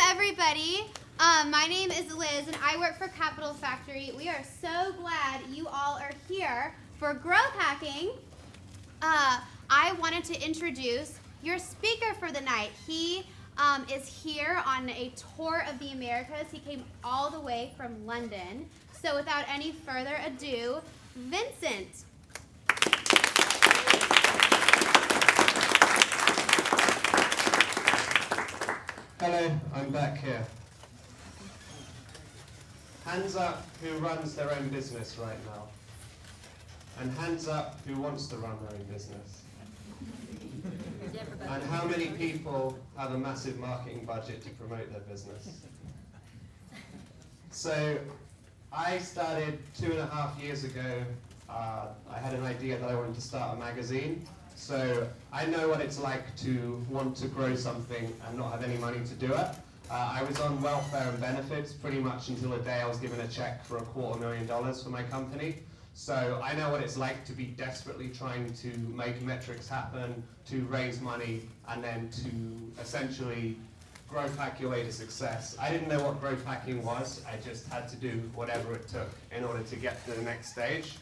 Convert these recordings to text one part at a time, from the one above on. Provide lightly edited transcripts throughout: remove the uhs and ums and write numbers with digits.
everybody. My name is Liz, and I work for Capital Factory. We are so glad you all are here for Growth Hacking. I wanted to introduce your speaker for the night. He is here on a tour of the Americas. He came all the way from London. So without any further ado, Vincent. Hello, I'm back here. Hands up who runs their own business right now. And hands up who wants to run their own business. And how many people have a massive marketing budget to promote their business? So I started 2.5 years ago. I had an idea that I wanted to start a magazine. So I know what it's like to want to grow something and not have any money to do it. I was on welfare and benefits pretty much until the day I was given a check for $250,000 for my company. So I know what it's like to be desperately trying to make metrics happen, to raise money, and then to essentially growth hack your way to success. I didn't know what growth hacking was. I just had to do whatever it took in order to get to the next stage.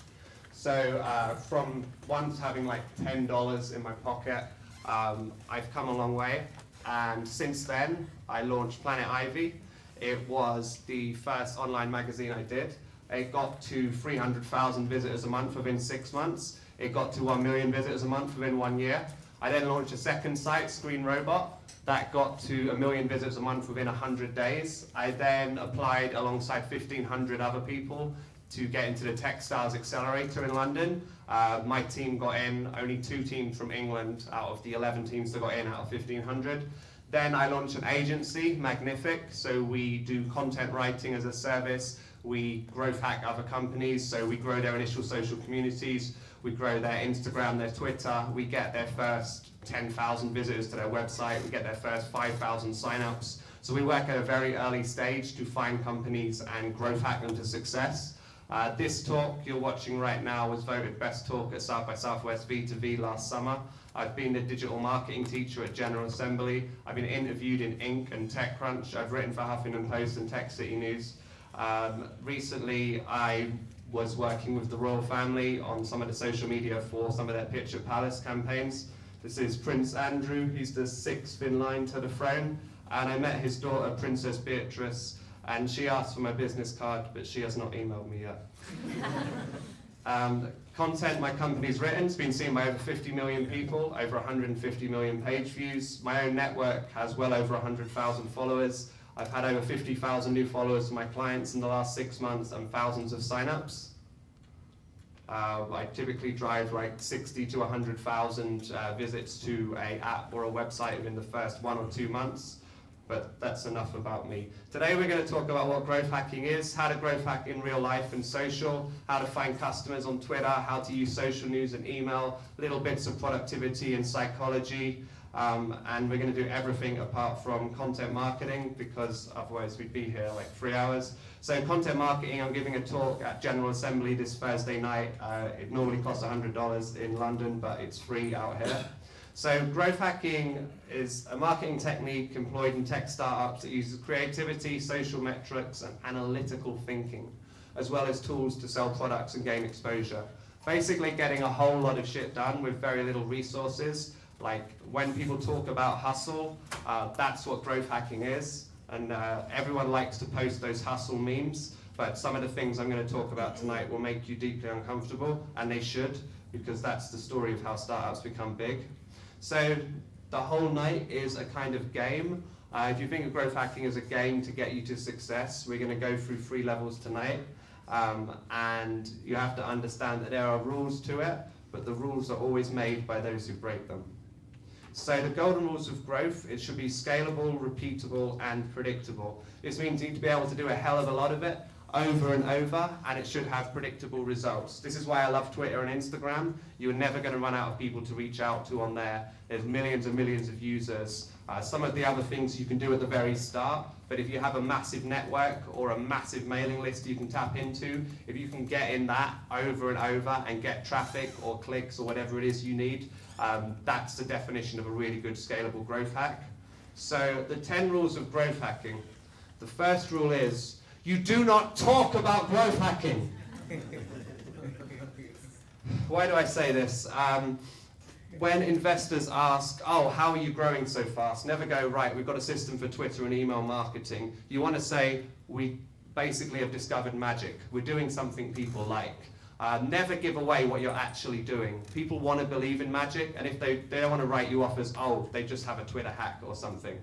So from once having like $10 in my pocket, I've come a long way. And since then, I launched Planet Ivy. It was the first online magazine I did. It got to 300,000 visitors a month within 6 months. It got to 1 million visitors a month within 1 year. I then launched a second site, Screen Robot. That got to 1 million visitors a month within 100 days. I then applied alongside 1,500 other people to get into the Textiles Accelerator in London. My team got in, only 2 teams from England out of the 11 teams that got in out of 1,500. Then I launched an agency, Magnific, so we do content writing as a service. We growth hack other companies, so we grow their initial social communities, we grow their Instagram, their Twitter, we get their first 10,000 visitors to their website, we get their first 5,000 signups. So we work at a very early stage to find companies and growth hack them to success. This talk you're watching right now was voted best talk at South by Southwest V2V last summer. I've been the digital marketing teacher at General Assembly. I've been interviewed in Inc. and TechCrunch. I've written for Huffington Post and Tech City News. Recently, I was working with the royal family on some of the social media for some of their Picture Palace campaigns. This is Prince Andrew. He's the 6th in line to the throne. And I met his daughter, Princess Beatrice, and she asked for my business card, but she has not emailed me yet. Content my company's written has been seen by over 50 million people, over 150 million page views. My own network has well over 100,000 followers. I've had over 50,000 new followers for my clients in the last 6 months and thousands of signups. I typically drive like 60 to 100,000 visits to an app or a website within the first 1 or 2 months. But that's enough about me. Today we're going to talk about what growth hacking is, how to growth hack in real life and social, how to find customers on Twitter, how to use social news and email, little bits of productivity and psychology, and we're going to do everything apart from content marketing because otherwise we'd be here like 3 hours. So content marketing, I'm giving a talk at General Assembly this Thursday night. It normally costs $100 in London, but it's free out here. So growth hacking is a marketing technique employed in tech startups that uses creativity, social metrics, and analytical thinking, as well as tools to sell products and gain exposure. Basically getting a whole lot of shit done with very little resources. Like when people talk about hustle, that's what growth hacking is. And everyone likes to post those hustle memes, but some of the things I'm going to talk about tonight will make you deeply uncomfortable, and they should, because that's the story of how startups become big. So the whole night is a kind of game. If you think of growth hacking as a game to get you to success, we're going to go through 3 levels tonight. And you have to understand that there are rules to it, but the rules are always made by those who break them. So the golden rules of growth, it should be scalable, repeatable, and predictable. This means you need to be able to do a hell of a lot of it over and over, and it should have predictable results. This is why I love Twitter and Instagram. You're never going to run out of people to reach out to on there. There's millions and millions of users. Some of the other things you can do at the very start, but if you have a massive network or a massive mailing list you can tap into, if you can get in that over and over and get traffic or clicks or whatever it is you need, that's the definition of a really good scalable growth hack. So the 10 rules of growth hacking. The first rule is, you do not talk about growth hacking. Why do I say this? When investors ask, oh, how are you growing so fast? Never go, right, we've got a system for Twitter and email marketing. You want to say, we basically have discovered magic. We're doing something people like. Never give away what you're actually doing. People want to believe in magic, and if they don't want to write you off as, oh, they just have a Twitter hack or something.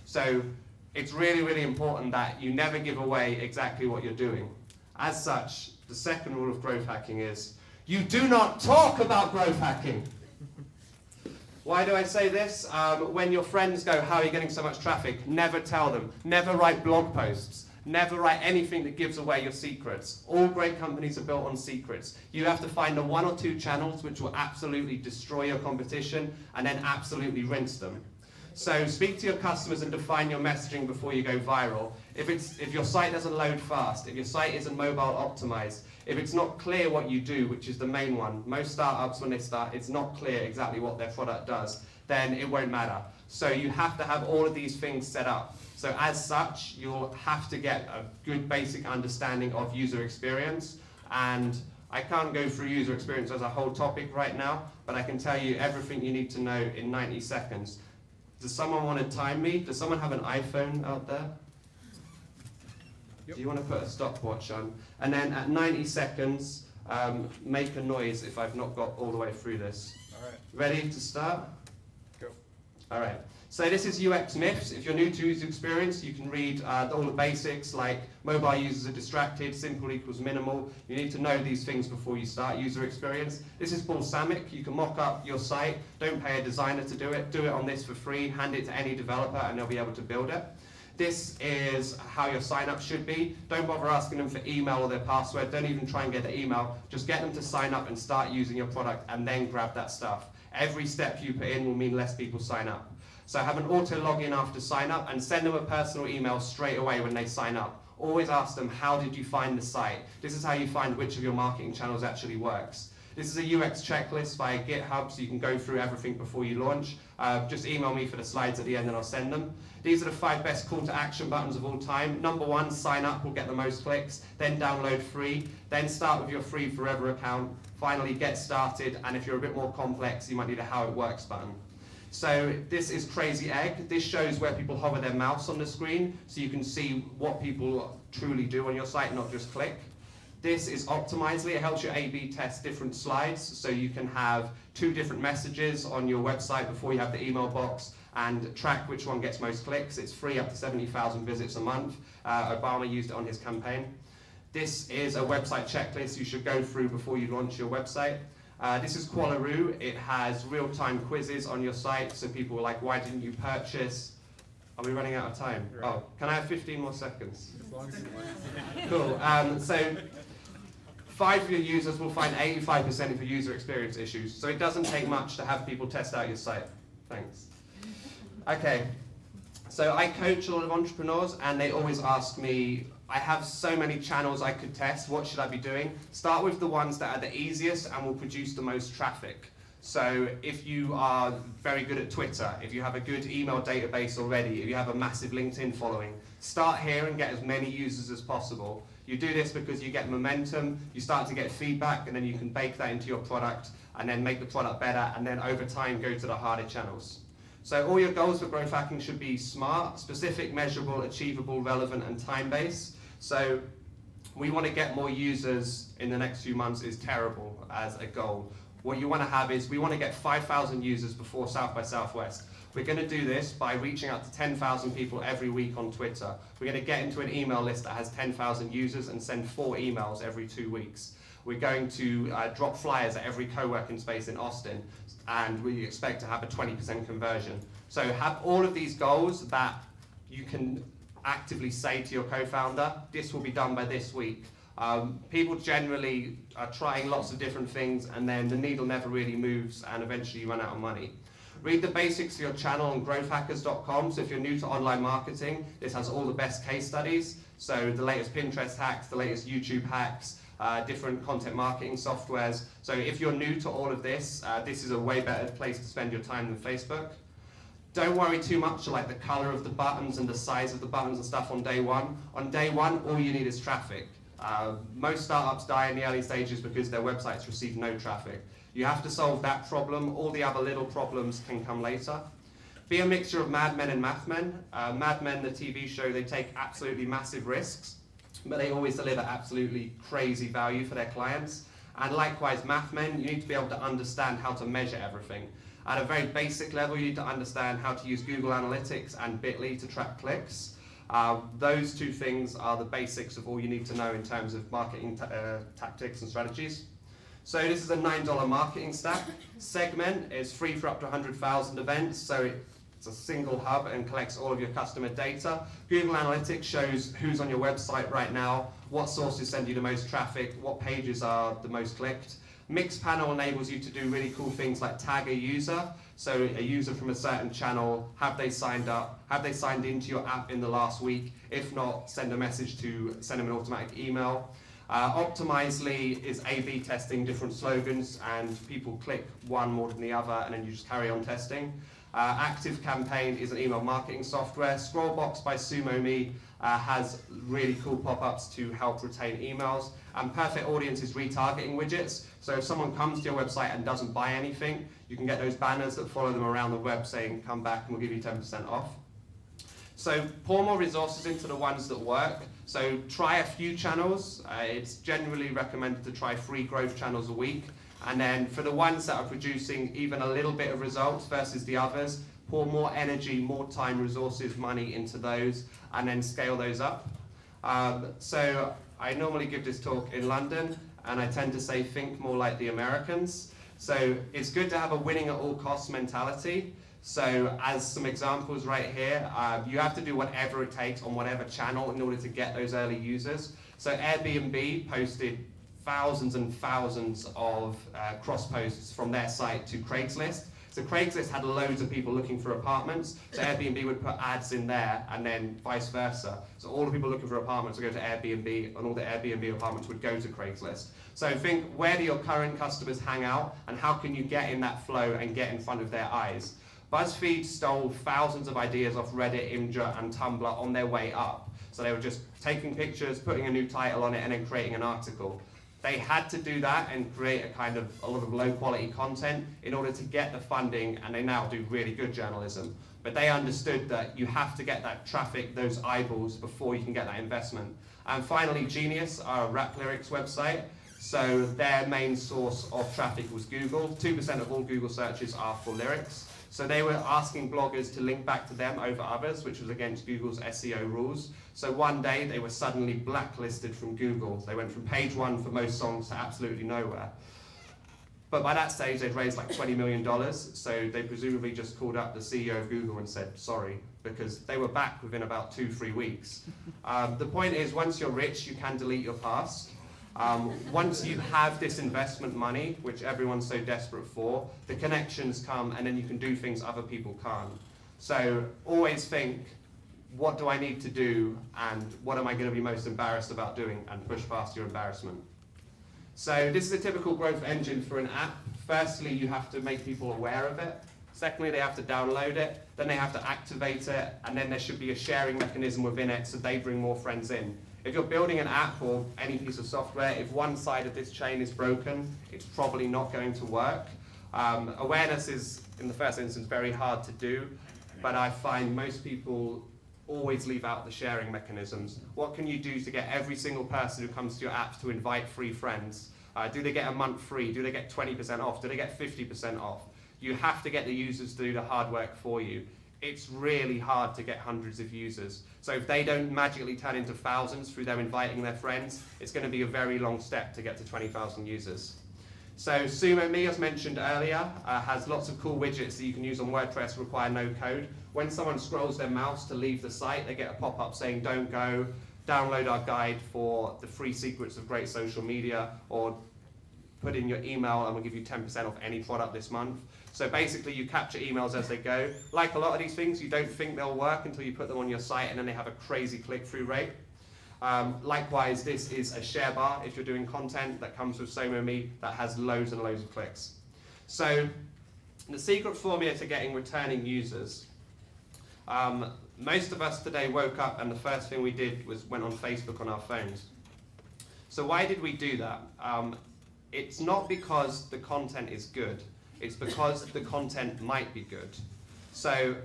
So it's really, really important that you never give away exactly what you're doing. As such, the second rule of growth hacking is, you do not talk about growth hacking. Why do I say this? When your friends go, how are you getting so much traffic? Never tell them. Never write blog posts. Never write anything that gives away your secrets. All great companies are built on secrets. You have to find the 1 or 2 channels which will absolutely destroy your competition and then absolutely rinse them. So speak to your customers and define your messaging before you go viral. If your site doesn't load fast, if your site isn't mobile optimized, if it's not clear what you do, which is the main one, most startups when they start, it's not clear exactly what their product does, then it won't matter. So you have to have all of these things set up. So as such, you'll have to get a good basic understanding of user experience. And I can't go through user experience as a whole topic right now, but I can tell you everything you need to know in 90 seconds. Does someone want to time me? Does someone have an iPhone out there? Yep. Do you want to put a stopwatch on? And then at 90 seconds, make a noise if I've not got all the way through this. All right. Ready to start? Go. All right. So this is UX myths. If you're new to user experience, you can read all the basics like mobile users are distracted, simple equals minimal. You need to know these things before you start user experience. This is balsamic. You can mock up your site. Don't pay a designer to do it. Do it on this for free. Hand it to any developer and they'll be able to build it. This is how your sign-up should be. Don't bother asking them for email or their password. Don't even try and get the email. Just get them to sign up and start using your product and then grab that stuff. Every step you put in will mean less people sign up. So have an auto login after sign up and send them a personal email straight away when they sign up. Always ask them, how did you find the site? This is how you find which of your marketing channels actually works. This is a UX checklist via GitHub, so you can go through everything before you launch. Just email me for the slides at the end and I'll send them. These are the 5 best call to action buttons of all time. Number 1, sign up will get the most clicks. Then download free. Then start with your free forever account. Finally, get started. And if you're a bit more complex, you might need a how it works button. So this is Crazy Egg. This shows where people hover their mouse on the screen, so you can see what people truly do on your site, not just click. This is Optimizely. It helps you A/B test different slides, so you can have 2 different messages on your website before you have the email box and track which one gets most clicks. It's free up to 70,000 visits a month. Obama used it on his campaign. This is a website checklist you should go through before you launch your website. This is Qualaroo. It has real-time quizzes on your site, so people are like, why didn't you purchase? Are we running out of time? Right. Oh, can I have 15 more seconds? As long as you want. Cool. So 5 of your users will find 85% of your user experience issues. So it doesn't take much to have people test out your site. Thanks. Okay. So I coach a lot of entrepreneurs, and they always ask me, I have so many channels I could test, what should I be doing? Start with the ones that are the easiest and will produce the most traffic. So if you are very good at Twitter, if you have a good email database already, if you have a massive LinkedIn following, start here and get as many users as possible. You do this because you get momentum, you start to get feedback, and then you can bake that into your product and then make the product better, and then over time go to the harder channels. So all your goals for growth hacking should be smart, specific, measurable, achievable, relevant, and time-based. So we want to get more users in the next few months is terrible as a goal. What you want to have is we want to get 5,000 users before South by Southwest. We're going to do this by reaching out to 10,000 people every week on Twitter. We're going to get into an email list that has 10,000 users and send 4 emails every 2 weeks. We're going to drop flyers at every co-working space in Austin, and we expect to have a 20% conversion. So have all of these goals that you can actively say to your co-founder, this will be done by this week. People generally are trying lots of different things, and then the needle never really moves, and eventually you run out of money. Read the basics for your channel on growthhackers.com. So if you're new to online marketing, this has all the best case studies. So the latest Pinterest hacks, the latest YouTube hacks, different content marketing softwares. So if you're new to all of this, this is a way better place to spend your time than Facebook. Don't worry too much like the color of the buttons and the size of the buttons and stuff on day one. On day one, all you need is traffic. Most startups die in the early stages because their websites receive no traffic. You have to solve that problem. All the other little problems can come later. Be a mixture of madmen and mathmen. Mad Men, the TV show, they take absolutely massive risks, but they always deliver absolutely crazy value for their clients. And likewise, mathmen, you need to be able to understand how to measure everything. At a very basic level, you need to understand how to use Google Analytics and Bitly to track clicks. Those two things are the basics of all you need to know in terms of marketing tactics and strategies. So this is a $9 marketing stack. Segment is free for up to 100,000 events, so it's a single hub and collects all of your customer data. Google Analytics shows who's on your website right now, what sources send you the most traffic, what pages are the most clicked. Mixpanel enables you to do really cool things like tag a user. So a user from a certain channel, have they signed up? Have they signed into your app in the last week? If not, send a message to send them an automatic email. Optimizely is A/B testing different slogans, and people click one more than the other, and then you just carry on testing. Active Campaign is an email marketing software. Scrollbox by SumoMe has really cool pop-ups to help retain emails. And Perfect Audience is retargeting widgets. So if someone comes to your website and doesn't buy anything, you can get those banners that follow them around the web saying, come back and we'll give you 10% off. So pour more resources into the ones that work. So try a few channels. It's generally recommended to try 3 growth channels a week. And then for the ones that are producing even a little bit of results versus the others, pour more energy, more time, resources, money into those, and then scale those up. So I normally give this talk in London, and I tend to say, think more like the Americans. So it's good to have a winning at all costs mentality. So as some examples right here, you have to do whatever it takes on whatever channel in order to get those early users. So Airbnb posted thousands and thousands of cross posts from their site to Craigslist. So Craigslist had loads of people looking for apartments, so Airbnb would put ads in there and then vice versa. So all the people looking for apartments would go to Airbnb, and all the Airbnb apartments would go to Craigslist. So think, where do your current customers hang out, and how can you get in that flow and get in front of their eyes? BuzzFeed stole thousands of ideas off Reddit, Imgur, and Tumblr on their way up. So they were just taking pictures, putting a new title on it, and then creating an article. They had to do that and create a lot of low quality content in order to get the funding, and they now do really good journalism. But they understood that you have to get that traffic, those eyeballs, before you can get that investment. And finally, Genius, our rap lyrics website. So their main source of traffic was Google. 2% of all Google searches are for lyrics. So they were asking bloggers to link back to them over others, which was against Google's SEO rules. So one day they were suddenly blacklisted from Google. They went from page 1 for most songs to absolutely nowhere. But by that stage they'd raised like $20 million, so they presumably just called up the CEO of Google and said sorry, because they were back within about 2-3 weeks. The point is, once you're rich, you can delete your past. Once you have this investment money, which everyone's so desperate for, the connections come, and then you can do things other people can't. So always think, what do I need to do, and what am I going to be most embarrassed about doing, and push past your embarrassment. So this is a typical growth engine for an app. Firstly, you have to make people aware of it. Secondly, they have to download it, then they have to activate it, and then there should be a sharing mechanism within it so they bring more friends in. If you're building an app or any piece of software, if one side of this chain is broken, it's probably not going to work. Awareness is, in the first instance, very hard to do, but I find most people always leave out the sharing mechanisms. What can you do to get every single person who comes to your app to invite 3 friends? Do they get a month free? Do they get 20% off? Do they get 50% off? You have to get the users to do the hard work for you. It's really hard to get hundreds of users. So if they don't magically turn into thousands through them inviting their friends, it's going to be a very long step to get to 20,000 users. So SumoMe, as mentioned earlier, has lots of cool widgets that you can use on WordPress, require no code. When someone scrolls their mouse to leave the site, they get a pop-up saying, don't go, download our guide for the 3 secrets of great social media, or put in your email and we'll give you 10% off any product this month. So basically you capture emails as they go. Like a lot of these things, you don't think they'll work until you put them on your site, and then they have a crazy click-through rate. Likewise, this is a share bar if you're doing content that comes with SomoMe that has loads and loads of clicks. So the secret formula to getting returning users Most of us today woke up and the first thing we did was went on Facebook on our phones. So why did we do that? It's not because the content is good. It's because the content might be good. So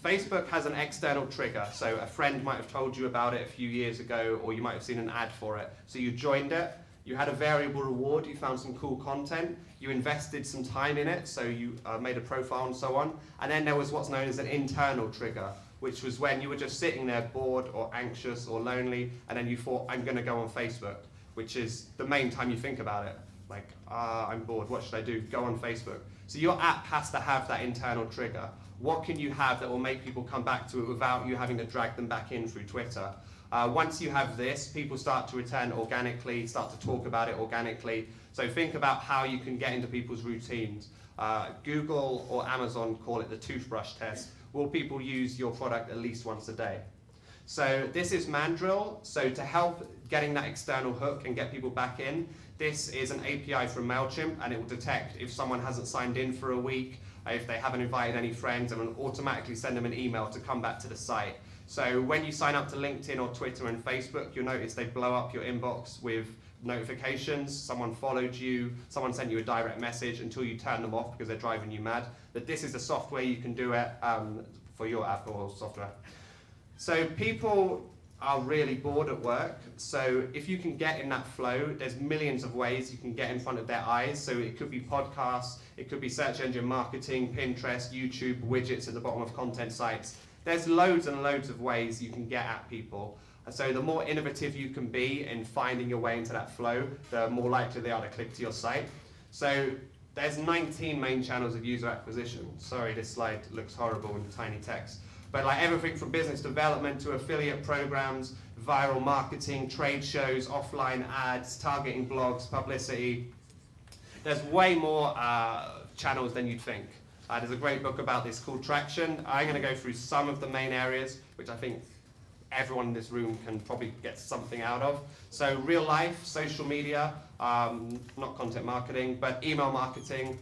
Facebook has an external trigger. So a friend might have told you about it a few years ago, or you might have seen an ad for it. So you joined it, you had a variable reward, you found some cool content, you invested some time in it, so you made a profile and so on. And then there was what's known as an internal trigger, which was when you were just sitting there bored or anxious or lonely, and then you thought, I'm going to go on Facebook, which is the main time you think about it. Like, I'm bored, what should I do? Go on Facebook. So your app has to have that internal trigger. What can you have that will make people come back to it without you having to drag them back in through Twitter? Once you have this, people start to return organically, start to talk about it organically. So think about how you can get into people's routines. Google or Amazon call it the toothbrush test. Will people use your product at least once a day? So this is Mandrill. So to help getting that external hook and get people back in, this is an API from MailChimp, and it will detect if someone hasn't signed in for a week, if they haven't invited any friends, and will automatically send them an email to come back to the site. So when you sign up to LinkedIn or Twitter and Facebook, you'll notice they blow up your inbox with notifications, someone followed you, someone sent you a direct message, until you turn them off because they're driving you mad. But this is the software you can do it for your app or software. So people are really bored at work. So if you can get in that flow, there's millions of ways you can get in front of their eyes. So it could be podcasts, it could be search engine marketing, Pinterest, YouTube, widgets at the bottom of content sites. There's loads and loads of ways you can get at people. So the more innovative you can be in finding your way into that flow, the more likely they are to click to your site. So there's 19 main channels of user acquisition. Sorry, this slide looks horrible in tiny text. But like everything from business development to affiliate programs, viral marketing, trade shows, offline ads, targeting blogs, publicity. There's way more channels than you'd think. There's a great book about this called Traction. I'm going to go through some of the main areas, which I think everyone in this room can probably get something out of. So real life, social media, not content marketing, but email marketing.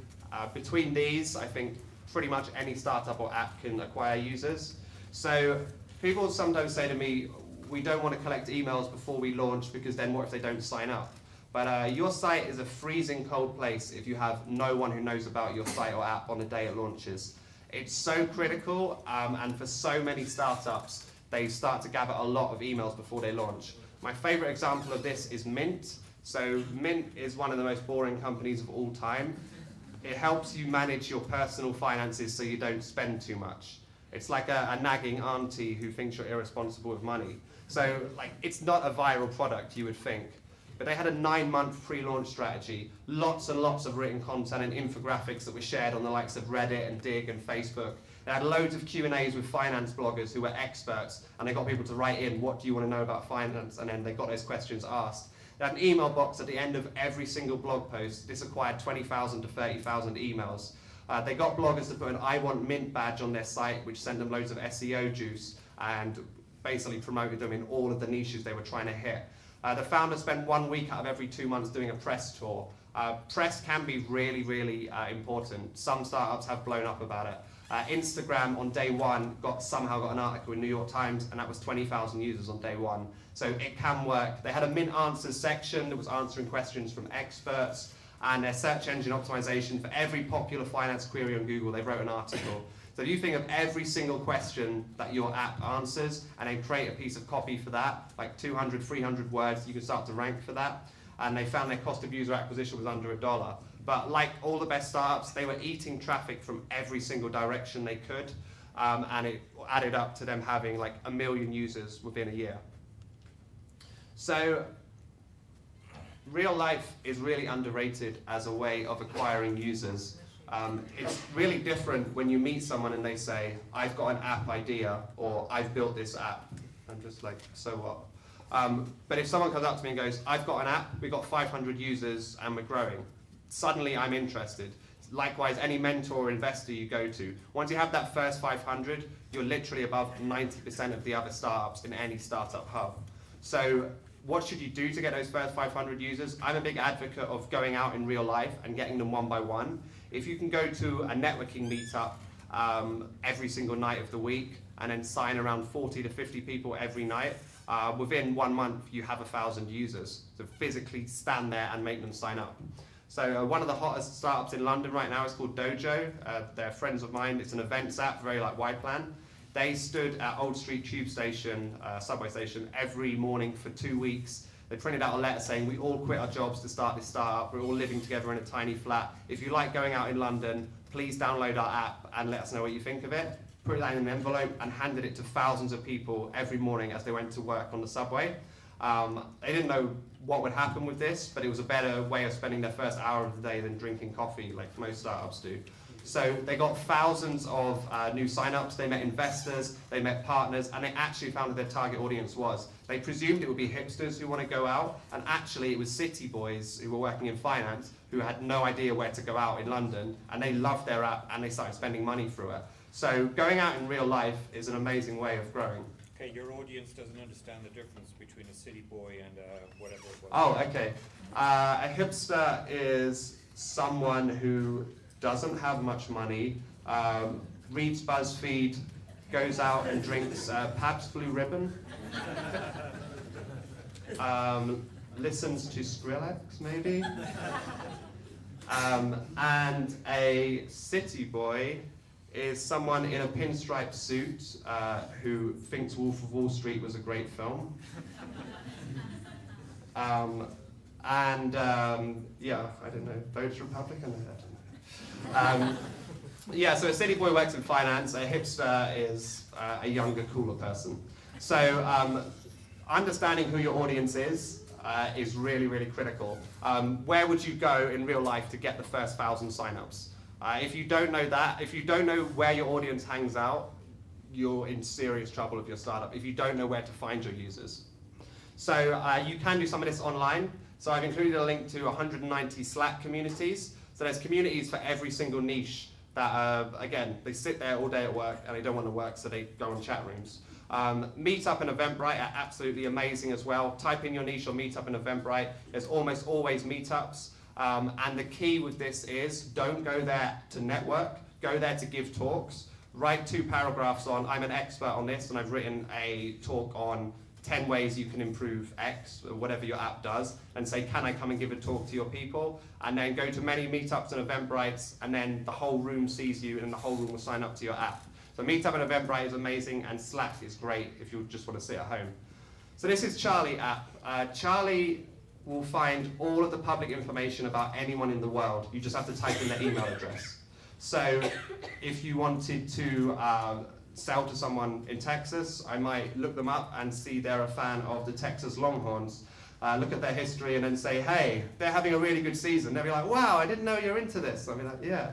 Between these, I think pretty much any startup or app can acquire users. So people sometimes say to me, we don't want to collect emails before we launch because then what if they don't sign up? But your site is a freezing cold place if you have no one who knows about your site or app on the day it launches. It's so critical, and for so many startups, they start to gather a lot of emails before they launch. My favorite example of this is Mint. So Mint is one of the most boring companies of all time. It helps you manage your personal finances so you don't spend too much. It's like a nagging auntie who thinks you're irresponsible with money. So like, it's not a viral product, you would think. But they had a 9-month pre-launch strategy, lots and lots of written content and infographics that were shared on the likes of Reddit and Dig and Facebook. They had loads of Q&As with finance bloggers who were experts, and they got people to write in, what do you want to know about finance? And then they got those questions asked. They had an email box at the end of every single blog post. This acquired 20,000 to 30,000 emails. They got bloggers to put an I Want Mint badge on their site, which sent them loads of SEO juice and basically promoted them in all of the niches they were trying to hit. The founder spent 1 week out of every 2 months doing a press tour. Press can be really, really important. Some startups have blown up about it. Instagram on day one somehow got an article in New York Times, and that was 20,000 users on day one. So it can work. They had a Mint Answers section that was answering questions from experts, and their search engine optimization for every popular finance query on Google, they wrote an article. So if you think of every single question that your app answers and then create a piece of copy for that, like 200, 300 words, you can start to rank for that. And they found their cost of user acquisition was under $1. But like all the best startups, they were eating traffic from every single direction they could. And it added up to them having like 1 million users within a year. So real life is really underrated as a way of acquiring users. It's really different when you meet someone and they say, I've got an app idea, or I've built this app. I'm just like, so what? But if someone comes up to me and goes, I've got an app, we've got 500 users and we're growing, suddenly I'm interested. Likewise, any mentor or investor you go to, once you have that first 500, you're literally above 90% of the other startups in any startup hub. So what should you do to get those first 500 users? I'm a big advocate of going out in real life and getting them one by one. If you can go to a networking meetup every single night of the week, and then sign around 40 to 50 people every night. Within 1 month, you have 1,000 users. So physically stand there and make them sign up. So one of the hottest startups in London right now is called Dojo. They're friends of mine. It's an events app, very like YPlan. They stood at Old Street Tube Station, subway station, every morning for 2 weeks. They printed out a letter saying, we all quit our jobs to start this startup. We're all living together in a tiny flat. If you like going out in London, please download our app and let us know what you think of it. Put that in an envelope and handed it to thousands of people every morning as they went to work on the subway. They didn't know what would happen with this, but it was a better way of spending their first hour of the day than drinking coffee like most startups do. So they got thousands of new signups, they met investors, they met partners, and they actually found that their target audience was. They presumed it would be hipsters who want to go out, and actually it was city boys who were working in finance who had no idea where to go out in London, and they loved their app and they started spending money through it. So going out in real life is an amazing way of growing. Okay, your audience doesn't understand the difference between a city boy and whatever it was. Oh, okay. A hipster is someone who doesn't have much money, reads BuzzFeed, goes out and drinks Pabst Blue Ribbon, listens to Skrillex maybe, and a city boy is someone in a pinstripe suit who thinks Wolf of Wall Street was a great film. Yeah, I don't know, votes Republican? I don't know. Yeah, so a city boy works in finance, a hipster is a younger, cooler person. So understanding who your audience is really, really critical. Where would you go in real life to get the first 1,000 signups? If you don't know that, if you don't know where your audience hangs out, you're in serious trouble with your startup, if you don't know where to find your users. So you can do some of this online. So I've included a link to 190 Slack communities. So there's communities for every single niche that, again, they sit there all day at work and they don't want to work, so they go on chat rooms. Meetup and Eventbrite are absolutely amazing as well. Type in your niche on Meetup and Eventbrite. There's almost always meetups. And the key with this is don't go there to network, go there to give talks. Write 2 paragraphs on, I'm an expert on this, and I've written a talk on 10 ways you can improve X, or whatever your app does, and say, can I come and give a talk to your people? And then go to many meetups and Eventbrites, and then the whole room sees you, and the whole room will sign up to your app. So Meetup and Eventbrite is amazing, and Slack is great if you just want to sit at home. So this is Charlie app. Charlie will find all of the public information about anyone in the world. You just have to type in their email address. So if you wanted to sell to someone in Texas, I might look them up and see they're a fan of the Texas Longhorns. Look at their history and then say, hey, they're having a really good season. They'll be like, wow, I didn't know you're into this. I'll be like, yeah.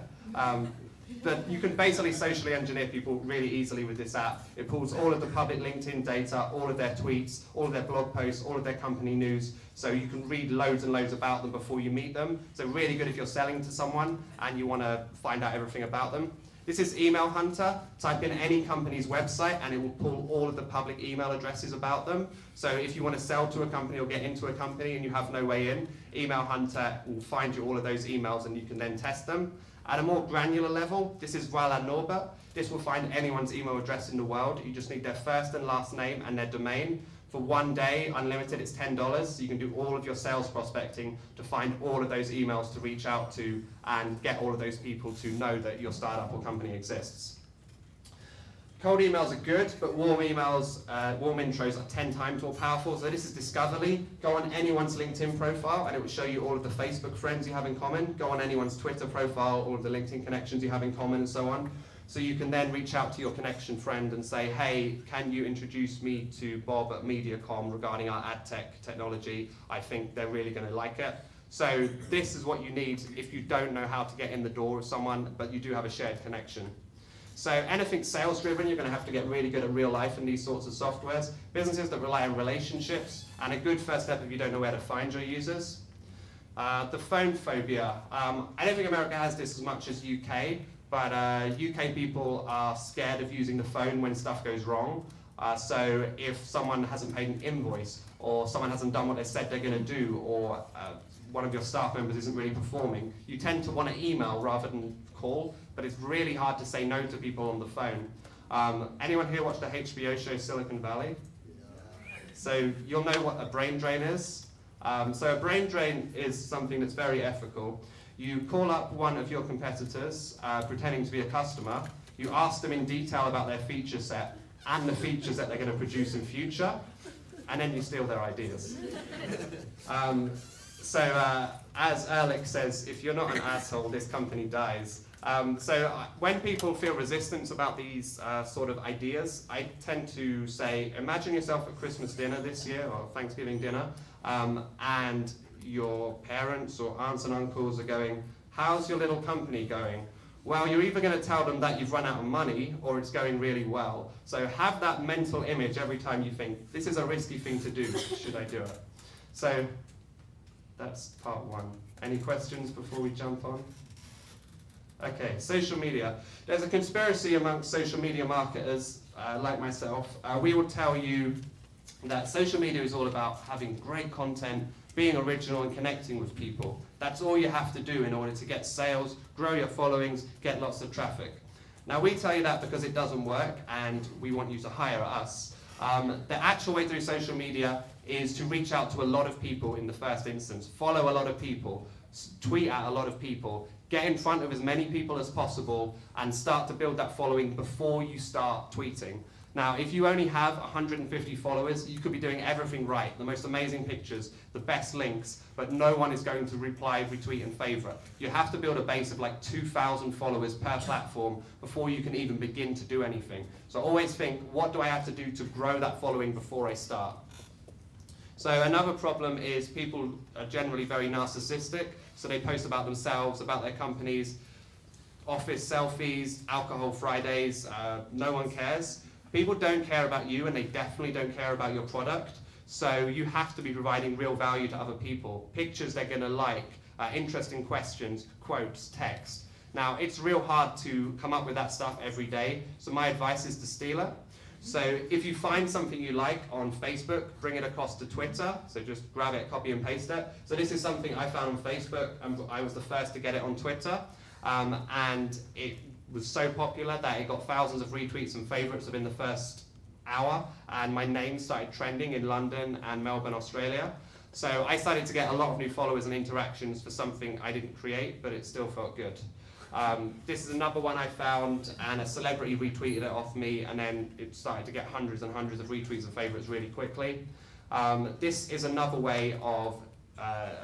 But you can basically socially engineer people really easily with this app. It pulls all of the public LinkedIn data, all of their tweets, all of their blog posts, all of their company news, so you can read loads and loads about them before you meet them. So really good if you're selling to someone and you want to find out everything about them. This is Email Hunter. Type in any company's website and it will pull all of the public email addresses about them. So if you want to sell to a company or get into a company and you have no way in, Email Hunter will find you all of those emails and you can then test them. At a more granular level, this is Voilà Norbert. This will find anyone's email address in the world. You just need their first and last name and their domain. For 1 day, unlimited, it's $10. So you can do all of your sales prospecting to find all of those emails to reach out to and get all of those people to know that your startup or company exists. Cold emails are good, but warm emails, warm intros are 10 times more powerful. So this is Discoverly. Go on anyone's LinkedIn profile and it will show you all of the Facebook friends you have in common. Go on anyone's Twitter profile, all of the LinkedIn connections you have in common and so on. So you can then reach out to your connection friend and say, hey, can you introduce me to Bob at Mediacom regarding our ad tech technology? I think they're really going to like it. So this is what you need if you don't know how to get in the door with someone, but you do have a shared connection. So anything sales driven, you're going to have to get really good at real life in these sorts of softwares. Businesses that rely on relationships, and a good first step if you don't know where to find your users. The phone phobia. I don't think America has this as much as UK, but UK people are scared of using the phone when stuff goes wrong. So if someone hasn't paid an invoice, or someone hasn't done what they said they're going to do, or one of your staff members isn't really performing, you tend to want to email rather than call. but it's really hard to say no to people on the phone. Anyone here watch the HBO show Silicon Valley? So you'll know what a brain drain is. So a brain drain is something that's very ethical. You call up one of your competitors, pretending to be a customer. You ask them in detail about their feature set and the features that they're going to produce in future, and then you steal their ideas. As Ehrlich says, if you're not an asshole, this company dies. When people feel resistance about these sort of ideas, I tend to say, imagine yourself at Christmas dinner this year, or Thanksgiving dinner, and your parents or aunts and uncles are going, how's your little company going? Well, you're either going to tell them that you've run out of money or it's going really well. So have that mental image every time you think, this is a risky thing to do, should I do it? So that's part one. Any questions before we jump on? Okay, social media. There's a conspiracy amongst social media marketers like myself. We will tell you that social media is all about having great content, being original and connecting with people. That's all you have to do in order to get sales, grow your followings, get lots of traffic. Now we tell you that because it doesn't work and we want you to hire us. The actual way to do social media is to reach out to a lot of people in the first instance, follow a lot of people, tweet at a lot of people, get in front of as many people as possible and start to build that following before you start tweeting. Now, if you only have 150 followers, you could be doing everything right, the most amazing pictures, the best links, but no one is going to reply, retweet, and favorite. You have to build a base of like 2,000 followers per platform before you can even begin to do anything. So always think, what do I have to do to grow that following before I start? So another problem is people are generally very narcissistic, so they post about themselves, about their companies, office selfies, alcohol Fridays, no one cares. People don't care about you and they definitely don't care about your product, so you have to be providing real value to other people. Pictures they're going to like, interesting questions, quotes, text. Now, it's real hard to come up with that stuff every day, so my advice is to steal it. So if you find something you like on Facebook, bring it across to Twitter. So just grab it, copy and paste it. So this is something I found on Facebook, and I was the first to get it on Twitter. And it was so popular that it got thousands of retweets and favorites within the first hour. And my name started trending in London and Melbourne, Australia. So I started to get a lot of new followers and interactions for something I didn't create, but it still felt good. This is another one I found, and a celebrity retweeted it off me, and then it started to get hundreds and hundreds of retweets and favorites really quickly. This is another way of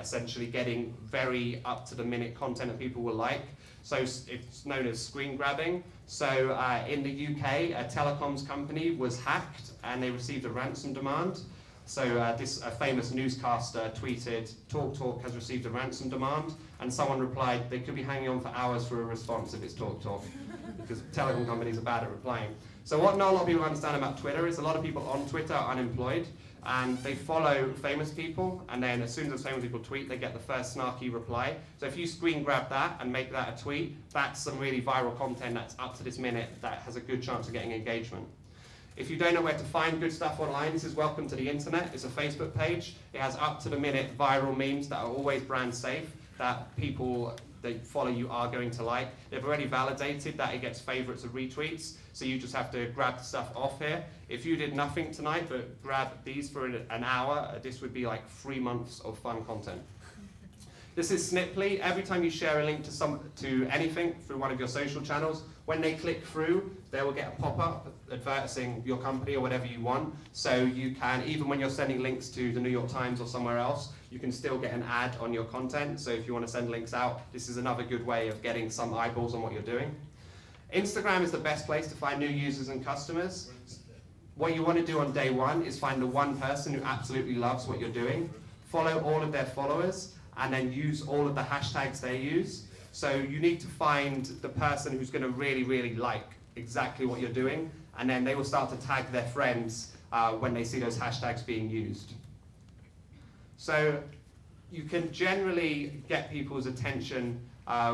essentially getting very up-to-the-minute content that people will like. So it's known as screen grabbing. So in the UK, a telecoms company was hacked, and they received a ransom demand. So a famous newscaster tweeted, "TalkTalk has received a ransom demand," and someone replied, "They could be hanging on for hours for a response if it's TalkTalk," because telecom companies are bad at replying. So what not a lot of people understand about Twitter is a lot of people on Twitter are unemployed, and they follow famous people, and then as soon as those famous people tweet, they get the first snarky reply. So if you screen grab that and make that a tweet, that's some really viral content that's up to this minute that has a good chance of getting engagement. If you don't know where to find good stuff online, this is Welcome to the Internet. It's a Facebook page. It has up-to-the-minute viral memes that are always brand safe, that people that follow you are going to like. They've already validated that it gets favorites and retweets, so you just have to grab the stuff off here. If you did nothing tonight but grab these for an hour, this would be like 3 months of fun content. This is Sniply. Every time you share a link to anything through one of your social channels, when they click through, they will get a pop-up advertising your company or whatever you want. So you can, even when you're sending links to the New York Times or somewhere else, you can still get an ad on your content. So if you want to send links out, this is another good way of getting some eyeballs on what you're doing. Instagram is the best place to find new users and customers. What you want to do on day one is find the one person who absolutely loves what you're doing, follow all of their followers, and then use all of the hashtags they use. So you need to find the person who's going to really, really like exactly what you're doing, and then they will start to tag their friends when they see those hashtags being used. So you can generally get people's attention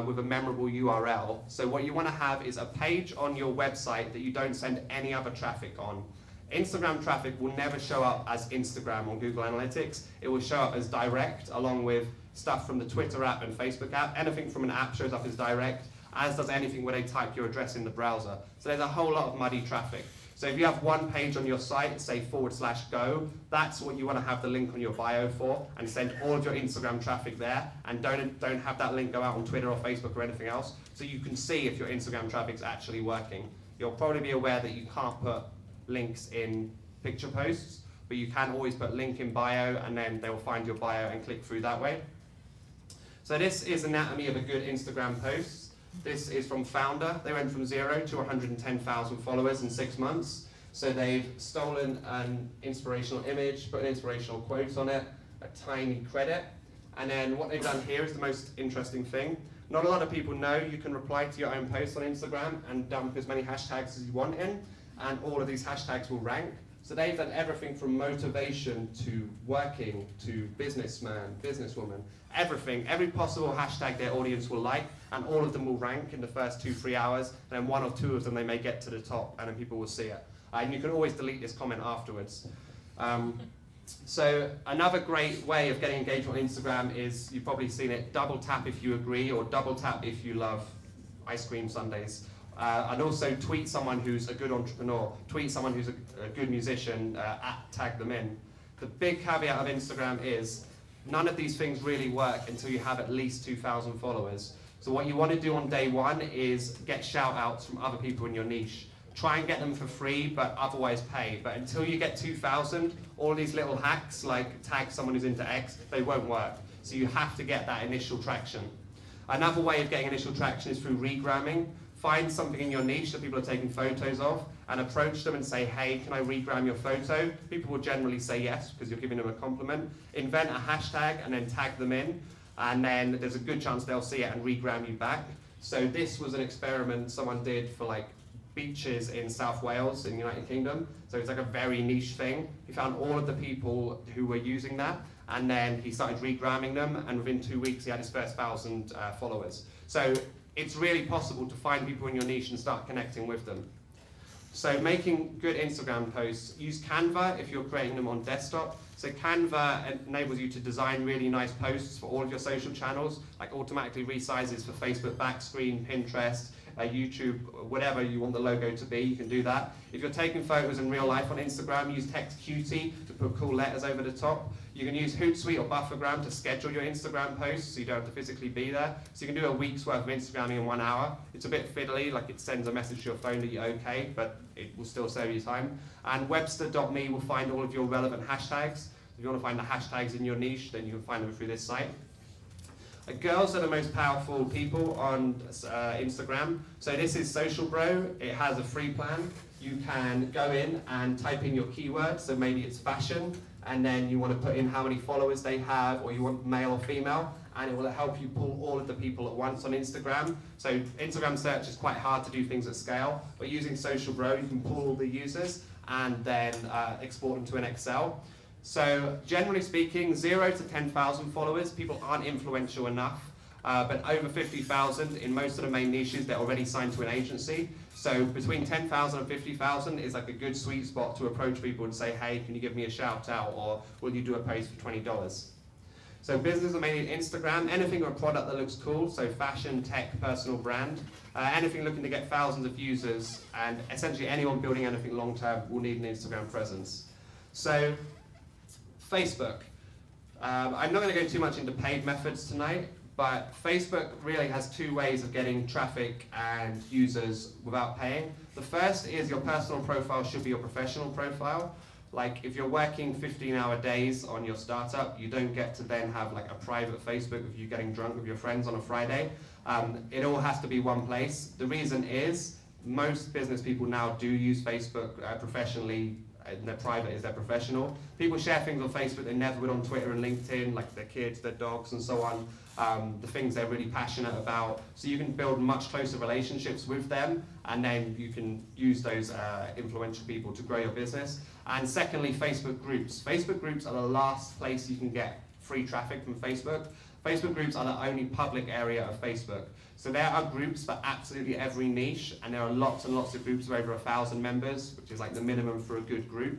with a memorable URL. So what you want to have is a page on your website that you don't send any other traffic on. Instagram traffic will never show up as Instagram on Google Analytics. It will show up as direct, along with stuff from the Twitter app and Facebook app. Anything from an app shows up as direct. as does anything where they type your address in the browser. So there's a whole lot of muddy traffic. So if you have one page on your site, say /go, that's what you want to have the link on your bio for, and send all of your Instagram traffic there, and don't have that link go out on Twitter or Facebook or anything else, so you can see if your Instagram traffic's actually working. You'll probably be aware that you can't put links in picture posts, but you can always put link in bio, and then they'll find your bio and click through that way. So this is anatomy of a good Instagram post. This is from Founder. They went from 0 to 110,000 followers in 6 months. So they've stolen an inspirational image, put an inspirational quote on it, a tiny credit, and then what they've done here is the most interesting thing. Not a lot of people know you can reply to your own posts on Instagram and dump as many hashtags as you want in, and all of these hashtags will rank. So they've done everything from motivation to working to businessman, businesswoman, everything, every possible hashtag their audience will like, and all of them will rank in the first 2-3 hours, and then 1 or 2 of them they may get to the top, and then people will see it. And you can always delete this comment afterwards. So another great way of getting engagement on Instagram is, you've probably seen it, double tap if you agree, or double tap if you love ice cream sundaes. And also tweet someone who's a good entrepreneur, tweet someone who's a good musician, tag them in. The big caveat of Instagram is, none of these things really work until you have at least 2,000 followers. So what you want to do on day one is get shout outs from other people in your niche. Try and get them for free, but otherwise pay. But until you get 2,000, all these little hacks, like tag someone who's into X, they won't work. So you have to get that initial traction. Another way of getting initial traction is through regramming. Find something in your niche that people are taking photos of, and approach them and say, hey, can I regram your photo? People will generally say yes, because you're giving them a compliment. Invent a hashtag and then tag them in, and then there's a good chance they'll see it and regram you back. So this was an experiment someone did for like beaches in South Wales in the United Kingdom. So it's like a very niche thing. He found all of the people who were using that, and then he started regramming them, and within 2 weeks he had his first 1,000 followers. So it's really possible to find people in your niche and start connecting with them. So making good Instagram posts, use Canva if you're creating them on desktop. So Canva enables you to design really nice posts for all of your social channels, like automatically resizes for Facebook backscreen, Pinterest, YouTube, whatever you want the logo to be, you can do that. If you're taking photos in real life on Instagram, use TextQt to put cool letters over the top. You can use Hootsuite or Buffergram to schedule your Instagram posts, so you don't have to physically be there. So you can do a week's worth of Instagramming in 1 hour. It's a bit fiddly, like it sends a message to your phone that you're okay, but it will still save you time. And Webster.me will find all of your relevant hashtags. If you want to find the hashtags in your niche, then you can find them through this site. Girls are the most powerful people on Instagram. So this is Social Bro. It has a free plan. You can go in and type in your keywords. So maybe it's fashion, and then you want to put in how many followers they have, or you want male or female, and it will help you pull all of the people at once on Instagram. So Instagram search is quite hard to do things at scale, but using Social Bro, you can pull all the users and then export them to an Excel. So generally speaking, 0 to 10,000 followers, people aren't influential enough, but over 50,000 in most of the main niches, they're already signed to an agency. So between 10,000 and 50,000 is like a good sweet spot to approach people and say, hey, can you give me a shout out, or will you do a post for $20? So businesses are mainly Instagram, anything or a product that looks cool, so fashion, tech, personal brand, anything looking to get thousands of users, and essentially anyone building anything long term will need an Instagram presence. So Facebook. I'm not going to go too much into paid methods tonight, but Facebook really has 2 ways of getting traffic and users without paying. The first is your personal profile should be your professional profile. Like if you're working 15-hour days on your startup, you don't get to then have like a private Facebook of you getting drunk with your friends on a Friday. It all has to be one place. The reason is most business people now do use Facebook professionally. Their private is their professional. People share things on Facebook they never would on Twitter and LinkedIn, like their kids, their dogs, and so on. The things they're really passionate about. So you can build much closer relationships with them, and then you can use those influential people to grow your business. And secondly, Facebook groups. Facebook groups are the last place you can get free traffic from Facebook. Facebook groups are the only public area of Facebook. So there are groups for absolutely every niche, and there are lots and lots of groups of over 1,000 members, which is like the minimum for a good group.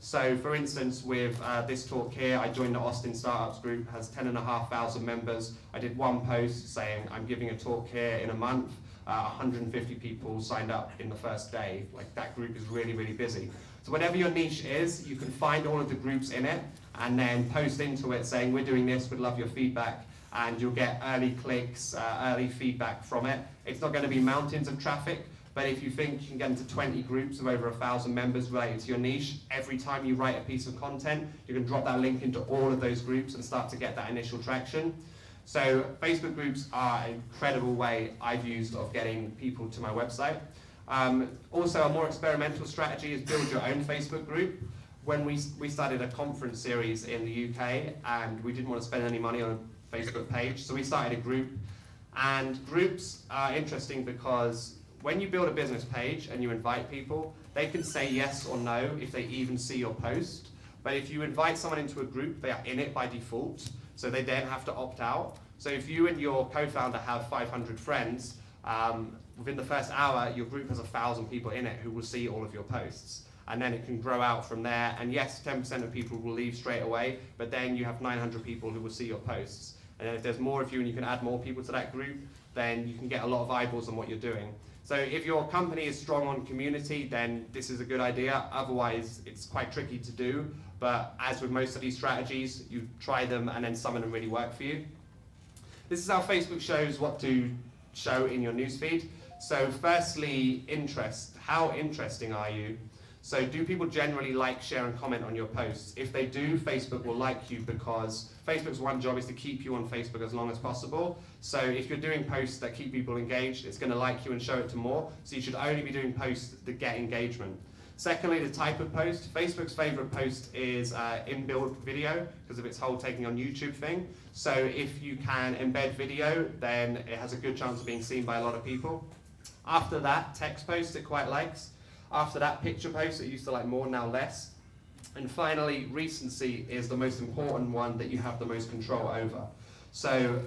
So for instance, with this talk here, I joined the Austin Startups group, has 10,500 members. I did one post saying I'm giving a talk here in a month. 150 people signed up in the first day. Like, that group is really, really busy. So whatever your niche is, you can find all of the groups in it and then post into it saying, we're doing this, we'd love your feedback, and you'll get early clicks, early feedback from it. It's not going to be mountains of traffic, but if you think you can get into 20 groups of over 1,000 members related to your niche, every time you write a piece of content, you can drop that link into all of those groups and start to get that initial traction. So Facebook groups are an incredible way I've used of getting people to my website. Also, a more experimental strategy is build your own Facebook group. When we started a conference series in the UK, and we didn't want to spend any money on a Facebook page, so we started a group. And groups are interesting because when you build a business page and you invite people, they can say yes or no if they even see your post. But if you invite someone into a group, they are in it by default, so they then have to opt out. So if you and your co-founder have 500 friends, within the first hour, your group has 1,000 people in it who will see all of your posts. And then it can grow out from there. And yes, 10% of people will leave straight away, but then you have 900 people who will see your posts. And then if there's more of you and you can add more people to that group, then you can get a lot of eyeballs on what you're doing. So if your company is strong on community, then this is a good idea. Otherwise, it's quite tricky to do. But as with most of these strategies, you try them and then some of them really work for you. This is how Facebook shows what to show in your newsfeed. So firstly, interest. How interesting are you? So do people generally like, share, and comment on your posts? If they do, Facebook will like you because Facebook's one job is to keep you on Facebook as long as possible. So if you're doing posts that keep people engaged, it's going to like you and show it to more. So you should only be doing posts that get engagement. Secondly, the type of post. Facebook's favorite post is inbuilt video because of its whole taking on YouTube thing. So if you can embed video, then it has a good chance of being seen by a lot of people. After that, text posts it quite likes. After that, picture posts it used to like more, now less. And finally, recency is the most important one that you have the most control over. So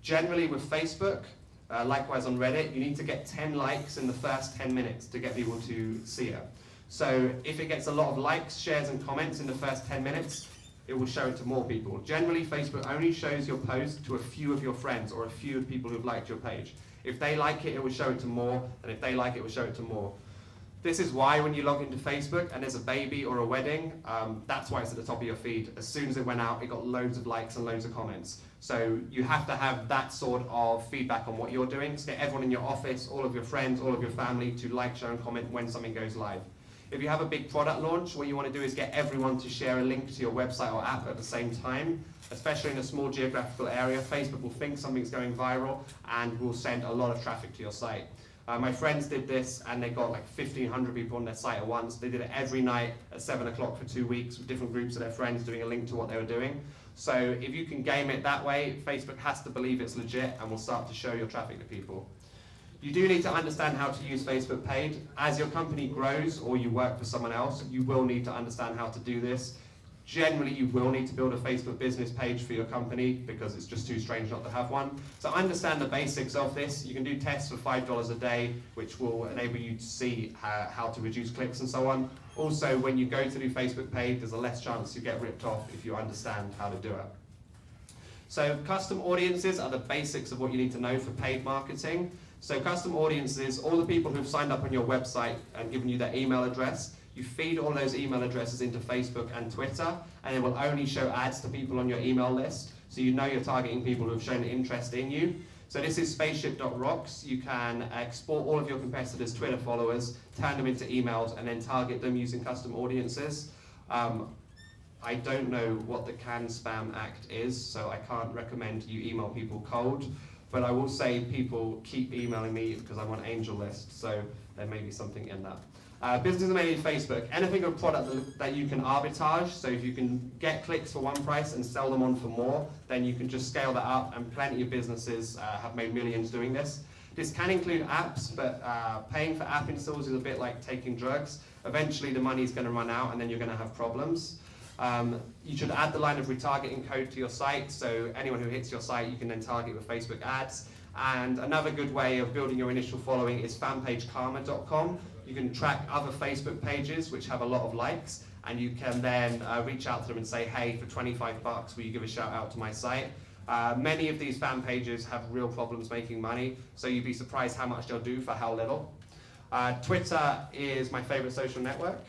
generally with Facebook, likewise on Reddit, you need to get 10 likes in the first 10 minutes to get people to see it. So if it gets a lot of likes, shares, and comments in the first 10 minutes, it will show it to more people. Generally, Facebook only shows your post to a few of your friends or a few people who've liked your page. If they like it, it will show it to more, and if they like it, it will show it to more. This is why when you log into Facebook and there's a baby or a wedding, that's why it's at the top of your feed. As soon as it went out, it got loads of likes and loads of comments. So you have to have that sort of feedback on what you're doing. So get everyone in your office, all of your friends, all of your family to like, share, and comment when something goes live. If you have a big product launch, what you want to do is get everyone to share a link to your website or app at the same time, especially in a small geographical area. Facebook will think something's going viral and will send a lot of traffic to your site. My friends did this and they got like 1,500 people on their site at once. They did it every night at 7 o'clock for 2 weeks with different groups of their friends doing a link to what they were doing. So if you can game it that way, Facebook has to believe it's legit and will start to show your traffic to people. You do need to understand how to use Facebook paid. As your company grows or you work for someone else, you will need to understand how to do this. Generally, you will need to build a Facebook business page for your company because it's just too strange not to have one. So understand the basics of this. You can do tests for $5 a day, which will enable you to see how to reduce clicks and so on. Also, when you go to do Facebook paid, there's a less chance you get ripped off if you understand how to do it. So custom audiences are the basics of what you need to know for paid marketing. So custom audiences, all the people who've signed up on your website and given you their email address, you feed all those email addresses into Facebook and Twitter, and it will only show ads to people on your email list. So you know you're targeting people who have shown interest in you. So this is spaceship.rocks. You can export all of your competitors' Twitter followers, turn them into emails, and then target them using custom audiences. I don't know what the Can Spam Act is, so I can't recommend you email people cold. But I will say people keep emailing me because I'm on Angel List, so there may be something in that. Business is mainly Facebook. Anything of product that you can arbitrage, so if you can get clicks for one price and sell them on for more, then you can just scale that up, and plenty of businesses have made millions doing this. This can include apps, but paying for app installs is a bit like taking drugs. Eventually the money's going to run out and then you're going to have problems. You should add the line of retargeting code to your site, so anyone who hits your site you can then target with Facebook ads. And another good way of building your initial following is fanpagekarma.com. You can track other Facebook pages which have a lot of likes, and you can then reach out to them and say, hey, for $25, will you give a shout out to my site? Many of these fan pages have real problems making money, so you'd be surprised how much they'll do for how little. Twitter is my favorite social network.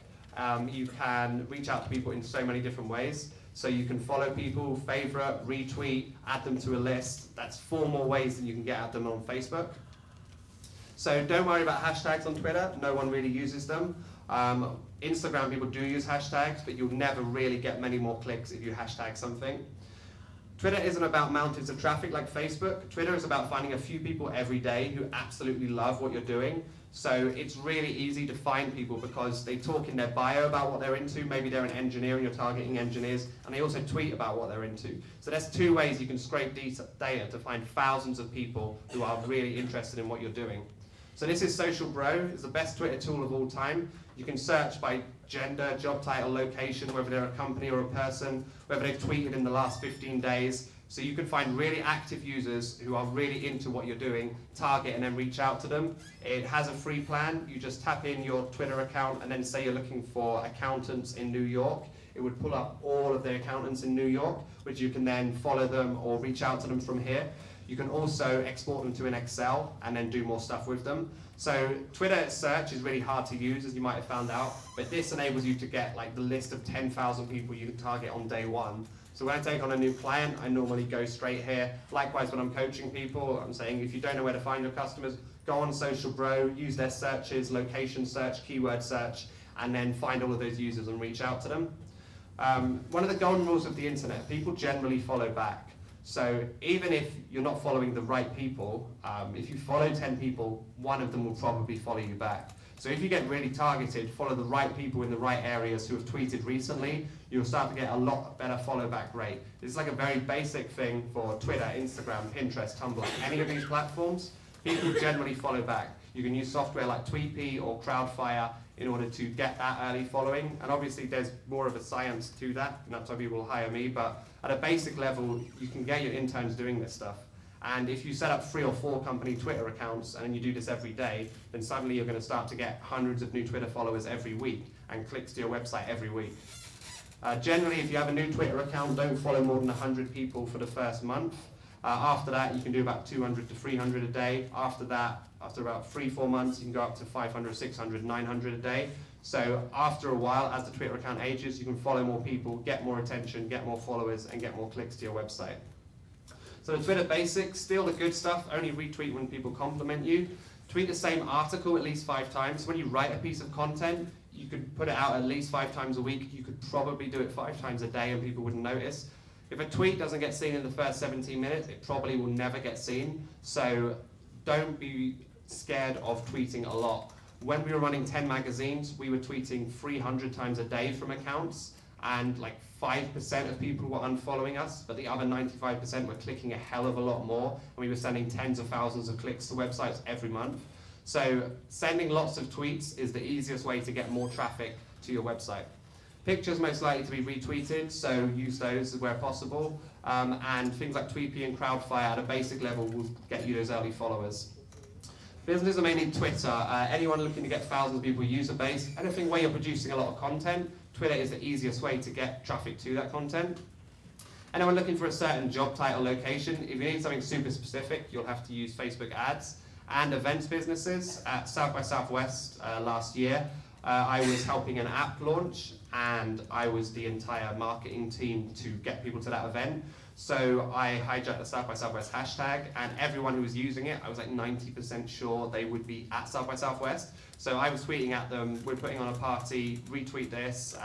You can reach out to people in so many different ways. So you can follow people, favorite, retweet, add them to a list. That's 4 more ways than you can get at them on Facebook. So don't worry about hashtags on Twitter. No one really uses them. Instagram, people do use hashtags, but you'll never really get many more clicks if you hashtag something. Twitter isn't about mountains of traffic like Facebook. Twitter is about finding a few people every day who absolutely love what you're doing. So it's really easy to find people because they talk in their bio about what they're into. Maybe they're an engineer and you're targeting engineers, and they also tweet about what they're into. So there's 2 ways you can scrape data to find thousands of people who are really interested in what you're doing. So this is Social Bro. It's the best Twitter tool of all time. You can search by gender, job title, location, whether they're a company or a person, whether they've tweeted in the last 15 days. So you can find really active users who are really into what you're doing, target and then reach out to them. It has a free plan. You just tap in your Twitter account and then say you're looking for accountants in New York. It would pull up all of the accountants in New York, which you can then follow them or reach out to them from here. You can also export them to an Excel and then do more stuff with them. So Twitter search is really hard to use, as you might have found out, but this enables you to get like the list of 10,000 people you can target on day 1. So when I take on a new client, I normally go straight here. Likewise, when I'm coaching people, I'm saying if you don't know where to find your customers, go on Social Bro, use their searches, location search, keyword search, and then find all of those users and reach out to them. One of the golden rules of the internet, people generally follow back. So even if you're not following the right people, if you follow 10 people, 1 of them will probably follow you back. So if you get really targeted, follow the right people in the right areas who have tweeted recently, you'll start to get a lot better follow back rate. It's like a very basic thing for Twitter, Instagram, Pinterest, Tumblr, any of these platforms. People generally follow back. You can use software like Tweetbee or Crowdfire in order to get that early following. And obviously there's more of a science to that, and that's why people will hire me, but at a basic level, you can get your interns doing this stuff. And if you set up 3 or 4 company Twitter accounts and you do this every day, then suddenly you're going to start to get hundreds of new Twitter followers every week and clicks to your website every week. Generally, if you have a new Twitter account, don't follow more than 100 people for the first month. After that, you can do about 200 to 300 a day. After that, after about 3-4 months, you can go up to 500, 600, 900 a day. So after a while, as the Twitter account ages, you can follow more people, get more attention, get more followers, and get more clicks to your website. So the Twitter basics, steal the good stuff, only retweet when people compliment you. Tweet the same article at least 5 times. When you write a piece of content, you could put it out at least 5 times a week. You could probably do it 5 times a day and people wouldn't notice. If a tweet doesn't get seen in the first 17 minutes, it probably will never get seen. So don't be scared of tweeting a lot. When we were running 10 magazines, we were tweeting 300 times a day from accounts, and like 5% of people were unfollowing us, but the other 95% were clicking a hell of a lot more, and we were sending tens of thousands of clicks to websites every month. So sending lots of tweets is the easiest way to get more traffic to your website. Pictures most likely to be retweeted, so use those where possible, and things like Tweetbee and Crowdfire at a basic level will get you those early followers. Businesses are mainly Twitter. Anyone looking to get thousands of people user base, anything where you're producing a lot of content, Twitter is the easiest way to get traffic to that content. Anyone looking for a certain job title location, if you need something super specific, you'll have to use Facebook ads. And events businesses. At South by Southwest last year, I was helping an app launch, and I was the entire marketing team to get people to that event. So I hijacked the South by Southwest hashtag, and everyone who was using it, I was like 90% sure they would be at South by Southwest. So I was tweeting at them, we're putting on a party, retweet this,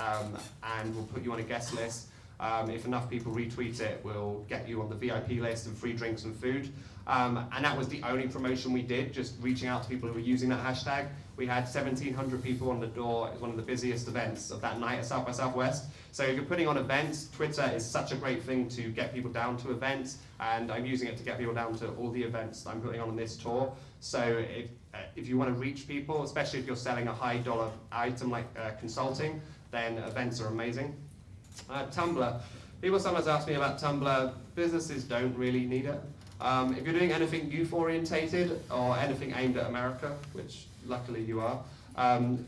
and we'll put you on a guest list. If enough people retweet it, we'll get you on the VIP list and free drinks and food. And that was the only promotion we did, just reaching out to people who were using that hashtag. We had 1,700 people on the door. It was one of the busiest events of that night at South by Southwest. So if you're putting on events, Twitter is such a great thing to get people down to events, and I'm using it to get people down to all the events that I'm putting on this tour. So if you want to reach people, especially if you're selling a high dollar item like consulting, then events are amazing. Tumblr. People sometimes ask me about Tumblr. Businesses don't really need it. If you're doing anything youth orientated or anything aimed at America, which luckily you are,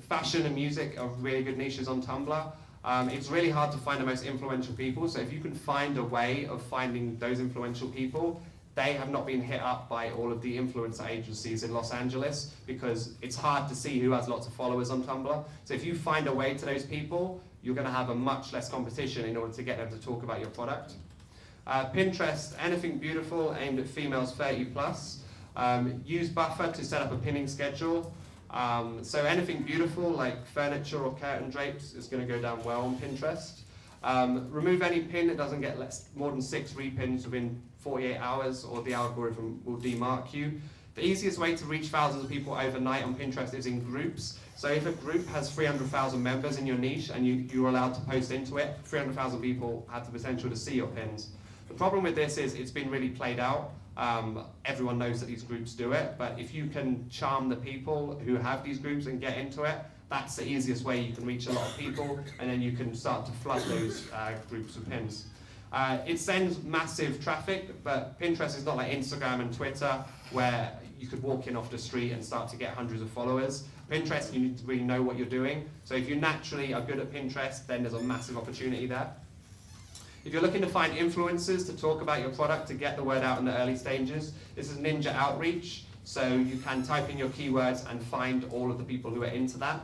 fashion and music are really good niches on Tumblr. It's really hard to find the most influential people, so if you can find a way of finding those influential people, they have not been hit up by all of the influencer agencies in Los Angeles, because it's hard to see who has lots of followers on Tumblr. So if you find a way to those people, you're going to have a much less competition in order to get them to talk about your product. Pinterest, anything beautiful aimed at females 30 plus. Use Buffer to set up a pinning schedule. So anything beautiful like furniture or curtain drapes is going to go down well on Pinterest. Remove any pin that doesn't get more than 6 repins within 48 hours, or the algorithm will demark you. The easiest way to reach thousands of people overnight on Pinterest is in groups. So if a group has 300,000 members in your niche and you're allowed to post into it, 300,000 people have the potential to see your pins. The problem with this is it's been really played out. Everyone knows that these groups do it, but if you can charm the people who have these groups and get into it, that's the easiest way you can reach a lot of people, and then you can start to flood those groups with pins. It sends massive traffic, but Pinterest is not like Instagram and Twitter, where you could walk in off the street and start to get hundreds of followers. Pinterest, you need to really know what you're doing. So if you naturally are good at Pinterest, then there's a massive opportunity there. If you're looking to find influencers to talk about your product to get the word out in the early stages, this is Ninja Outreach. So you can type in your keywords and find all of the people who are into that.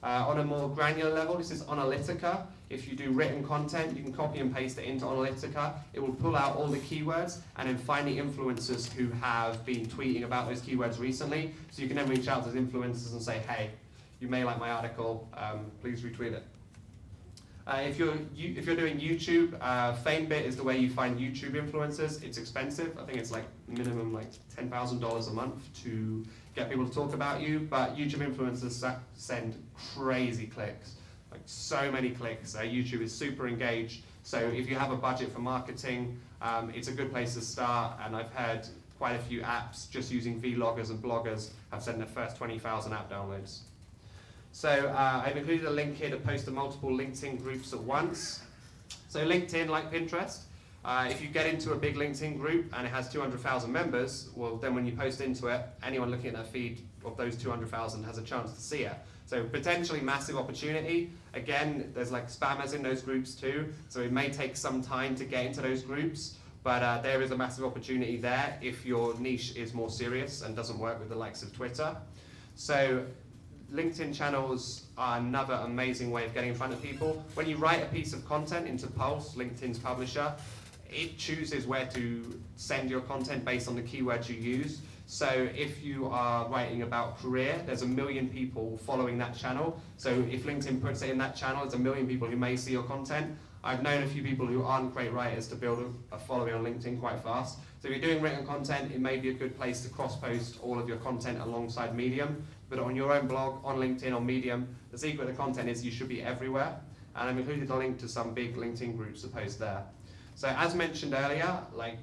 On a more granular level, this is Analytica. If you do written content, you can copy and paste it into Analytica. It will pull out all the keywords and then find the influencers who have been tweeting about those keywords recently. So you can then reach out to those influencers and say, hey, you may like my article, please retweet it. If you're doing YouTube, FameBit is the way you find YouTube influencers. It's expensive. I think it's like minimum like $10,000 a month to get people to talk about you. But YouTube influencers send crazy clicks, like so many clicks. YouTube is super engaged. So if you have a budget for marketing, it's a good place to start. And I've heard quite a few apps just using vloggers and bloggers have sent their first 20,000 app downloads. So I've included a link here to post to multiple LinkedIn groups at once. So LinkedIn, like Pinterest, if you get into a big LinkedIn group and it has 200,000 members, well then when you post into it, anyone looking at that feed of those 200,000 has a chance to see it. So potentially massive opportunity. Again, there's like spammers in those groups too, so it may take some time to get into those groups, but there is a massive opportunity there if your niche is more serious and doesn't work with the likes of Twitter. So LinkedIn channels are another amazing way of getting in front of people. When you write a piece of content into Pulse, LinkedIn's publisher, it chooses where to send your content based on the keywords you use. So if you are writing about career, there's 1 million people following that channel. So if LinkedIn puts it in that channel, there's 1 million people who may see your content. I've known a few people who aren't great writers to build a following on LinkedIn quite fast. So if you're doing written content, it may be a good place to cross-post all of your content alongside Medium. But on your own blog, on LinkedIn, on Medium, the secret of content is you should be everywhere. And I've included a link to some big LinkedIn groups to post there. So as mentioned earlier, like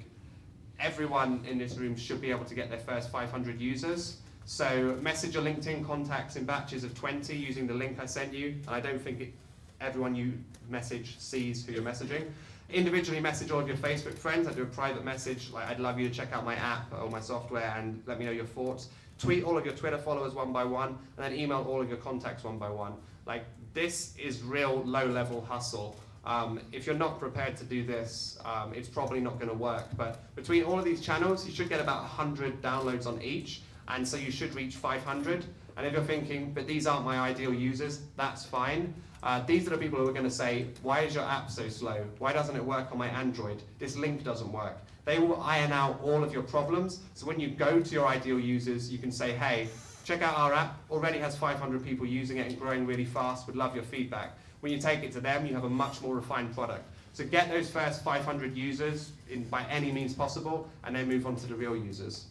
everyone in this room should be able to get their first 500 users. So message your LinkedIn contacts in batches of 20 using the link I sent you. And I don't think everyone you message sees who you're messaging. Individually message all of your Facebook friends. I do a private message, like I'd love you to check out my app or my software and let me know your thoughts. Tweet all of your Twitter followers one by one, and then email all of your contacts one by one. Like, this is real low-level hustle. If you're not prepared to do this, it's probably not going to work. But between all of these channels, you should get about 100 downloads on each, and so you should reach 500. And if you're thinking, but these aren't my ideal users, that's fine. These are the people who are going to say, why is your app so slow? Why doesn't it work on my Android? This link doesn't work. They will iron out all of your problems. So when you go to your ideal users, you can say, hey, check out our app. Already has 500 people using it and growing really fast. Would love your feedback. When you take it to them, you have a much more refined product. So get those first 500 users by any means possible, and then move on to the real users.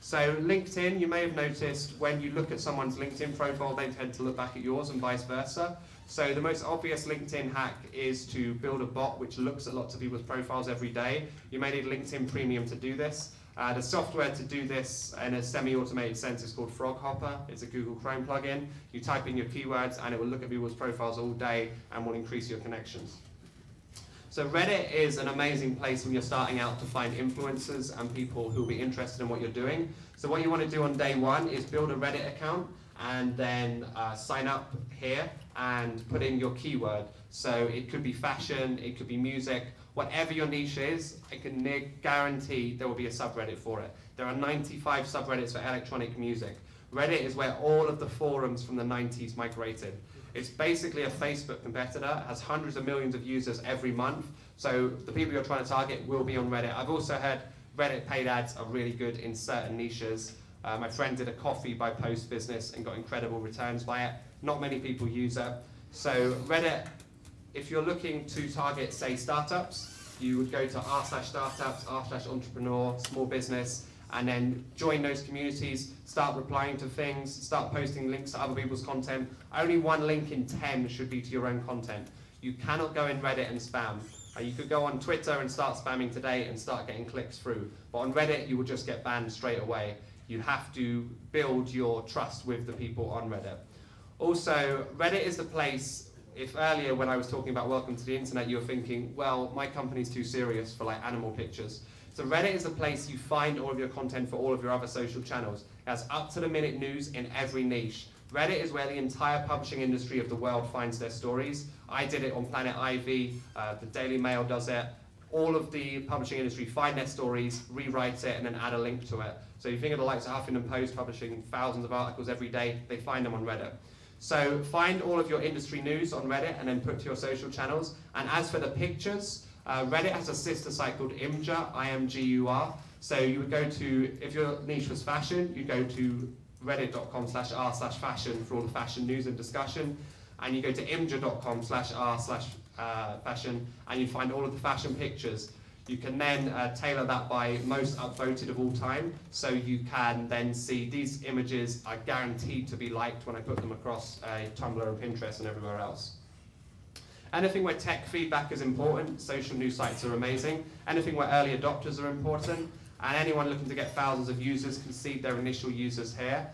So LinkedIn, you may have noticed when you look at someone's LinkedIn profile, they tend to look back at yours and vice versa. So the most obvious LinkedIn hack is to build a bot which looks at lots of people's profiles every day. You may need LinkedIn Premium to do this. The software to do this in a semi-automated sense is called Froghopper. It's a Google Chrome plugin. You type in your keywords and it will look at people's profiles all day and will increase your connections. So Reddit is an amazing place when you're starting out to find influencers and people who will be interested in what you're doing. So what you want to do on day one is build a Reddit account and then sign up here and put in your keyword. So it could be fashion, it could be music, whatever your niche is, I can guarantee there will be a subreddit for it. There are 95 subreddits for electronic music. Reddit is where all of the forums from the 90s migrated. It's basically a Facebook competitor, has hundreds of millions of users every month, so the people you're trying to target will be on Reddit. I've also heard Reddit paid ads are really good in certain niches. My friend did a coffee by post business and got incredible returns by it. Not many people use it. So Reddit, if you're looking to target, say, startups, you would go to r/startups, r/entrepreneur, small business, and then join those communities, start replying to things, start posting links to other people's content. Only one link in 10 should be to your own content. You cannot go in Reddit and spam. You could go on Twitter and start spamming today and start getting clicks through. But on Reddit, you will just get banned straight away. You have to build your trust with the people on Reddit. Also, Reddit is the place, if earlier when I was talking about welcome to the internet, you were thinking, well, my company's too serious for like animal pictures. So Reddit is the place you find all of your content for all of your other social channels. It has up-to-the-minute news in every niche. Reddit is where the entire publishing industry of the world finds their stories. I did it on Planet Ivy, the Daily Mail does it. All of the publishing industry find their stories, rewrite it, and then add a link to it. So you think of the likes of Huffington Post publishing thousands of articles every day, they find them on Reddit. So find all of your industry news on Reddit and then put to your social channels. And as for the pictures, Reddit has a sister site called Imgur, I-M-G-U-R. So you would go to, if your niche was fashion, you'd go to reddit.com/r/fashion for all the fashion news and discussion. And you go to imgur.com/r/fashion and you find all of the fashion pictures. You can then tailor that by most upvoted of all time. So you can then see these images are guaranteed to be liked when I put them across Tumblr and Pinterest and everywhere else. Anything where tech feedback is important, social news sites are amazing. Anything where early adopters are important, and anyone looking to get thousands of users can see their initial users here.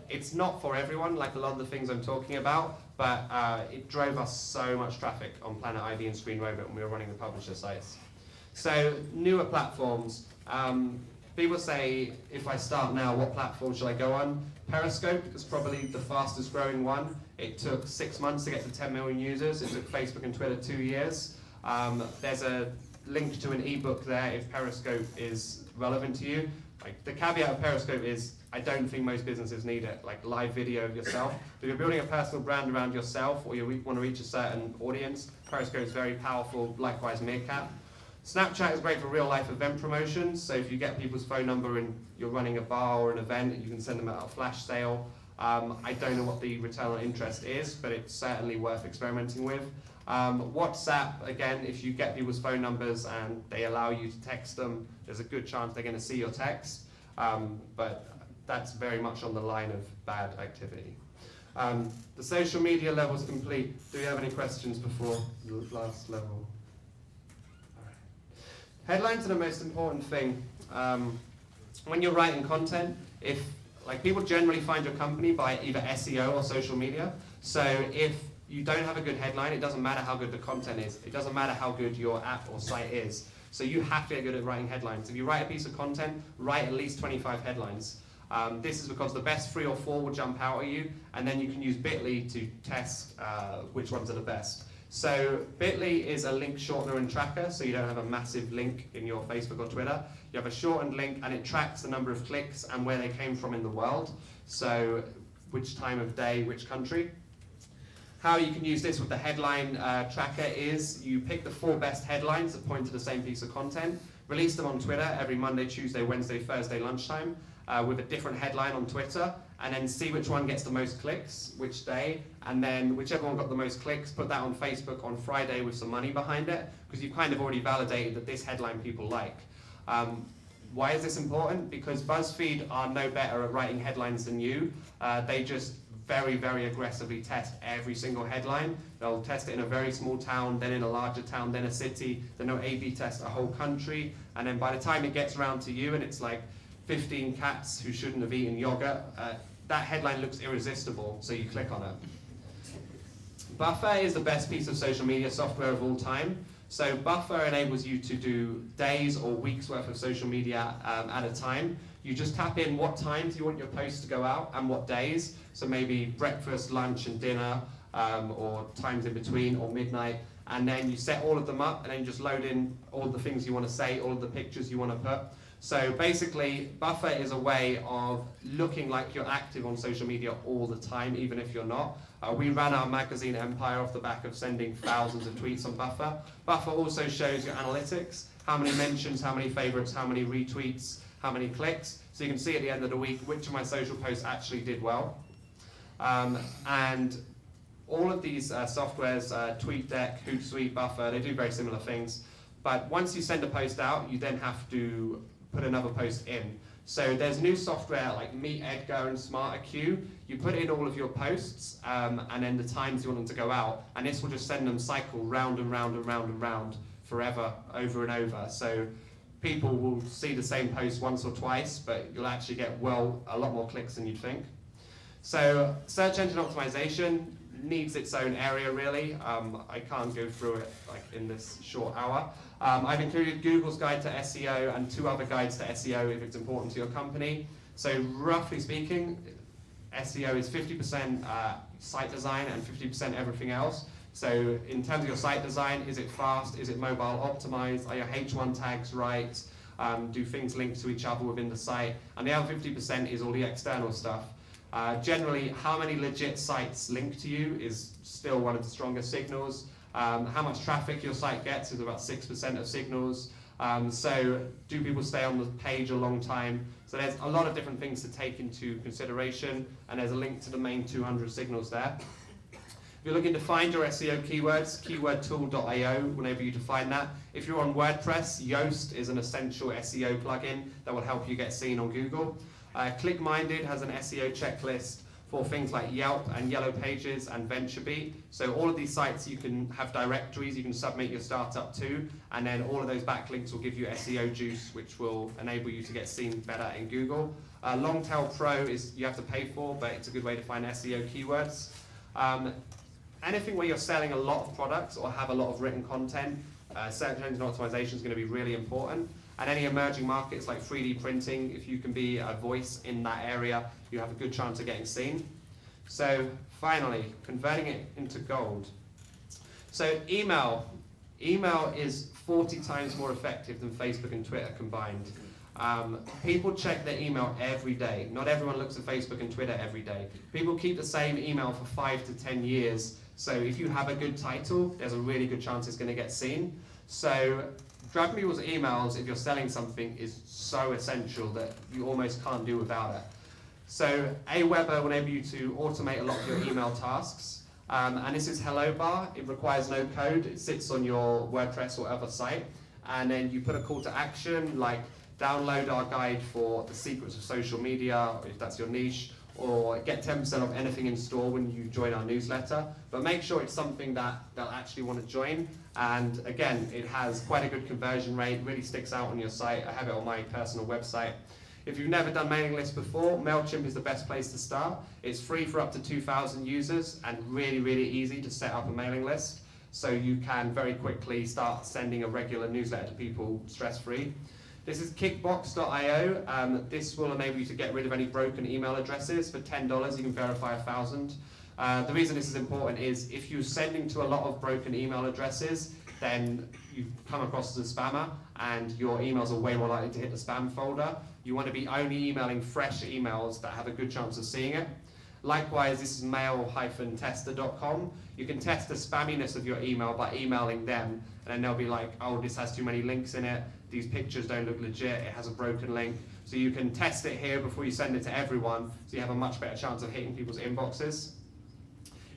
It's not for everyone, like a lot of the things I'm talking about, but it drove us so much traffic on Planet Ivy and Screen Robot when we were running the publisher sites. So, newer platforms. People say, if I start now, what platform should I go on? Periscope is probably the fastest growing one. It took 6 months to get to 10 million users. It took Facebook and Twitter 2 years. There's a link to an ebook there if Periscope is relevant to you. Like, the caveat of Periscope is, I don't think most businesses need it, like live video of yourself. If you're building a personal brand around yourself or you want to reach a certain audience, Periscope is very powerful, likewise Meerkat. Snapchat is great for real-life event promotions, so if you get people's phone number and you're running a bar or an event, you can send them out a flash sale. I don't know what the return on interest is, but it's certainly worth experimenting with. WhatsApp, again, if you get people's phone numbers and they allow you to text them, there's a good chance they're going to see your text, but that's very much on the line of bad activity. The social media level is complete. Do we have any questions before the last level? Headlines are the most important thing. When you're writing content, people generally find your company by either SEO or social media. So if you don't have a good headline, it doesn't matter how good the content is. It doesn't matter how good your app or site is. So you have to get good at writing headlines. If you write a piece of content, write at least 25 headlines. This is because the best 3 or 4 will jump out at you, and then you can use Bitly to test which ones are the best. So Bitly is a link shortener and tracker, so you don't have a massive link in your Facebook or Twitter. You have a shortened link, and it tracks the number of clicks and where they came from in the world. So which time of day, which country. How you can use this with the headline tracker is you pick the 4 best headlines that point to the same piece of content, release them on Twitter every Monday, Tuesday, Wednesday, Thursday lunchtime with a different headline on Twitter, and then see which one gets the most clicks, which day, and then whichever one got the most clicks, put that on Facebook on Friday with some money behind it, because you've kind of already validated that this headline people like. Why is this important? Because BuzzFeed are no better at writing headlines than you. They just very, very aggressively test every single headline. They'll test it in a very small town, then in a larger town, then a city, then they'll A/B test a whole country, and then by the time it gets around to you and it's like 15 cats who shouldn't have eaten yogurt, that headline looks irresistible, so you click on it. Buffer is the best piece of social media software of all time. So Buffer enables you to do days or weeks worth of social media at a time. You just tap in what times you want your posts to go out and what days. So maybe breakfast, lunch, and dinner, or times in between, or midnight. And then you set all of them up, and then you just load in all the things you want to say, all of the pictures you want to put. So basically, Buffer is a way of looking like you're active on social media all the time, even if you're not. We ran our magazine empire off the back of sending thousands of tweets on Buffer. Buffer also shows your analytics, how many mentions, how many favorites, how many retweets, how many clicks. So you can see at the end of the week which of my social posts actually did well. And all of these softwares, TweetDeck, Hootsuite, Buffer, they do very similar things. But once you send a post out, you then have to put another post in. So there's new software like Meet Edgar and SmarterQ. You put in all of your posts and then the times you want them to go out, and this will just send them cycle round and round and round and round forever, over and over. So people will see the same post once or twice, but you'll actually get a lot more clicks than you'd think. So search engine optimization needs its own area, really. I can't go through it like in this short hour. I've included Google's guide to SEO and 2 other guides to SEO if it's important to your company. So roughly speaking, SEO is 50% site design and 50% everything else. So in terms of your site design, is it fast? Is it mobile optimized? Are your H1 tags right? Do things link to each other within the site? And the other 50% is all the external stuff. Generally, how many legit sites link to you is still one of the strongest signals. How much traffic your site gets is about 6% of signals. So do people stay on the page a long time? So there's a lot of different things to take into consideration, and there's a link to the main 200 signals there. If you're looking to find your SEO keywords, keywordtool.io will enable you to find that. If you're on WordPress, Yoast is an essential SEO plugin that will help you get seen on Google. ClickMinded has an SEO checklist for things like Yelp and Yellow Pages and VentureBeat. So all of these sites you can have directories you can submit your startup to, and then all of those backlinks will give you SEO juice, which will enable you to get seen better in Google. Longtail Pro is you have to pay for, but it's a good way to find SEO keywords. Anything where you're selling a lot of products or have a lot of written content, search engine optimization is going to be really important. And any emerging markets like 3D printing, if you can be a voice in that area, you have a good chance of getting seen. So finally, converting it into gold. So email. Email is 40 times more effective than Facebook and Twitter combined. People check their email every day. Not everyone looks at Facebook and Twitter every day. People keep the same email for 5 to 10 years. So if you have a good title, there's a really good chance it's going to get seen. So driving people's emails, if you're selling something, is so essential that you almost can't do without it. So Aweber will enable you to automate a lot of your email tasks. And this is Hello Bar. It requires no code. It sits on your WordPress or other site. And then you put a call to action like download our guide for the secrets of social media, if that's your niche, or get 10% off anything in store when you join our newsletter. But make sure it's something that they'll actually want to join. And again, it has quite a good conversion rate, really sticks out on your site. I have it on my personal website. If you've never done mailing lists before, MailChimp is the best place to start. It's free for up to 2,000 users and really, really easy to set up a mailing list. So you can very quickly start sending a regular newsletter to people stress-free. This is kickbox.io. This will enable you to get rid of any broken email addresses. For $10, you can verify 1,000. The reason this is important is if you're sending to a lot of broken email addresses, then you come across as a spammer and your emails are way more likely to hit the spam folder. You want to be only emailing fresh emails that have a good chance of seeing it. Likewise, this is mail-tester.com. You can test the spamminess of your email by emailing them, and then they'll be like, oh, this has too many links in it, these pictures don't look legit, it has a broken link. So you can test it here before you send it to everyone, so you have a much better chance of hitting people's inboxes.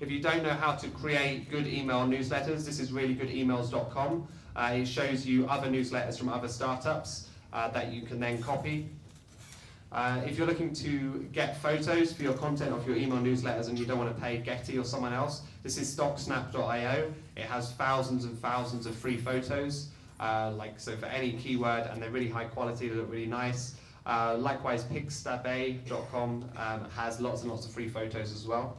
If you don't know how to create good email newsletters, this is reallygoodemails.com. It shows you other newsletters from other startups that you can then copy. If you're looking to get photos for your content of your email newsletters and you don't want to pay Getty or someone else, this is stocksnap.io. It has thousands and thousands of free photos, so for any keyword, and they're really high quality, they look really nice. Likewise, pixtabay.com has lots and lots of free photos as well.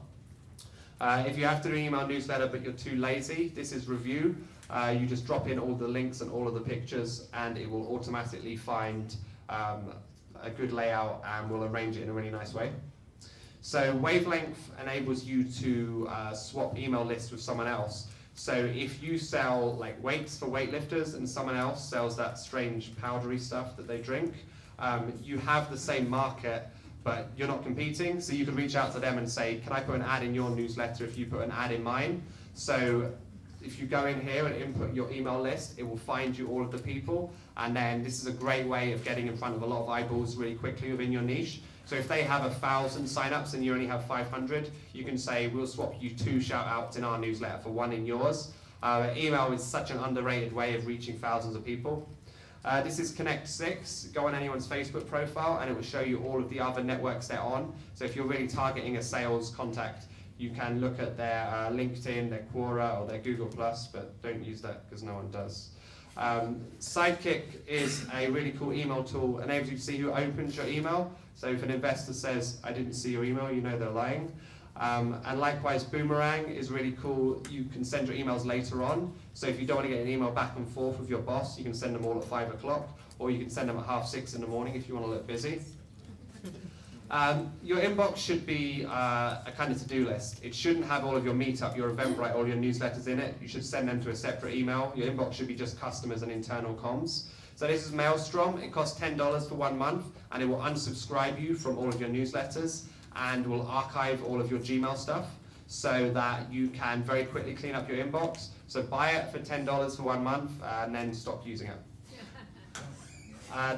If you have to do an email newsletter but you're too lazy, this is Review. You just drop in all the links and all of the pictures and it will automatically find a good layout, and we'll arrange it in a really nice way. So Wavelength enables you to swap email lists with someone else. So if you sell like weights for weightlifters and someone else sells that strange powdery stuff that they drink, you have the same market, but you're not competing. So you could reach out to them and say, can I put an ad in your newsletter if you put an ad in mine? So if you go in here and input your email list, it will find you all of the people. And then this is a great way of getting in front of a lot of eyeballs really quickly within your niche. So if they have 1,000 signups and you only have 500, you can say, we'll swap you 2 shout outs in our newsletter for 1 in yours. Email is such an underrated way of reaching thousands of people. This is Connect 6. Go on anyone's Facebook profile and it will show you all of the other networks they're on. So if you're really targeting a sales contact, you can look at their LinkedIn, their Quora, or their Google+, but don't use that because no one does. Sidekick is a really cool email tool, enables you to see who opens your email. So if an investor says, I didn't see your email, you know they're lying. And likewise, Boomerang is really cool. You can send your emails later on. So if you don't want to get an email back and forth with your boss, you can send them all at 5 o'clock, or you can send them at 6:30 in the morning if you want to look busy. Your inbox should be a kind of to-do list. It shouldn't have all of your meetup, your Eventbrite, all your newsletters in it. You should send them to a separate email. Your inbox should be just customers and internal comms. So this is Maelstrom. It costs $10 for 1 month, and it will unsubscribe you from all of your newsletters and will archive all of your Gmail stuff so that you can very quickly clean up your inbox. So buy it for $10 for 1 month and then stop using it.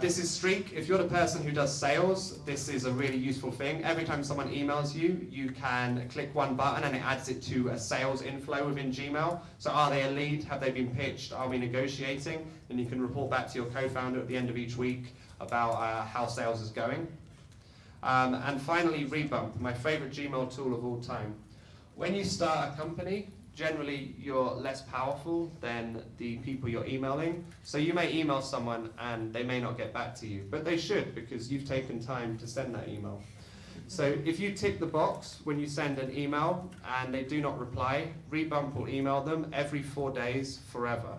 This is Streak. If you're the person who does sales, this is a really useful thing. Every time someone emails you, you can click one button and it adds it to a sales inflow within Gmail. So are they a lead? Have they been pitched? Are we negotiating? And you can report back to your co-founder at the end of each week about how sales is going. And finally, Rebump, my favorite Gmail tool of all time. When you start a company, generally you're less powerful than the people you're emailing. So you may email someone and they may not get back to you, but they should because you've taken time to send that email. So if you tick the box when you send an email and they do not reply, Rebump will email them every 4 days forever.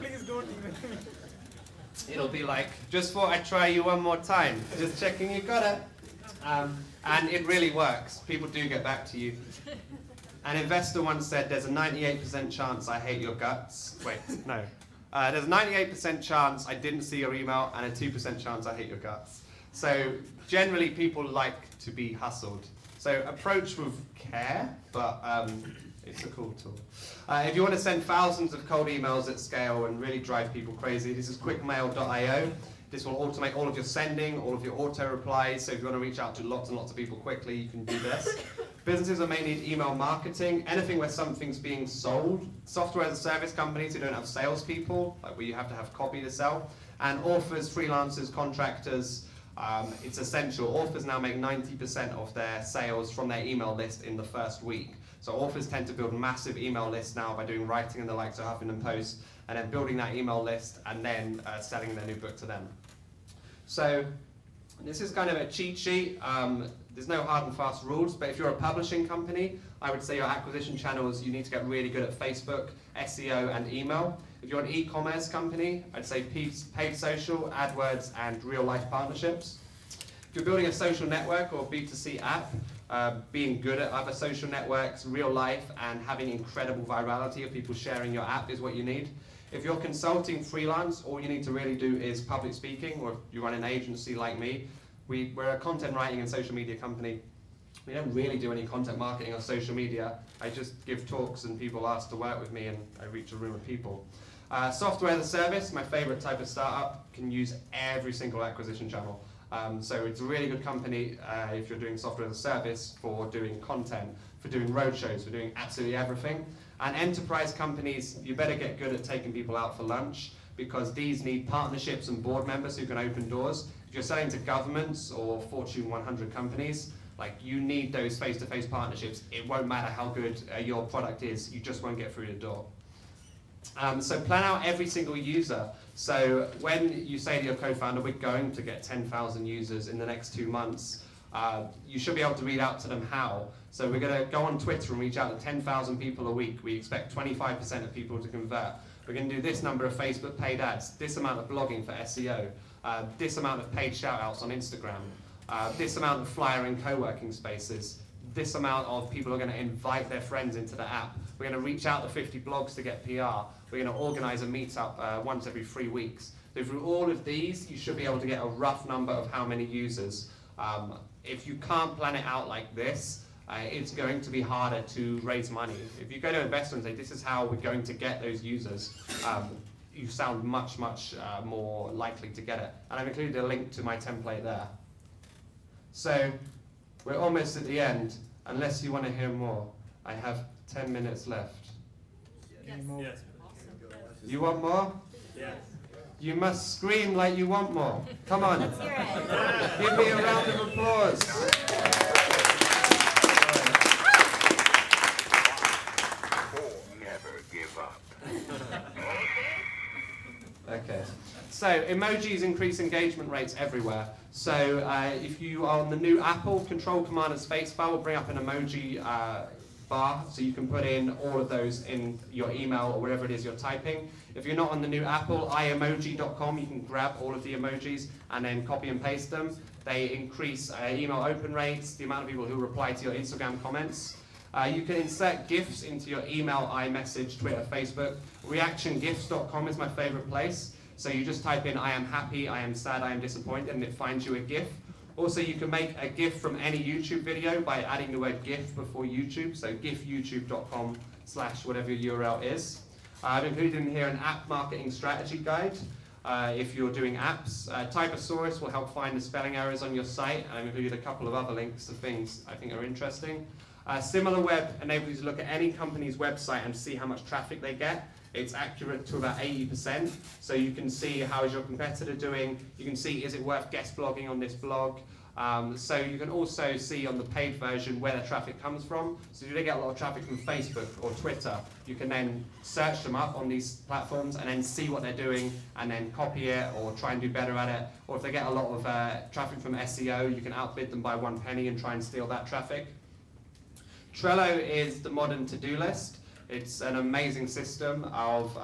Please don't email me. It'll be like, just thought I'd try you one more time, just checking you got it. And it really works. People do get back to you. An investor once said, there's a 98% chance I hate your guts. Wait, no. There's a 98% chance I didn't see your email and a 2% chance I hate your guts. So generally people like to be hustled. So approach with care, but it's a cool tool. If you want to send thousands of cold emails at scale and really drive people crazy, this is quickmail.io. This will automate all of your sending, all of your auto replies. So if you want to reach out to lots and lots of people quickly, you can do this. Businesses that may need email marketing, anything where something's being sold. Software as a service companies who don't have salespeople, like where you have to have copy to sell. And authors, freelancers, contractors, it's essential. Authors now make 90% of their sales from their email list in the first week. So authors tend to build massive email lists now by doing writing and the likes of Huffington Post, and then building that email list and then selling their new book to them. So this is kind of a cheat sheet. There's no hard and fast rules, but if you're a publishing company, I would say your acquisition channels, you need to get really good at Facebook, SEO, and email. If you're an e-commerce company, I'd say paid social, AdWords, and real-life partnerships. If you're building a social network or B2C app, being good at other social networks, real life, and having incredible virality of people sharing your app is what you need. If you're consulting freelance, all you need to really do is public speaking, or if you run an agency like me, we're a content writing and social media company. We don't really do any content marketing on social media. I just give talks and people ask to work with me and I reach a room of people. Software as a service, my favorite type of startup, can use every single acquisition channel. So it's a really good company if you're doing software as a service for doing content, for doing roadshows, for doing absolutely everything. And enterprise companies, you better get good at taking people out for lunch because these need partnerships and board members who can open doors. If you're selling to governments or Fortune 100 companies, like you need those face-to-face partnerships. It won't matter how good your product is, you just won't get through the door. So plan out every single user. So when you say to your co-founder, we're going to get 10,000 users in the next 2 months, you should be able to read out to them how. So we're going to go on Twitter and reach out to 10,000 people a week. We expect 25% of people to convert. We're going to do this number of Facebook paid ads, this amount of blogging for SEO. this amount of paid shout-outs on Instagram, this amount of flyer in co-working spaces, this amount of people are going to invite their friends into the app. We're going to reach out to 50 blogs to get PR. We're going to organize a meetup once every 3 weeks. So through all of these, you should be able to get a rough number of how many users. If you can't plan it out like this, it's going to be harder to raise money. If you go to investors and say, this is how we're going to get those users, you sound much, much more likely to get it. And I've included a link to my template there. So we're almost at the end. Unless you want to hear more, I have 10 minutes left. Yes. Yes. You want more? Yes. You must scream like you want more. Come on. Let's hear it. Give me a round of applause. Never give up. Okay. So emojis increase engagement rates everywhere. So if you are on the new Apple, Control Command and Spacebar will bring up an emoji bar, so you can put in all of those in your email or wherever it is you're typing. If you're not on the new Apple, iemoji.com, you can grab all of the emojis and then copy and paste them. They increase email open rates, the amount of people who reply to your Instagram comments. You can insert GIFs into your email, iMessage, Twitter, Facebook. Reactiongifs.com is my favorite place. So you just type in, I am happy, I am sad, I am disappointed, and it finds you a GIF. Also, you can make a GIF from any YouTube video by adding the word GIF before YouTube. So gifyoutube.com/whatever your URL is. I've included in here an app marketing strategy guide. If you're doing apps, Typosaurus will help find the spelling errors on your site. And I've included a couple of other links to things I think are interesting. SimilarWeb enables you to look at any company's website and see how much traffic they get. It's accurate to about 80%, so you can see how is your competitor doing. You can see, is it worth guest blogging on this blog? So you can also see on the paid version where the traffic comes from. So if they get a lot of traffic from Facebook or Twitter, you can then search them up on these platforms and then see what they're doing and then copy it or try and do better at it. Or if they get a lot of traffic from SEO, you can outbid them by 1 penny and try and steal that traffic. Trello is the modern to-do list. It's an amazing system of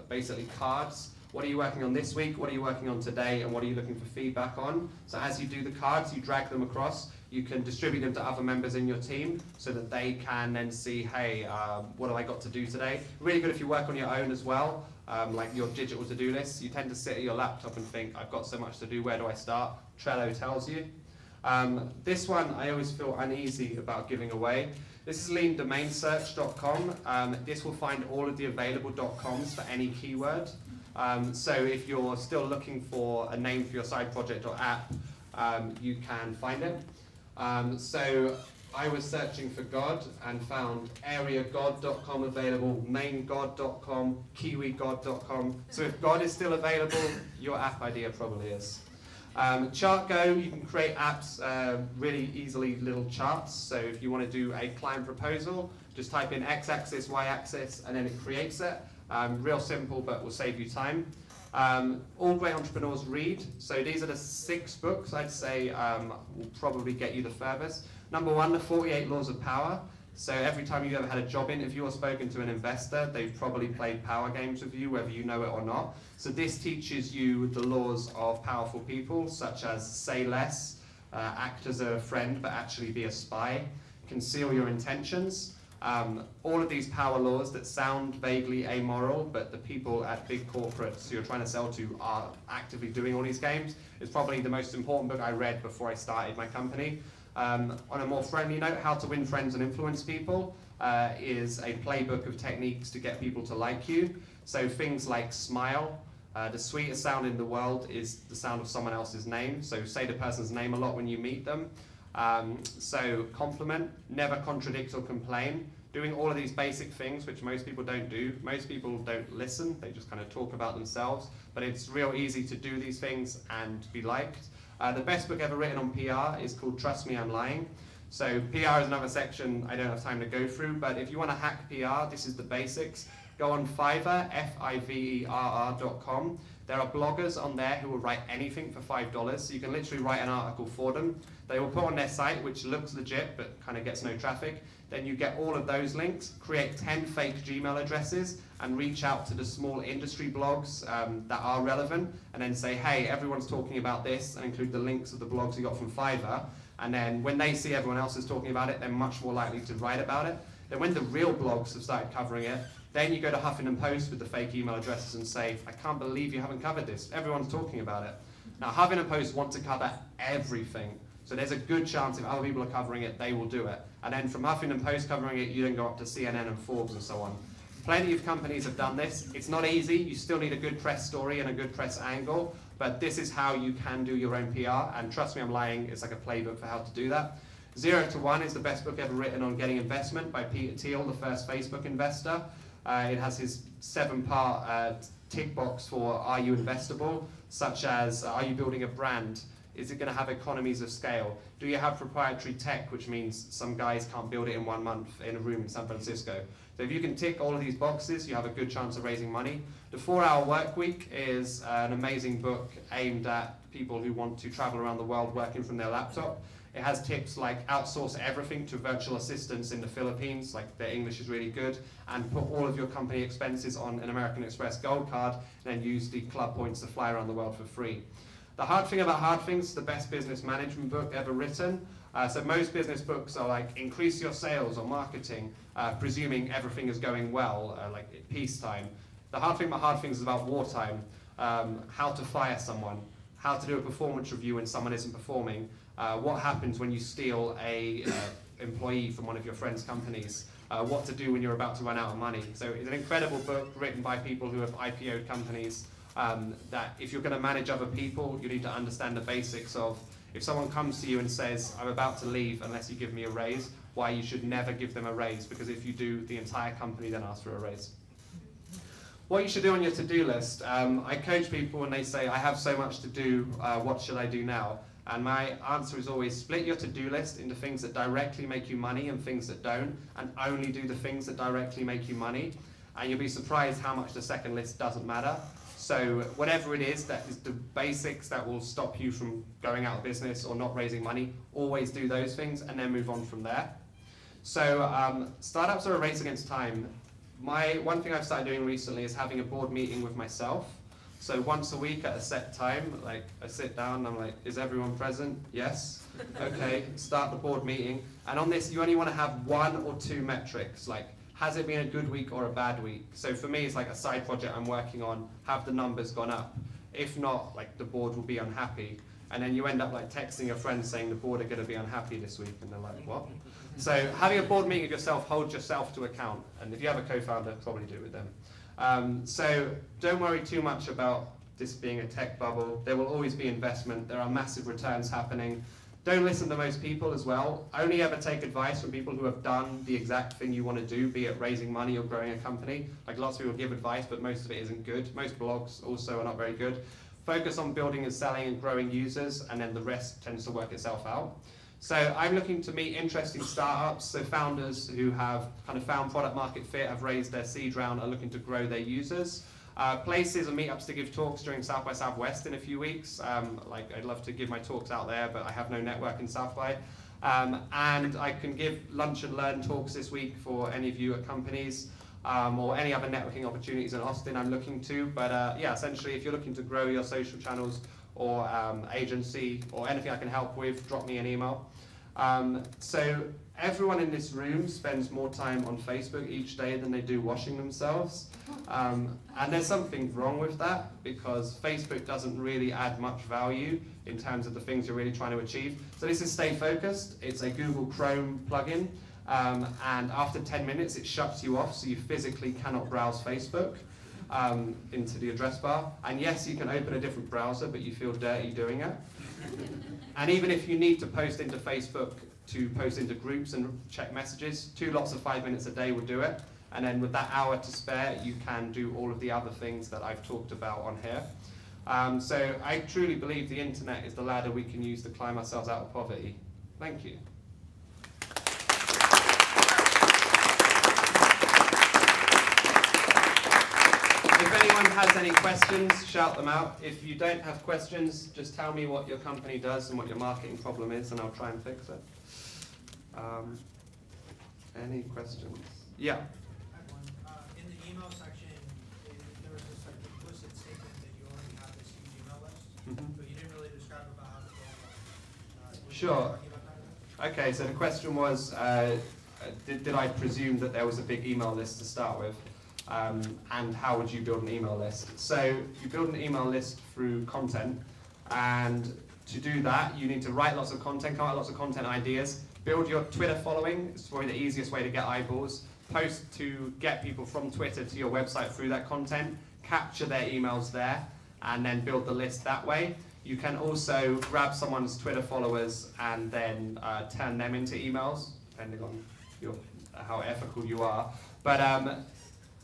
basically cards. What are you working on this week? What are you working on today? And what are you looking for feedback on? So as you do the cards, you drag them across. You can distribute them to other members in your team so that they can then see, hey, what have I got to do today? Really good if you work on your own as well, like your digital to-do list. You tend to sit at your laptop and think, I've got so much to do, where do I start? Trello tells you. This one I always feel uneasy about giving away. This is leandomainsearch.com. This will find all of the available .coms for any keyword. So if you're still looking for a name for your side project or app, you can find it. So I was searching for God and found areagod.com available, maingod.com, kiwigod.com. So if God is still available, your app idea probably is. ChartGo, you can create apps really easily, little charts. So if you want to do a client proposal, just type in x-axis, y-axis, and then it creates it. Real simple, but will save you time. All great entrepreneurs read. So these are the 6 books I'd say will probably get you the furthest. Number 1, the 48 Laws of Power. So every time you've ever had a job interview or spoken to an investor, they've probably played power games with you, whether you know it or not. So this teaches you the laws of powerful people, such as say less, act as a friend but actually be a spy, conceal your intentions. All of these power laws that sound vaguely amoral, but the people at big corporates you're trying to sell to are actively doing all these games. It's probably the most important book I read before I started my company. On a more friendly note, How to Win Friends and Influence People is a playbook of techniques to get people to like you. So things like smile. The sweetest sound in the world is the sound of someone else's name. So say the person's name a lot when you meet them. So compliment, never contradict or complain. Doing all of these basic things, which most people don't do. Most people don't listen. They just kind of talk about themselves. But it's real easy to do these things and be liked. The best book ever written on PR is called Trust Me, I'm Lying. So PR is another section I don't have time to go through, but if you want to hack PR, this is the basics. Go on Fiverr, Fiverr.com. There are bloggers on there who will write anything for $5, so you can literally write an article for them. They will put on their site, which looks legit but kind of gets no traffic. Then you get all of those links, create 10 fake Gmail addresses, and reach out to the small industry blogs that are relevant, and then say, hey, everyone's talking about this, and include the links of the blogs you got from Fiverr. And then when they see everyone else is talking about it, they're much more likely to write about it. Then when the real blogs have started covering it, then you go to Huffington Post with the fake email addresses and say, I can't believe you haven't covered this. Everyone's talking about it. Now, Huffington Post want to cover everything. So there's a good chance if other people are covering it, they will do it. And then from Huffington Post covering it, you then go up to CNN and Forbes and so on. Plenty of companies have done this. It's not easy. You still need a good press story and a good press angle. But this is how you can do your own PR. And trust me, I'm lying. It's like a playbook for how to do that. 0 to 1 is the best book ever written on getting investment by Peter Thiel, the first Facebook investor. It has his 7-part tick box for are you investable, such as are you building a brand? Is it going to have economies of scale? Do you have proprietary tech, which means some guys can't build it in 1 month in a room in San Francisco? So if you can tick all of these boxes, you have a good chance of raising money. The 4-Hour Workweek is an amazing book aimed at people who want to travel around the world working from their laptop. It has tips like outsource everything to virtual assistants in the Philippines, like their English is really good, and put all of your company expenses on an American Express Gold card, and then use the club points to fly around the world for free. The Hard Thing About Hard Things is the best business management book ever written. So most business books are like increase your sales or marketing, presuming everything is going well, like peacetime. The Hard Thing About Hard Things is about wartime, how to fire someone, how to do a performance review when someone isn't performing, what happens when you steal a employee from one of your friend's companies, what to do when you're about to run out of money. So it's an incredible book written by people who have IPO'd companies, that if you're going to manage other people, you need to understand the basics of if someone comes to you and says, I'm about to leave unless you give me a raise, why you should never give them a raise, because if you do, the entire company then asks for a raise. What you should do on your to-do list. I coach people when they say, I have so much to do, what should I do now? And my answer is always split your to-do list into things that directly make you money and things that don't, and only do the things that directly make you money. And you'll be surprised how much the second list doesn't matter. So whatever it is that is the basics that will stop you from going out of business or not raising money, always do those things and then move on from there. So startups are a race against time. One thing I've started doing recently is having a board meeting with myself. So once a week at a set time, like I sit down and I'm like, is everyone present? Yes. Okay, start the board meeting. And on this, you only want to have 1 or 2 metrics, like has it been a good week or a bad week? So for me, it's like a side project I'm working on, have the numbers gone up? If not, like the board will be unhappy. And then you end up like texting a friend saying the board are going to be unhappy this week, and they're like, what? So having a board meeting with yourself, hold yourself to account. And if you have a co-founder, probably do it with them. So don't worry too much about this being a tech bubble. There will always be investment. There are massive returns happening. Don't listen to most people as well. Only ever take advice from people who have done the exact thing you want to do, be it raising money or growing a company. Like lots of people give advice, but most of it isn't good. Most blogs also are not very good. Focus on building and selling and growing users, and then the rest tends to work itself out. So I'm looking to meet interesting startups, so founders who have kind of found product market fit, have raised their seed round, are looking to grow their users. Places and meetups to give talks during South by Southwest in a few weeks. Like I'd love to give my talks out there, but I have no network in South by. And I can give lunch and learn talks this week for any of you at companies, or any other networking opportunities in Austin I'm looking to. But yeah, essentially if you're looking to grow your social channels or agency or anything I can help with, drop me an email. So everyone in this room spends more time on Facebook each day than they do washing themselves. And there's something wrong with that, because Facebook doesn't really add much value in terms of the things you're really trying to achieve. So this is Stay Focused. It's a Google Chrome plugin. And after 10 minutes, it shuts you off, so you physically cannot browse Facebook into the address bar. And yes, you can open a different browser, but you feel dirty doing it. And even if you need to post into Facebook to post into groups and check messages, 2 lots of 5 minutes a day will do it. And then with that hour to spare, you can do all of the other things that I've talked about on here. So I truly believe the internet is the ladder we can use to climb ourselves out of poverty. Thank you. If anyone has any questions, shout them out. If you don't have questions, just tell me what your company does and what your marketing problem is, and I'll try and fix it. Any questions? Yeah. I have one. In the email section, there was this like implicit statement that you already have this huge email list, but you didn't really describe about how to build one. Would you Sure. mind talking about that? Okay, so the question was, did I presume that there was a big email list to start with? And how would you build an email list? So you build an email list through content, and to do that, you need to write lots of content, come up with lots of content ideas, build your Twitter following. It's probably the easiest way to get eyeballs. Post to get people from Twitter to your website through that content, capture their emails there, and then build the list that way. You can also grab someone's Twitter followers and then turn them into emails, depending on how ethical you are. But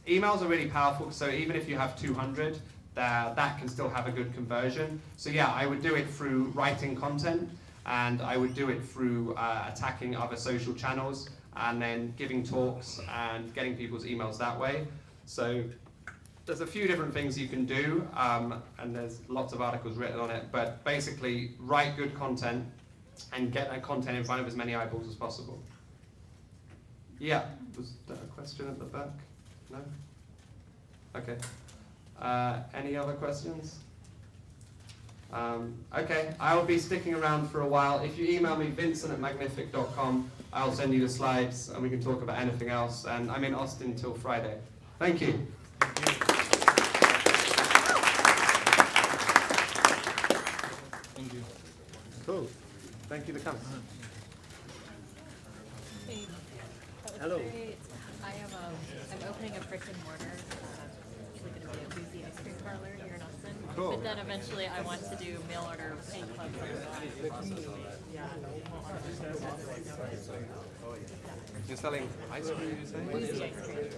emails are really powerful, so even if you have 200, that can still have a good conversion. So yeah, I would do it through writing content, and I would do it through attacking other social channels, and then giving talks and getting people's emails that way. So there's a few different things you can do, and there's lots of articles written on it, but basically write good content and get that content in front of as many eyeballs as possible. Yeah, was there a question at the back? No? Okay. Any other questions? Okay, I will be sticking around for a while. If you email me, vincent@magnific.com, I'll send you the slides and we can talk about anything else. And I'm in Austin till Friday. Thank you. Thank you. Cool. Thank you for coming. Hey, that was Hello. great. I'm opening a brick and mortar. It's going to be a boozy ice cream parlor here in Austin. Cool. But then eventually I want to do mail order paint clubs on the side. You're selling ice cream, you say? Boozy ice cream.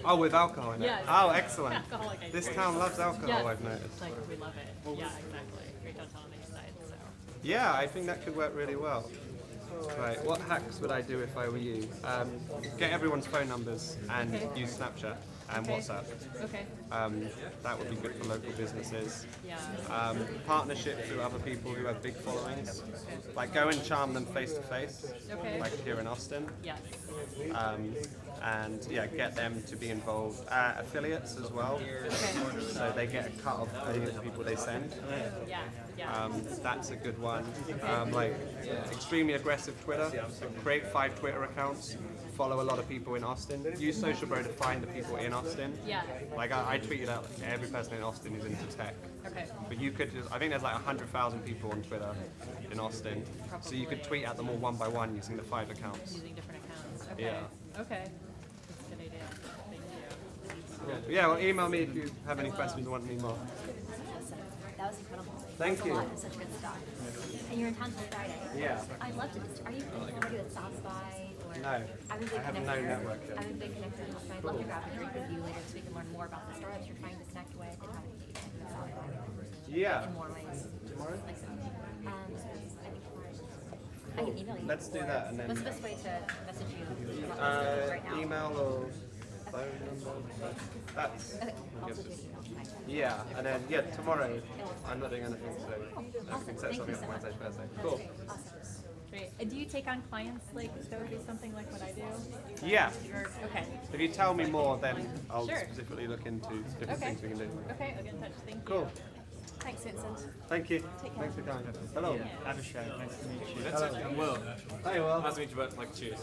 Oh, with alcohol in it? Yes. Oh, excellent. Alcoholic ice This cream. town loves alcohol, Yes. I've noticed. Like, we love it. Yeah, exactly. Right downtown on the east side. So. Yeah, I think that could work really well. Right, what hacks would I do if I were you? Get everyone's phone numbers and Okay. use Snapchat and Okay. WhatsApp. Okay. That would be good for local businesses. Yeah. Partnerships with other people who have big followings. Like go and charm them face to face, Okay. like here in Austin. Yes. And yeah, get them to be involved. Affiliates as well, Okay. so they get a cut of the people they send. Yeah. Yeah. That's a good one. Like extremely aggressive Twitter. Create 5 Twitter accounts. Follow a lot of people in Austin. Use Social Bro to find the people in Austin. Yeah. Like I tweeted out like, every person in Austin is into tech. Okay. But you could just, I think there's like 100,000 people on Twitter in Austin. So you could tweet at them all one by one using the 5 accounts. Using different accounts. Okay. Yeah. Okay. That's a good idea. Thank you. Yeah, well email me if you have any questions or want any more. Awesome. That was incredible. Thank That's you. a lot of such good stuff. And you're in town till Friday. Yeah. I'd love to. Are you already with South by? Or No, I'm a big I have no connector. network yet. I'm a big connector in Austin. I'd love to grab a drink with you later so we can learn more about the startups you're trying to connect with and how to engage with South by Yeah. in more ways. Tomorrow? Like, I think tomorrow. I can email you. Let's do that and then What's the best way to message you about this right now? email or phone number. That's Okay, I'll send you an email. Fine. yeah, and then yeah, tomorrow I'm not doing anything today. I can set Thank something you up so Wednesday, much. Thursday. That's Cool. great. Awesome. Great. And do you take on clients like that would do something like what I do? Yeah. Okay. If you tell me more, then I'll Sure. specifically look into different Okay. things we can do. Okay, I'll get in touch. Thank you. Cool. Thanks, Vincent. Thank you. Thanks for coming. Hello. Abhishek, nice to meet you. That's it. Will. Hi, Will. Nice to meet you, but like, cheers.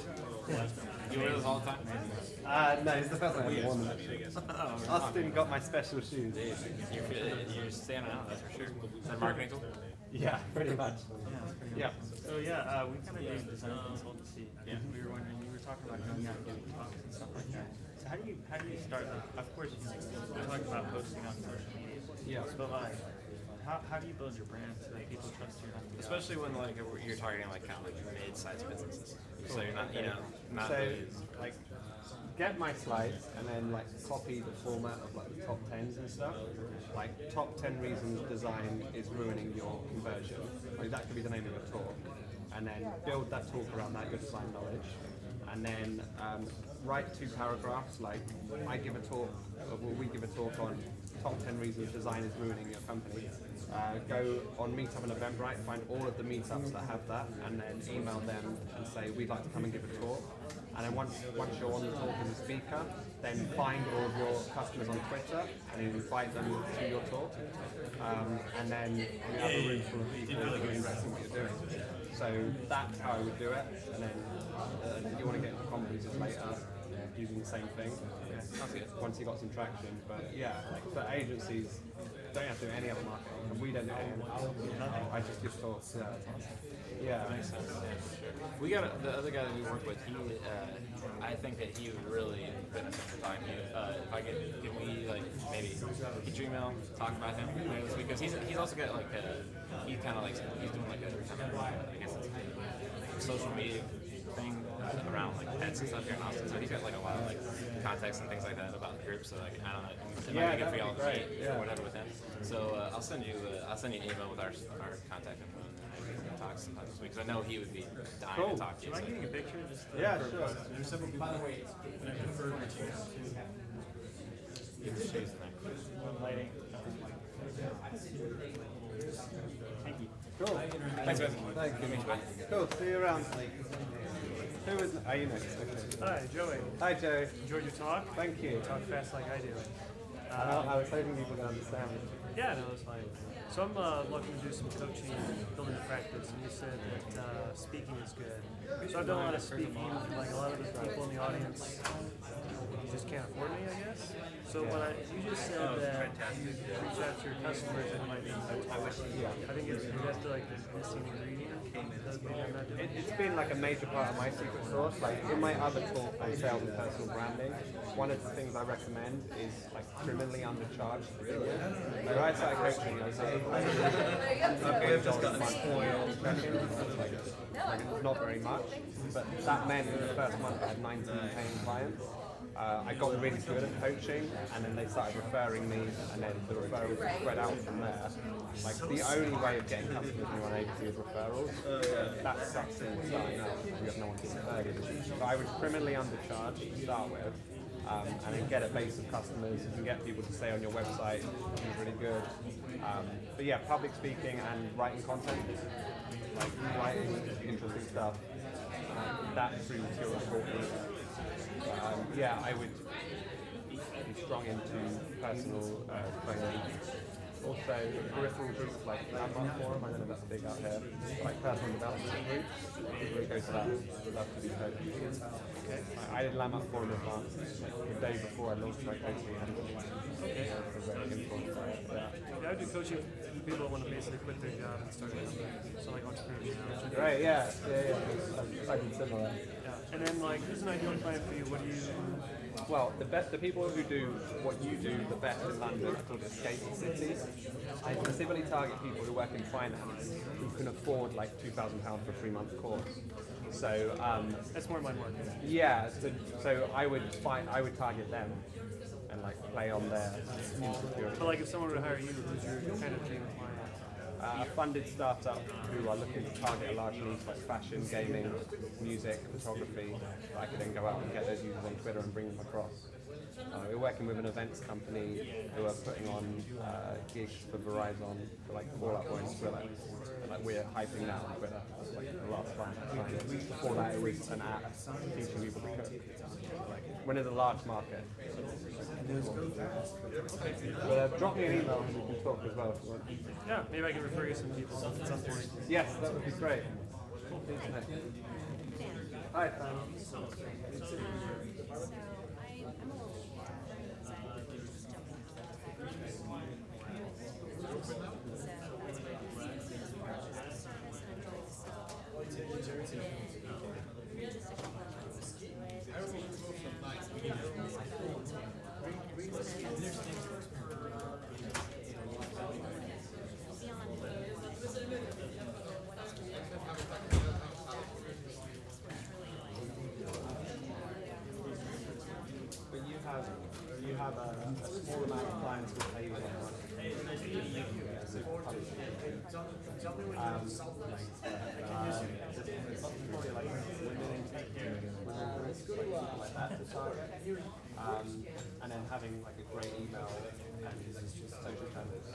You wear this all the time? No, it's the first time I've worn them actually. Austin got my special shoes. You're standing out, that's for sure. Is that a marketing tool? Yeah, pretty much. Yeah. So yeah, we kind of do design consultancy. Yeah. We were wondering, you were talking about going out and giving talks and stuff like that. So how do you start? Like, of course, you talk about posting on social media. Yeah. But like, how do you build your brand so that people trust you enough? Especially when like you're targeting like kind of like mid-sized businesses. So you're not, not So, really. like, get my slides and then like copy the format of like the top 10s and stuff. Like top 10 reasons design is ruining your conversion. Like that could be the name of your talk. And then build that talk around that good design knowledge. and then write 2 paragraphs. Like I give a talk, or we give a talk on top 10 reasons design is ruining your company. Go on Meetup and Eventbrite, find all of the meetups that have that, and then email them and say we'd like to come and give a talk. And then once you're on the talk as a speaker, then find all of your customers on Twitter and invite them to your talk. And then you have a room full of people who are interested in what you're doing. So that's how I would do it. And then you want to get into conferences later using the same thing. Yeah, that's it. Once you got some traction. But yeah, like for agencies, don't have to do any other marketing, and we don't do any. I just give talks. Yeah. Makes sense. We got the other guy that we work with. He, I think that he would really benefit from talking to you. If I could, can we like maybe get your email, talk about him later this week? Because he's also got like he's kind of like he's doing like a kind of I guess it's social media thing around like pets and stuff here in Austin. So he's got like a lot of like contacts and things like that about the group. So like I don't know, it might be good for y'all to meet or whatever with him. So I'll send you an email with our contact info. Talk sometime this week because I know he would be dying to talk to you. Am I getting a picture? Just Yeah, sure. There's several, by the way, when I defer reaching out to Give the shoes in there. one lighting. Thank you. Cool. Thanks, guys. Thank you. Bye. Cool. See you around. Who is? Are you next? Okay. Hi, Joey. Hi, Joe. Enjoyed your talk. Thank you. Talk fast like I do. I was hoping people could understand. Yeah, no, that's fine. So I'm looking to do some coaching and building a practice, and you said that speaking is good. So I've done a lot of speaking, like a lot of the people in the audience, you just can't afford me, I guess. So you just said that you reach out to your customers and might be I think it's that's like the missing ingredient. It's been like a major part of my secret sauce. Like in my other talk on sales and personal branding, one of the things I recommend is like criminally undercharged. Like I started coaching, I was like, $100 a month oil session. Like it's not very much, but that meant in the first month I had 19 paying clients. I got really good at coaching, and then they started referring me, and then the referrals spread out from there. Like the only way of getting customers in your agency is referrals. That sucks in starting out because you have no one to refer you. So I would criminally undercharge to start with, and then get a base of customers. You can get people to stay on your website, which is really good. But yeah, public speaking and writing content, like writing interesting stuff. That's really still important. Yeah, I would be strong into personal training. Also, peripheral groups like Landmark Forum, I don't know if that's big out here, like personal development groups. People who go to that would love to be coached. Okay. I did Landmark Forum in advance, like the day before I launched my coaching, and was very influenced by it. Yeah, I do coaching for people that want to basically quit their job and start a company. So like entrepreneurial. Right, yeah. I did similar. Yeah. And then like, who's an ideal client for you? What do you? Well, the people who do what you do the best in London are called escape cities. I specifically target people who work in finance who can afford like £2,000 for a 3-month course. So That's more my market. yeah, so I would target them and like play on their insecurity. But like, if someone were to hire you, who's your kind of dream client? A funded startup who are looking to target a large niche like fashion, gaming, music, photography. I could then go out and get those users on Twitter and bring them across. We're working with an events company who are putting on gigs for Verizon for like Fallout Boy and Skrillex. And like we're hyping that on Twitter. That's like a lot of fun. Before that it was an app teaching people to cook. Like when it's a large market. But drop me an email and we can talk as well if you want. Yeah, maybe I can refer you some people at some point. Yes, that would be great. Hi, Sam. So I'm a little because I just jumping out of the factory. So that's where I see this more as a service and enjoy the stuff. And just a couple of months to it. But you have a small amount of clients who pay you probably like women in tech, people like that to target. And then having like a great email and social channels,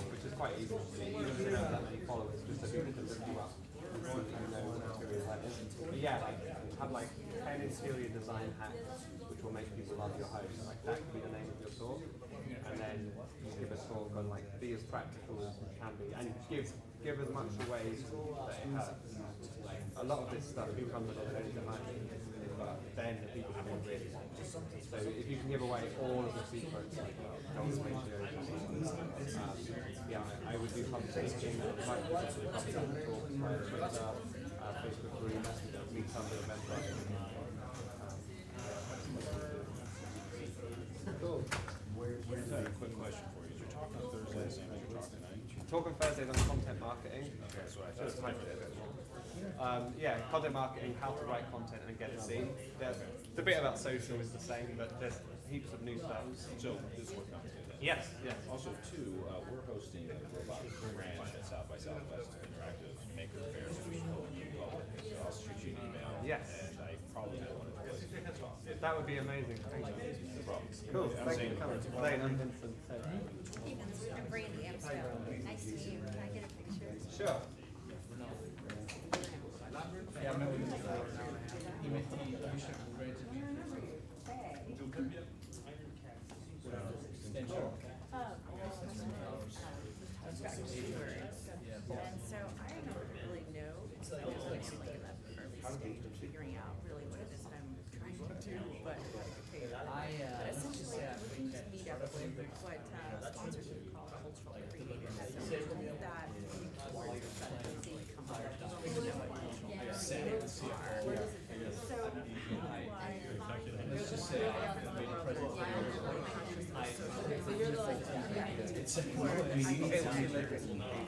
which is quite easy to do. Even if they don't have that many followers, just so people can look you up and know what interior design is. But yeah, like have like 10 interior design hacks which will make people love your home. Like that could be the name of your talk. And then you give a talk on like be as practical as you can be and give as much away that it has. A lot of this stuff comes with only behind it, but then the people can really want it. So if you can give away all of the secrets, like don't yeah, I would do conversation, like talks via Twitter, Facebook groups, meet other events. Cool. I have a quick question for you. You're talking on Thursdays, and you're talking tonight. Talk on Thursdays on content marketing. Okay, so I Just thought. type it a bit more. Yeah, content marketing, how to write content and get it seen. The bit about social is the same, but there's heaps of new stuff. So this is what comes to that. Yes, yes. Also, too, we're hosting a robotics branch at South by Southwest Interactive Maker Fair. So I'll shoot you an email. Yes. And I probably have one of those. That would be amazing. Thank you. No problem. Cool. I'm Thank saying you for coming. Lane, I'm Vincent. I'm Brandy, I'm Stone. Nice to meet you. Can I get a picture? Sure. And so I don't really know, because I was like in that early stage of figuring out really what it is that I'm trying to do, but essentially I'm looking to meet up with what sponsors would call cultural creators. So that towards fundraising come up, know what cultural creators are. So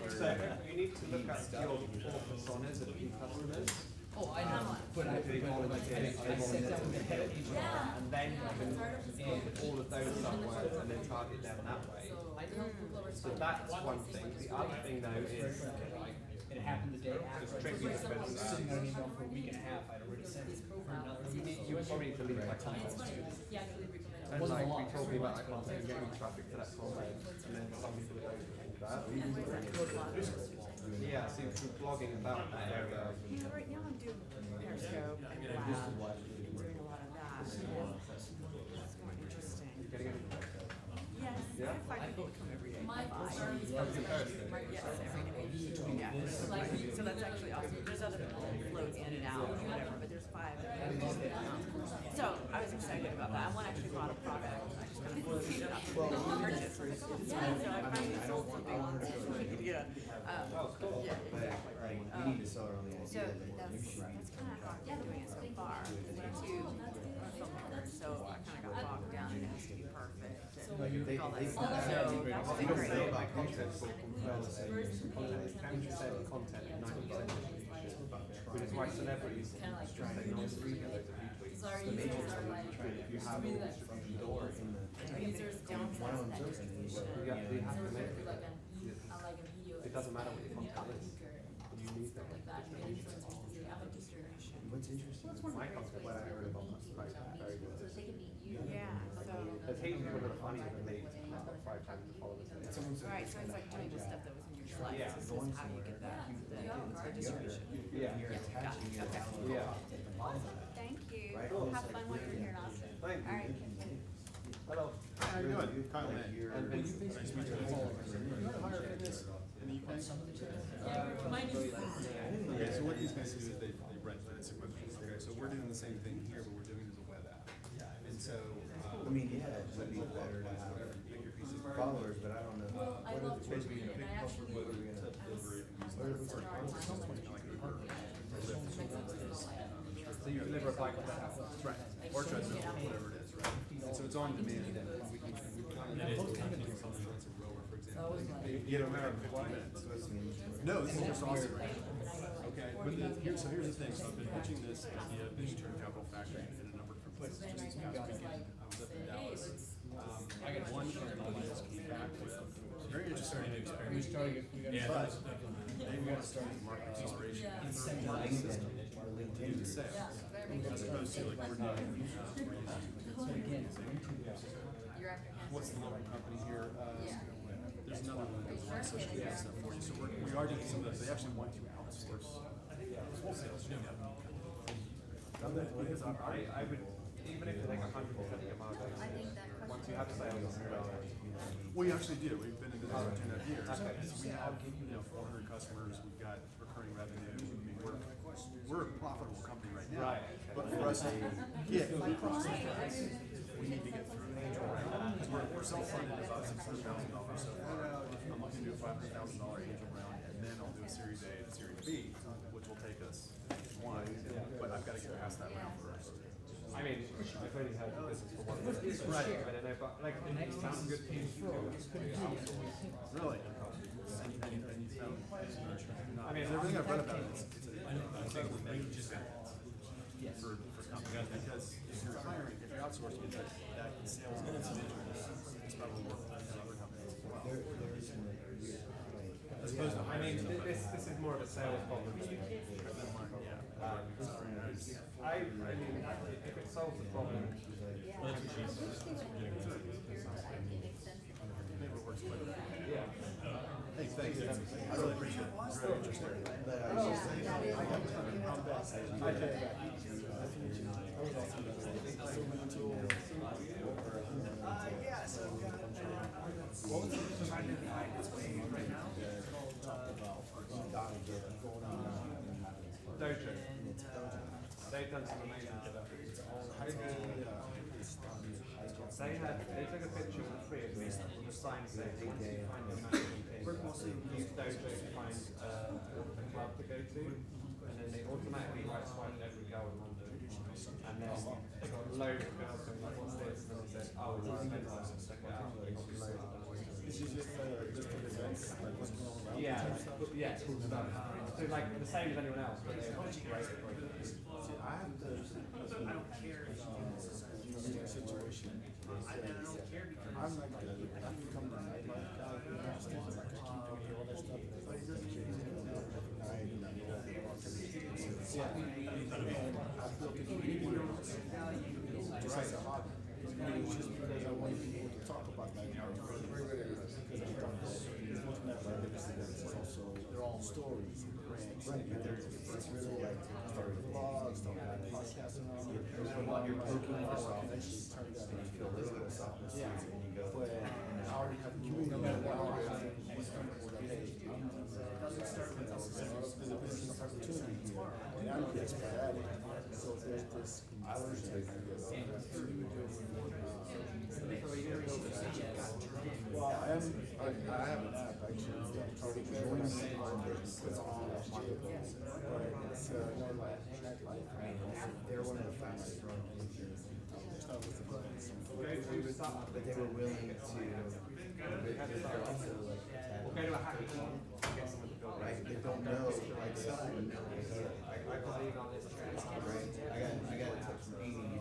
So you need to look at your core personas of key customers. Oh, I know, but I They volunteer, and then you can put all of those somewhere and then target them that way. So that's one thing. The other thing though is it happened the day after. it's tricky I was because sitting on an email for a week and a half, I'd already sent it for nothing. you probably need to leave like content. And like be talking about that content and getting traffic to that content, and then some people don't do that. Yeah, so you're blogging about that area. yeah, right now I'm doing Periscope and Lab, doing a lot of that. It's more interesting. Getting it. Yes, Yeah. I find people come every day. Come to Thursday. Yes, every day. Yeah. So that's actually awesome. There's other floats in and out, whatever, but there's 5. So I was excited about that. One actually brought a product. I just kind of feed it up to purchase. So I finally sold something on social media. Oh, cool. Yeah, exactly right. We need to sell her on the So idea that that's kind of how I've been doing it so far. Two filmmakers, so I kind of got bogged down. It has to be perfect. And all that stuff. So that's been People say great. like content for content, 10% content, 90% distribution. Which is why celebrities say non-free get loads of retweets. The nature of if you have a distribution door in the Users don't trust that distribution. you have to make it. Unlike a video. It doesn't matter what your content is. You need that. Like that, and influencers usually have a distribution. what's interesting is My content, when I heard about that's quite very good. So they can meet you. Yeah, so. There's heaps of people that are funny than me. I've got 5 times the followers. Right, so it's like doing the stuff that was in your slides. Yeah. This is how you get that, the distribution. Yeah. you're attaching your Okay. Yeah. Thank you. Cool. Have fun while you're here in Austin. Thank you. All right. Hello. How you doing? Kyle, man. And Vincent. Nice to meet you. Okay, so what these guys do is they rent this equipment. Okay, so we're doing the same thing here, but we're doing it as a web app. And so, I mean, yeah, it would be better to have followers, but I don't know. I love to Basically, read it, and I actually what are we gonna? So you deliver a bike to the house. right, or treadmill, whatever it is, right? And so it's on demand. We can kind of do something that's a rower, for example. You know, matter of 15 minutes. No, this is just awesome. Okay, but here's the thing. So I've been pitching this idea of this turn capital factory in a number of different places. Just this past weekend, I was up in Dallas. I got one company that just came back with a very interesting experience. But they've got to start market inspiration. LinkedIn. Do the sales. As opposed to like we're not. What's the local company here? There's another one that does a lot of social media stuff for you. So we are doing some of those. They actually want to outsource wholesale. Because I would, even if they take 100% of your margin, once you have sales, We actually do. We've been in business for 2.5 years. So we have 400 customers. We've got recurring revenue. I mean, we're a profitable company right now. Right. But for us to get process, we need to get through the angel round. Because we're self-funded about $600,000. So I'm looking to do a $500,000 angel round, and then I'll do a Series A and a Series B, which will take us one. But I've got to get past that round first. I mean, I've only had business for 1 year. Right. I don't know, but like the next sounds good thing to outsource. Really? And you found, I mean, everything I've read about it, it's a major disadvantage for companies, because if you're hiring, if you're outsourcing, that sales individual is probably worth that to other companies as well. As opposed to hiring. This is more of a sales problem. I mean, if it solves the problem, yeah. Hey, thanks. I really appreciate it. It's very interesting. Dojo. They've done some amazing stuff. They took a picture of the three of me on the sign saying, once you find a match, use Dojo to find a club to go to, and then they automatically swipe every girl in London. And then they got loads of girls going like, what's this? And they said, oh, it's our event license, check it out. They got loads of them. This is just events, like what's going on around. Yeah, cool stuff. So like the same as anyone else, but they're great. I have to, I don't care if it's a situation. I don't care because I'm like, I can come to my life, I can keep doing all that stuff. But it doesn't change anything. I feel the community just as a hobby. It's just because I want people to talk about that. Because I don't know. It's looking at like this is also their own stories. Right. It's really like starting vlogs, starting podcasts around it. What you're poking yourself actually turned out to feel a little bit self-esteem when you go. But I already have the community now. I already have people that, hey, there's a business opportunity here, and I'm the expert at it. So there's this conversion. Well, I have an app actually. It's called It's on it's they're one of the fastest growing industries. But they were willing to also like We'll go to a hackathon and get someone to build it. right. They don't know like some of them know I believe on this trend. right. I got a text from Amy.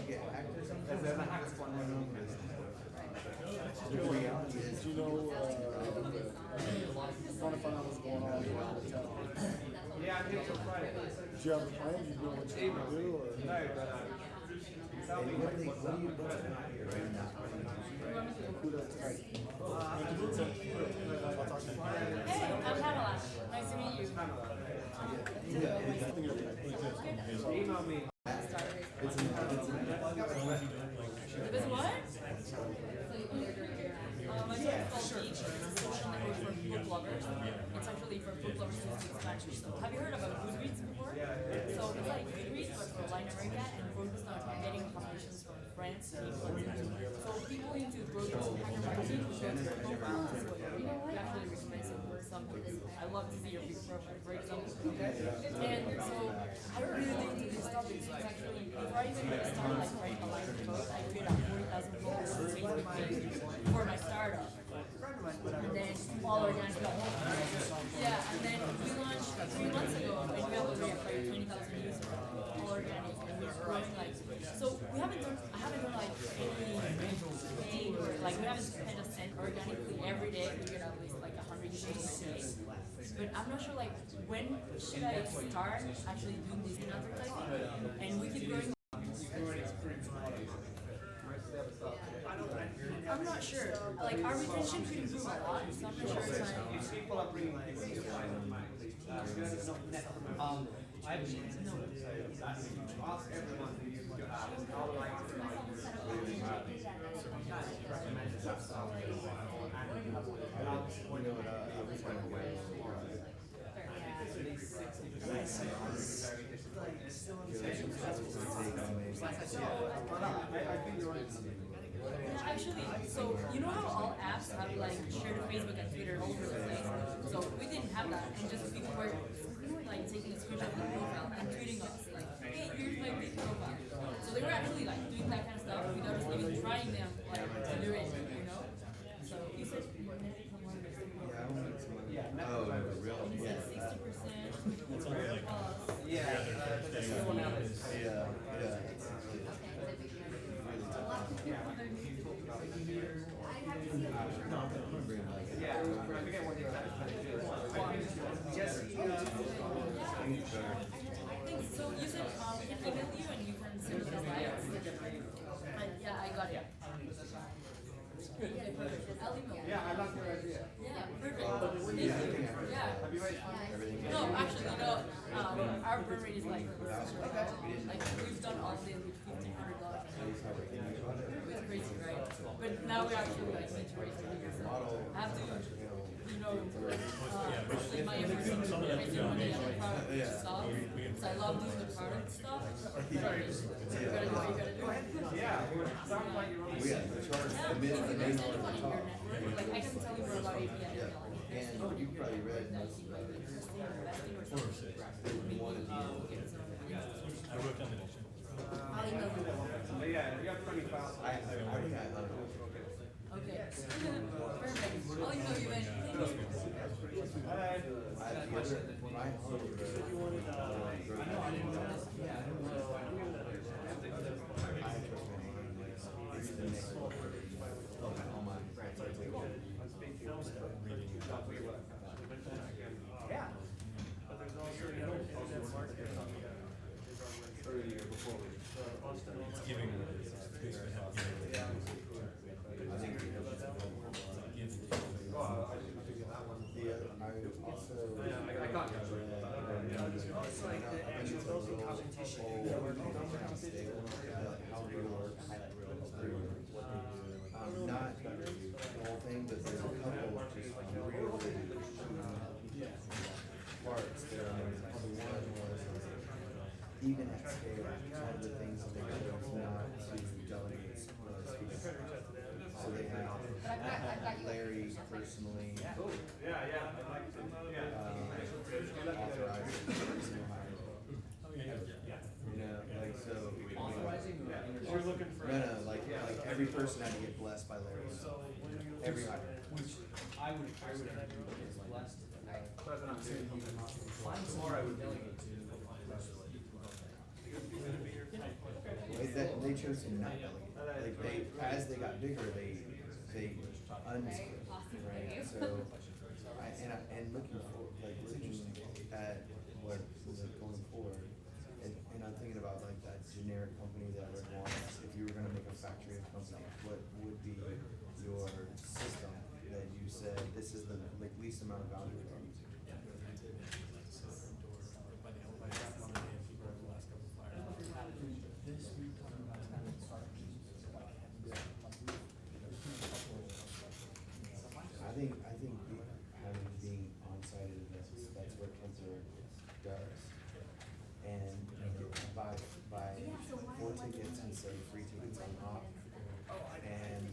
Get actors. There's a hackathon right now. The reality is, you know, trying to find out what's going on with the town. Yeah, I'm here till Friday. Do you have a plan? You doing what you want to do? Or? No, but tell me what's up. Hey, I'm Pamela. Nice to meet you. Email me. It was what? My show is called Beach. It's a social network for book lovers. It's actually for book lovers to speak Spanish. So have you heard about Goodreads before? So it's like Goodreads, but for Latin America, and focused on getting recommendations from friends. So people into brokers and hacker magazine who go to your profile, so you actually recommend some books. I love to see your big profile, for example. And so I really into this topic. So it's actually, before I even started like writing a line of code, I created a 40,000 followers Facebook page for my startup. And then all organic. Yeah, and then we launched 3 months ago, and we have already acquired 20,000 users, all organic, and we're growing like. So I haven't done like any paid or like we haven't spent a cent organically every day. We get at least like 100 users a day. but I'm not sure like when should I start actually doing this in advertising, and we keep going. I'm not sure. Like our retention could improve a lot, so I'm not sure it's like. People are bringing people to I have ask everyone who you how like Actually, so you know how all apps have like shared Facebook and Twitter all over the place? So we didn't have that, and just people were like taking a screenshot of the profile and tweeting us like, hey, here's my big profile. So they were actually like doing that kind of stuff without us even trying them like to do it, you know? So you said Oh, really? you said 60%. So you said we can email you and you can send us the slides. Yeah, I got it. Okay, perfect. I'll email you. yeah, I love your idea. Yeah, perfect. Thank you. Yeah. No, actually, you know, our burn rate is like we've done all day with $1,500. It's crazy, right? But now we actually like need to raise the money. So I have to, you know, put my efforts into raising money on the product stuff. So I love doing the product stuff. You gotta do what you gotta do. Yeah, sounds like you're We have to charge Yeah, the minute the there's name on anyone the in your top. network. Like I can tell you more about API. And you probably read most of it. One of you. I wrote down the nation. I'll email you. yeah, you have 20,000. I already had Okay. Perfect. I'll email you then. Thank you. my Yeah. But there's also, you know, that market. Earlier before we. It's giving. Not the whole thing, but there's a couple of just really parts that are one was even at scale, one of the things that they do is not to delegate speakers. So they have Larry personally authorized personal hire. You know, like so. We're looking for. No, like every person had to get blessed by Larry. Every hire. I would have to be blessed. Or I would delegate to. They chose to not delegate. Like they, as they got bigger, they unsplit, right? So, and looking forward, like looking at what was going forward, and I'm thinking about like that generic company that would want, if you were gonna make a factory of company, what would be your system that you said, this is the like least amount of value we're going to? I think being on site at events, that's what Cancer does. And buy 4 tickets and say free tickets on off. And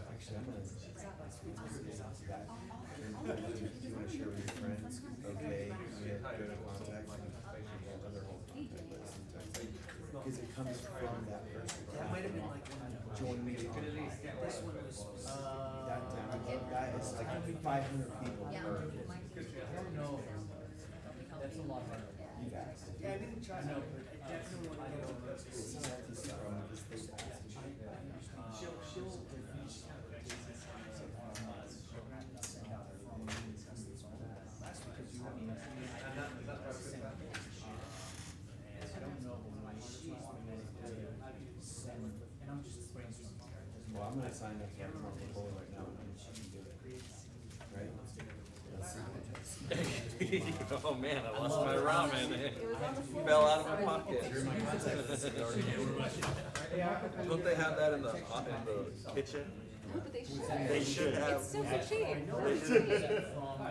actually I'm gonna that. You wanna share with your friends, okay, you have to go to contact and other whole contact list and text. Because it comes from that person. That might have been like Join me. this one was. That is like 500 people. No, that's a lot better. You've asked. Yeah, I didn't try. No, but I definitely want to go. It's not this from this thing passed. She'll. Well, I'm gonna sign up for a proposal right now, and she can do it. Right? Let's see what it takes. Oh man, I lost my ramen. It fell out of my pocket. Don't they have that in the kitchen? No, but they should. They should have. It's super cheap.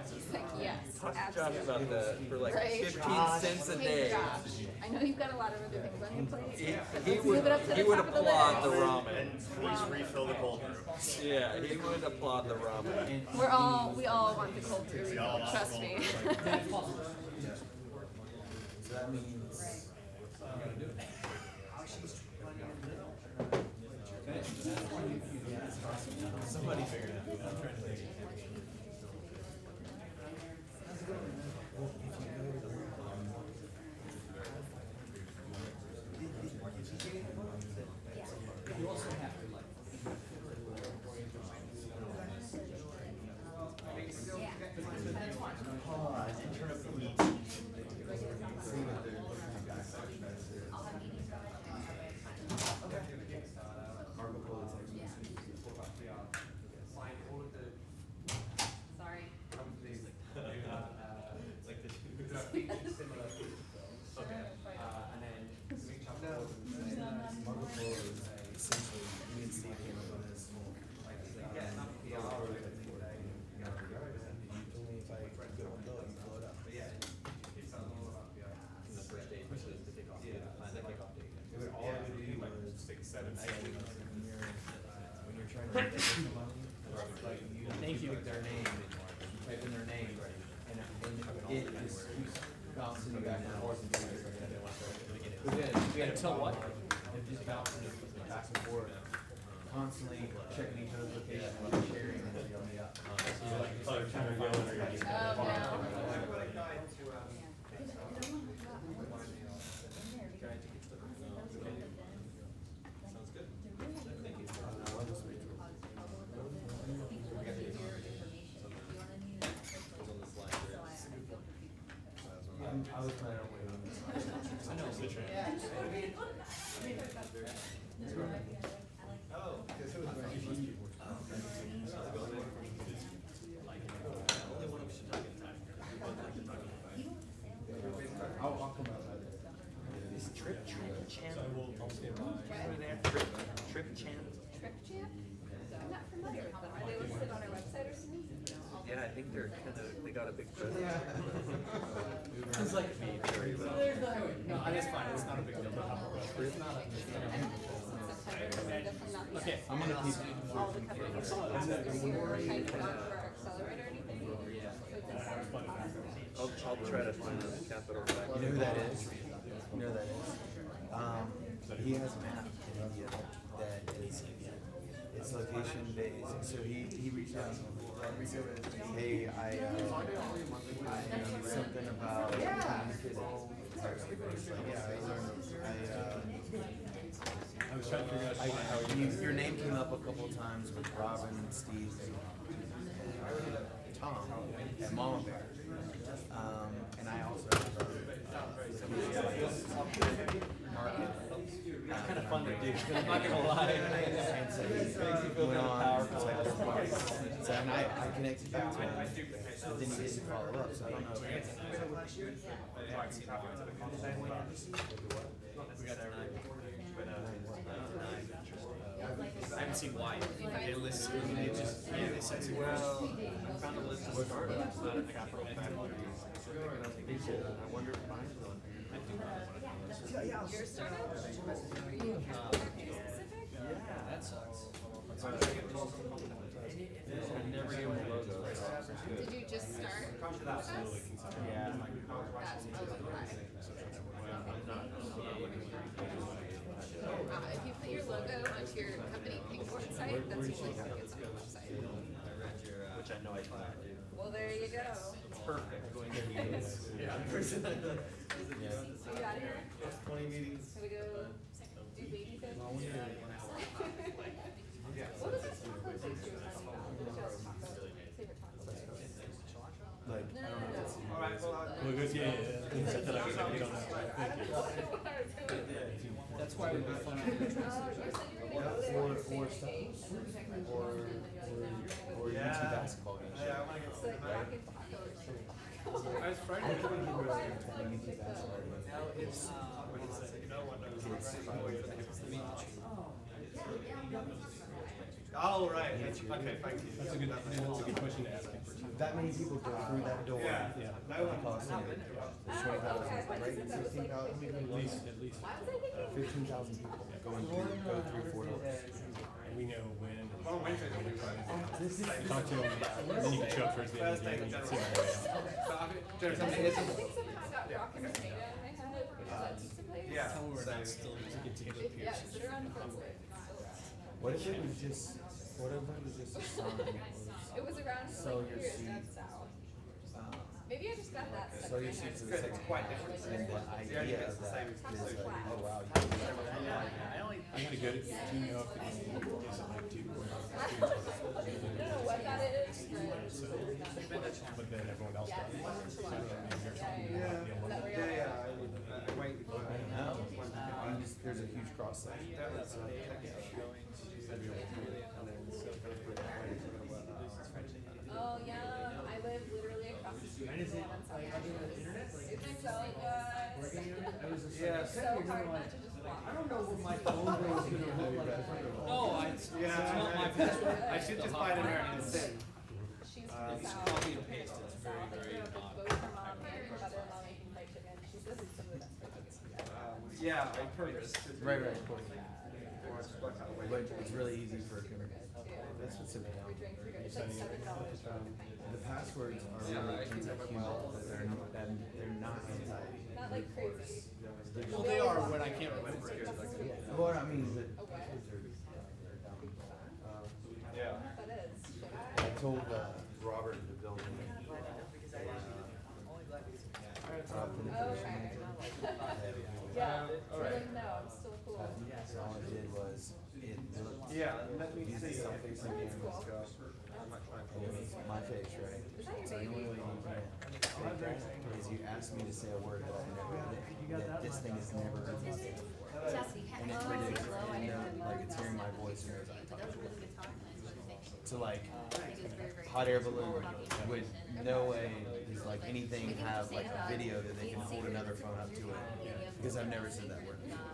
It's like, yes, Talk to Josh absolutely. about that for like Right. 15 cents a Hey, day. Josh, I know you've got a lot of other things on your plate. He Let's move it up to the he would top of the applaud the list. ramen. Please refill the cold brew. Yeah, he would applaud the ramen. We all want the cold brew. Trust me. So that means. Somebody figured it out. I'm trying to think. Thank you with their name, type in their name, and it just keeps bouncing you back and forth until you we had until what? It just bouncing it back and forth, constantly checking each other's location and sharing and yelling it up. Trying to find I was planning on waiting on this. I know, it's the train. I'll come outside. Is Trip Chan? Trip Chan? Trip Champ? I'm not familiar with them. Are they listed on our website or something? Yeah, I think they're kind of, they got a big presence. It's like me. No, it's fine. It's not a big deal. It's not okay, I'm gonna keep. All the companies. You're trying to work for our accelerator or anything? I'll try to find the capital back. You know who that is? You know who that is? He has a map in India that is, it's location based, so he reached out to me. Hey, I need something about I was trying to figure out your name came up a couple of times with Robin and Steve and Tom and Mama Bear. And I also market. It's kind of fun to do. I'm not gonna lie. And so he went on, it's like their party. So and I connected back to him, but then he didn't follow up, so I don't know. I haven't seen why. They list, they just, yeah, they said, well, I found a list of startups that are capital factories. I wonder if mine's on. Your startup? Are you specific? Yeah, that sucks. I never gave them a logo. Did you just start with us? Yeah. That's really high. If you put your logo onto your company Pinkboard site, that's usually how it gets on the website. Which I know I cannot do. Well, there you go. Perfect. Yeah. you out of here? 20 meetings. Can we go do baby things? What was this taco place you were talking about? What's your favorite taco place? Like, No, I don't know if it's All right, well, Well, good, yeah, yeah. Set that up, we don't know. That's why we make fun of it. Or stuff. Or YouTube basketball games. yeah, I wanna get some. I was frightened of when people were playing YouTube basketball games. Oh, right, that's, okay, thank you. That's a good question to ask. That many people go through that door. Yeah. No one costs them. There's 20,000, right? 16,000, how many At least, 15,000 people going through, go through 4 doors. and we know when. Well, Wednesday's gonna be fun. This is. Talk to them, and then you can show up towards the end of the Thursday, game the and general. see how they go. So, I think, Jennifer, I think somehow I got Rock and Tomato in my head. Is that pizza place? yeah. Tell them we're not still to get together Yeah, Pierce. sit around the pizza. What if it was just, what if it was just a sign that It was around Sell like your here, seed. that's south. Maybe I just got that stuff. sell your seeds to the It's second quite hand? different. And the Yeah, idea it's of the that same. is like, flat. oh wow, you I'm gonna go to, do you know if it is like two or I don't know what that is. but then everyone else does. So, I mean, there's something Yeah, about the one that- yeah, I wait for I it. know. You just, there's a huge cross section. That was, Oh yeah, I live literally across the street from the one on South Ashland. It's so good. yeah. So hard not to just walk. I don't know what my phone bill is gonna look like. No, it's not my password. I should just buy it American SIM. She's from the South. Copy and paste. It's very, very both her mom and her mother-in-law making fried chicken. She says it's some of the best fried chicken. Yeah, I purchased. Right, right. Or it's worked out way. But it's really easy for, that's what's so We drink for good. It's like $7 for a pint. the passwords are really anti-human, but they're not anti. Not like crazy. Well, they are when I can't remember it. Well, I mean, the A what? kids are dumb. Yeah. That is. Should I I? told Robert in the building. Okay. Yeah. So like, no, I'm still cool. So all I did was, it looked. Yeah, let me These see are something. something That's cool. I might try and pull It it. was my face, right? Is that your So the only baby? way you can fake that is you ask me to say a word that I've never heard, that this thing has never heard before. And it's ridiculous, and like it's hearing my voice and knows I talk. So like, hot air balloon would no way is like anything have like a video that they can hold another phone up to it, because I've never said that word before.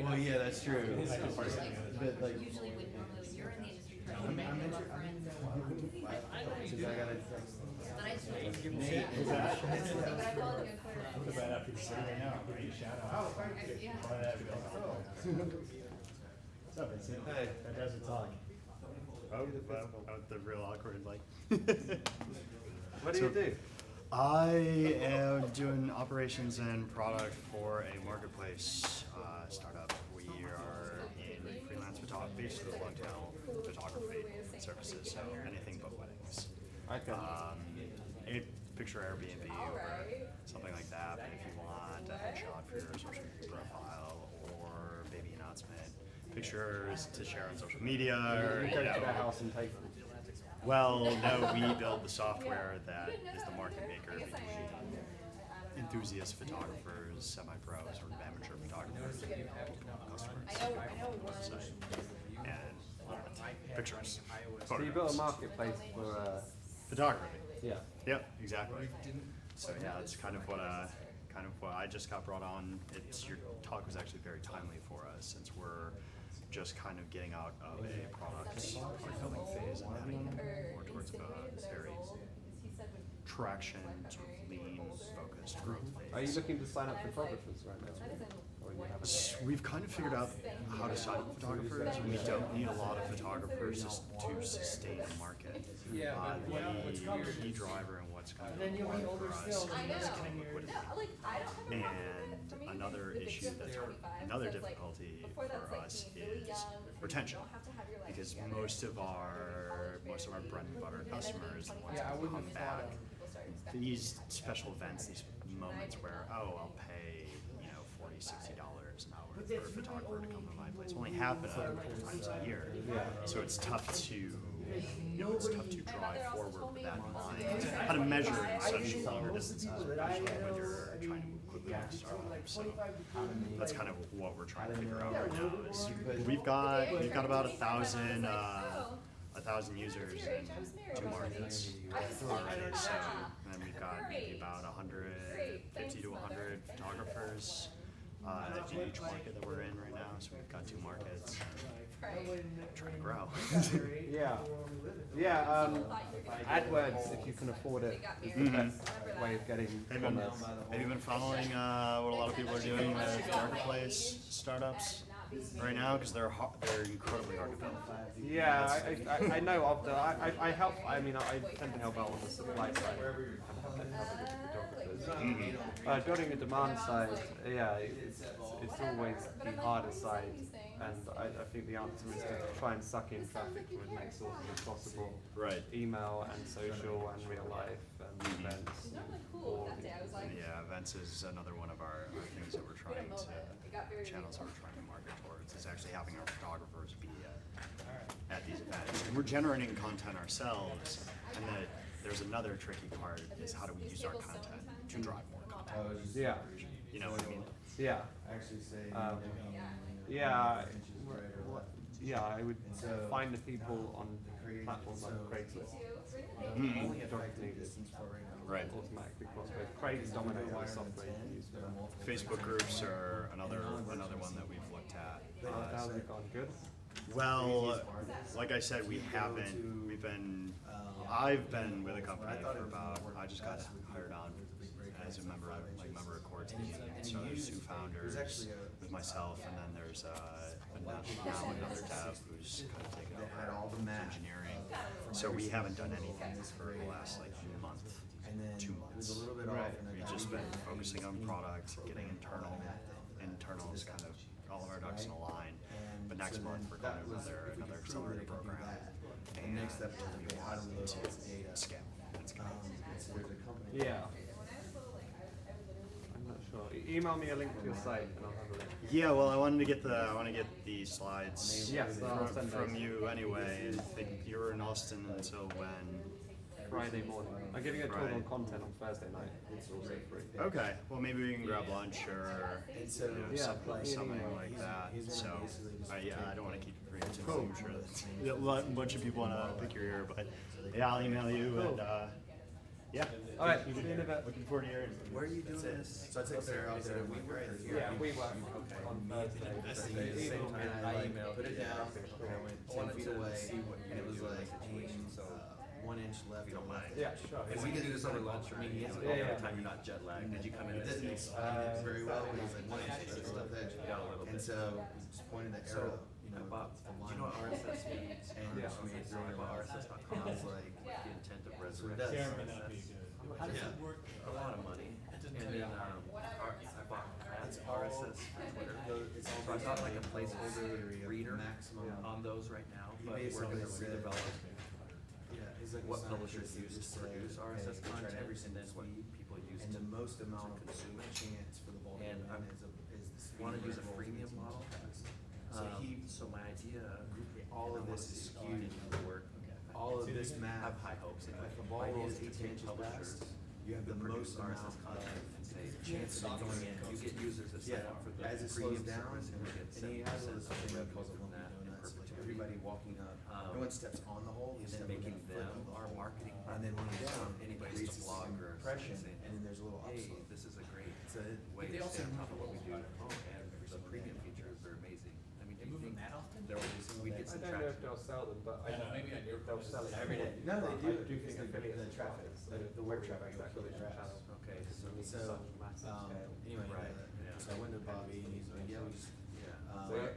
Well, yeah, that's true. But like, Usually when you're in the industry, I'm since I gotta text. but I just Nate, But I called you and put it Right after the city right now, I'll give you a shout out. Oh, thank you. Yeah. What's up, Vincent? Hey. Fantastic talk. Oh, the real awkward, like. What do you do? I am doing operations and product for a marketplace startup. We are in freelance photography, so the long-tail photography services, so anything but weddings. Okay. Picture Airbnb or something like that, but if you want a headshot for your social media profile or baby announcement, pictures to share on social media, or You go to their house and take them. well, no, we build the software that is the market maker between enthusiast photographers, semi-pros, or amateur photographers, and customers I know one. website and pictures. So you built a marketplace for, Photography. yeah. Yep, exactly. So yeah, that's kind of what I just got brought on. Your talk was actually very timely for us, since we're just kind of getting out of a product building phase and heading more towards a very traction, sort of lean, focused growth phase. Are you looking to sign up photographers right now? Or you haven't? We've kind of figured out how to sign up photographers. We don't need a lot of photographers to sustain a market. The key driver and what's going to be important for us is liquidity. And another issue that's another difficulty for us is retention, because most of our bread and butter customers, the ones who come back, these special events, these moments where, oh, I'll pay, $40, $60 an hour for a photographer to come to my place, only happen a couple times a year. So it's tough to, drive forward with that in mind. How to measure in such longer distances, especially when you're trying to move quickly with a startup. So that's kind of what we're trying to figure out right now. Is we've got about 1,000 users in 2 markets already. So and then we've got maybe about 150 to 100 photographers in each market that we're in right now. So we've got 2 markets. Trying to grow. AdWords, if you can afford it, is the best way of getting commerce. Have you been following what a lot of people are doing with marketplace startups right now? Because they're incredibly hard to build. Yeah, I know of the. I help. I mean, I tend to help out on the supply side. Building a demand side, it's always the harder side, and I think the answer is to try and suck in traffic from as many sources as possible. Right. Email and social and real life and events. Events is another one of our things that we're trying to, channels that we're trying to market towards, is actually having our photographers be at these events. And we're generating content ourselves, and there's another tricky part, is how do we use our content to drive more content? You know what I mean? I would find the people on platforms like Craigslist. Right. Automatically cross-post. Craig's dominated the software you can use for that. Facebook groups are another one that we've looked at. How's it gone? Good? Well, like I said, I've been with a company for about, I just got hired on as a member of core team. So there's 2 founders with myself, and then there's another dev who's kind of taken over all the engineering. So we haven't done anything for the last month, 2 months. We've just been focusing on product, getting internals, kind of all of our ducks in a line. But next month we're going to another accelerator program, and we want to scale. That's kind of I'm not sure. Email me a link to your site and I'll have a link. Yeah, well, I wanted to get the slides from you anyway. I think you're in Austin until when? Friday morning. I'm giving a talk on content on Thursday night. It's also free. Okay, well maybe we can grab lunch or something like that. So, I don't want to keep it free because I'm sure that a bunch of people want to pick your ear, but I'll email you and All right, see you in a bit. Looking forward to hearing. Where are you doing this? So I take Sarah out there. We work here. Yeah, we work on Thursday. I emailed put it down. I went 10 feet away, and it was like 1 inch left. If you don't mind. Yeah, sure. If we can do this over lunch, I mean, it's all the time you're not jet lagged. Did you come in? It didn't explain it very well. It was like 1 inch of stuff that you got a little bit. And so just pointed the arrow, do you know what RSS means? And RSS.com. I was like, The intent of so it resurrection. does. How does it work? A lot of money. And then I bought RSS for Twitter. So I got like a placeholder reader on those right now, but we're going to redevelop what publishers use to produce RSS content, and then what people use and the most amount of consume it. chance for the ball And I want to use a freemium model. So my idea, all of this is skewed. Work. All of this I math. have high hopes. If the ball My idea rolls is to 18 take inches publishers past, you have the most RSS amount content and say, chance of going in. you get users that sign up for the As it slows premium down, service, and we get and he has all 7% this thing revenue called from that in donuts, perpetuity. everybody walking up. No one steps on the hole, And you then step making with their them foot on the our hole. marketing And then when you down, anybody creates who's a this blogger impression, saying, and then there's a little hey, upslope. this is a great So way to stay on top of what we do. And the premium features are amazing. I mean, do you think we get I some don't know if traction? they'll sell them, but I know if they'll sell it every day. No, they do. I do think affiliate The traffic, the web traffic acquisition channel. Okay, so It's So, such a massive scale. anyway, Right, so I went to Bobby and he's like, yeah, we just, yeah.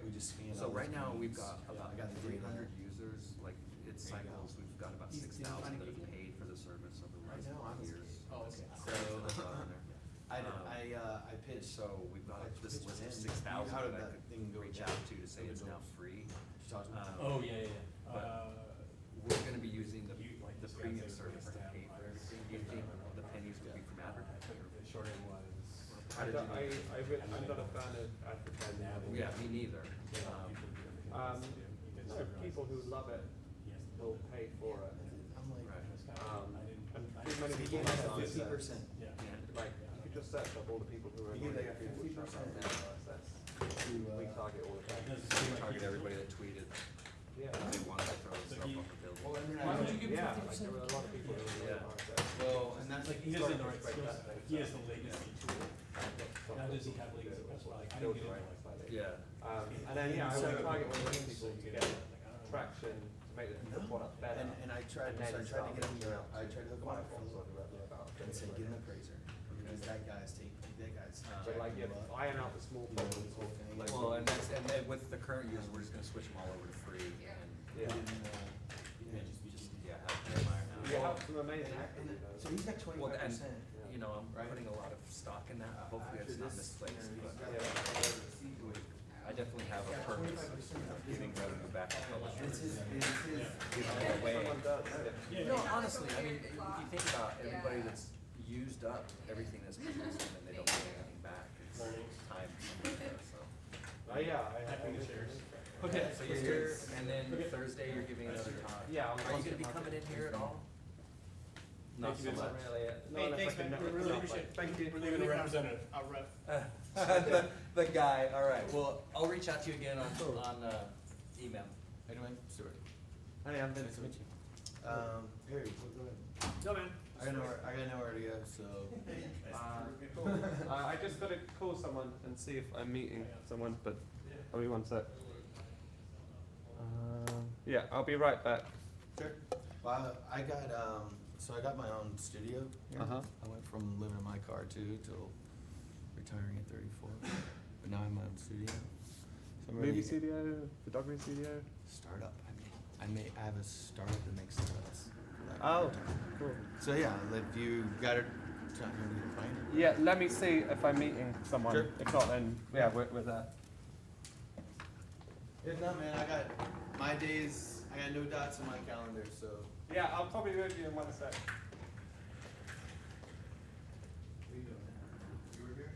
we just scanned So all right these now, we've coins. got about I got the 300 data. users, like it cycles, we've got about 6,000 that have paid for the service over the last Right now, I'm years. Oh, okay. So, I pitched, so we've got this was list of in. 6,000 How did that I that could thing go reach down? out to say it's now free. Did you talk to him? Oh, But we're gonna be using the premium service to pay for everything. Do you think the short end was. How did you do? I'm not a fan of advertising. Yeah, me neither. No, people who love it will pay for it. I'm like, And too many you people get like a have 50%. like, if you just search up all the people who are You get like a annoying people 50% we target all the time. We target everybody that tweeted. Yeah. They wanted to throw stuff off the building. Well, and then Why would you give Yeah, 50%? like there were a lot of people who were really Yeah. hard at well, and that's Like, he doesn't know right skills, he has the legacy tool. Now does he have legacy principle? Like, I didn't get into it. Yeah. And then, yeah, I would target all those people to get traction, to make the product better. and I tried, And then so I tried to get him, start I tried to hook him up sort of revenue about and said, get an appraiser, because that guy's But like, yeah, iron out the small problems or like. Well, and that's, and then with the current users, we're just gonna switch them all over to free and. Yeah. Yeah, have them iron out. You have some amazing And actors, though. so he's got Well, and, 25%. you know, I'm putting a lot of stock in that, hopefully it's not misplaced, but I definitely have a purpose of giving revenue back to publishers. Giving it away. Someone does, yeah. No, honestly, I mean, if you think about everybody that's used up everything that's produced and then they don't get anything back, it's time, so. Yeah, I think it's shares. Okay, so you're here, and then Thursday you're giving another talk. Yeah, I'll Are you gonna be coming in here at all? Not so much. Really, no, Hey, unless thanks, I can man. network We really enough, appreciate like, it. thank you. We're leaving a representative, a rep. The guy, all right, well, I'll reach out to you again on email. How you doing? Stuart. Honey, I'm Nice to meet you. Perry, go ahead. No, man. I gotta know where to go, so. Cool. I just gotta call someone and see if I'm meeting someone, but I'll be one sec. Yeah, I'll be right back. Sure. Well, I got, so I got my own studio here. Uh-huh. I went from living in my car too till retiring at 34. But now I have my own studio. So I'm ready Movie to studio, photography studio. startup. I have a startup that makes startups. Oh, cool. So yeah, if you got it, tell me when you find it. Yeah, let me see if I'm meeting someone. Sure. If not, then yeah, we're there. If not, man, I got my days. I got no dots on my calendar, so. Yeah, I'll probably be with you in one sec. What are you doing? You were here?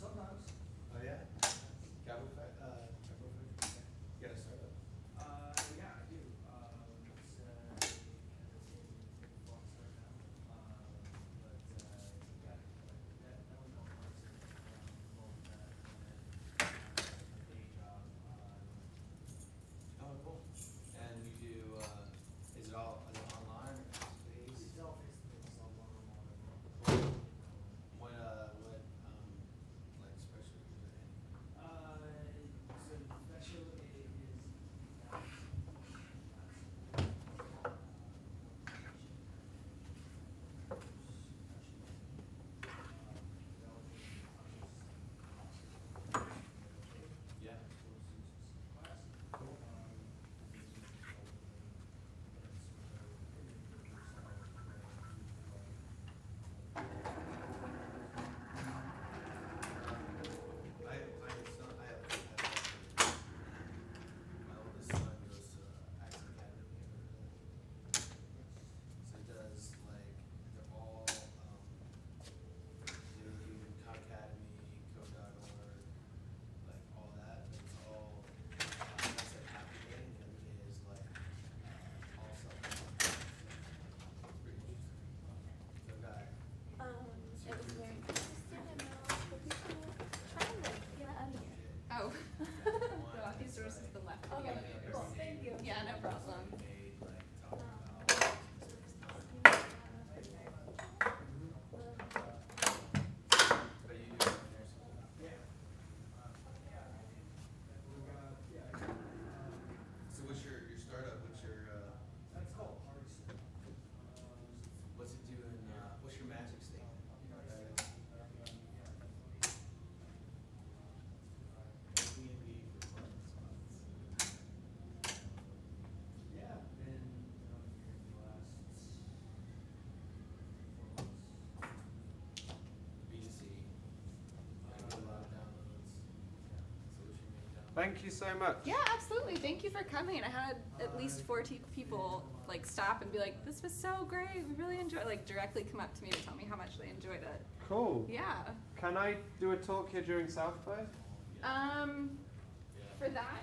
Sometimes. Oh yeah. Capital Factory. You got a startup. Yeah, I do. It's flux right now. But yeah, that one don't work. Day job. Oh, cool. And you do, is it all online or face-to-face? It's Thank you so much. Yeah, absolutely. Thank you for coming. I had at least 40 people like stop and be like, "This was so great. We really enjoyed." Like directly come up to me to tell me how much they enjoyed it. Cool. Yeah. Can I do a talk here during South by? For that,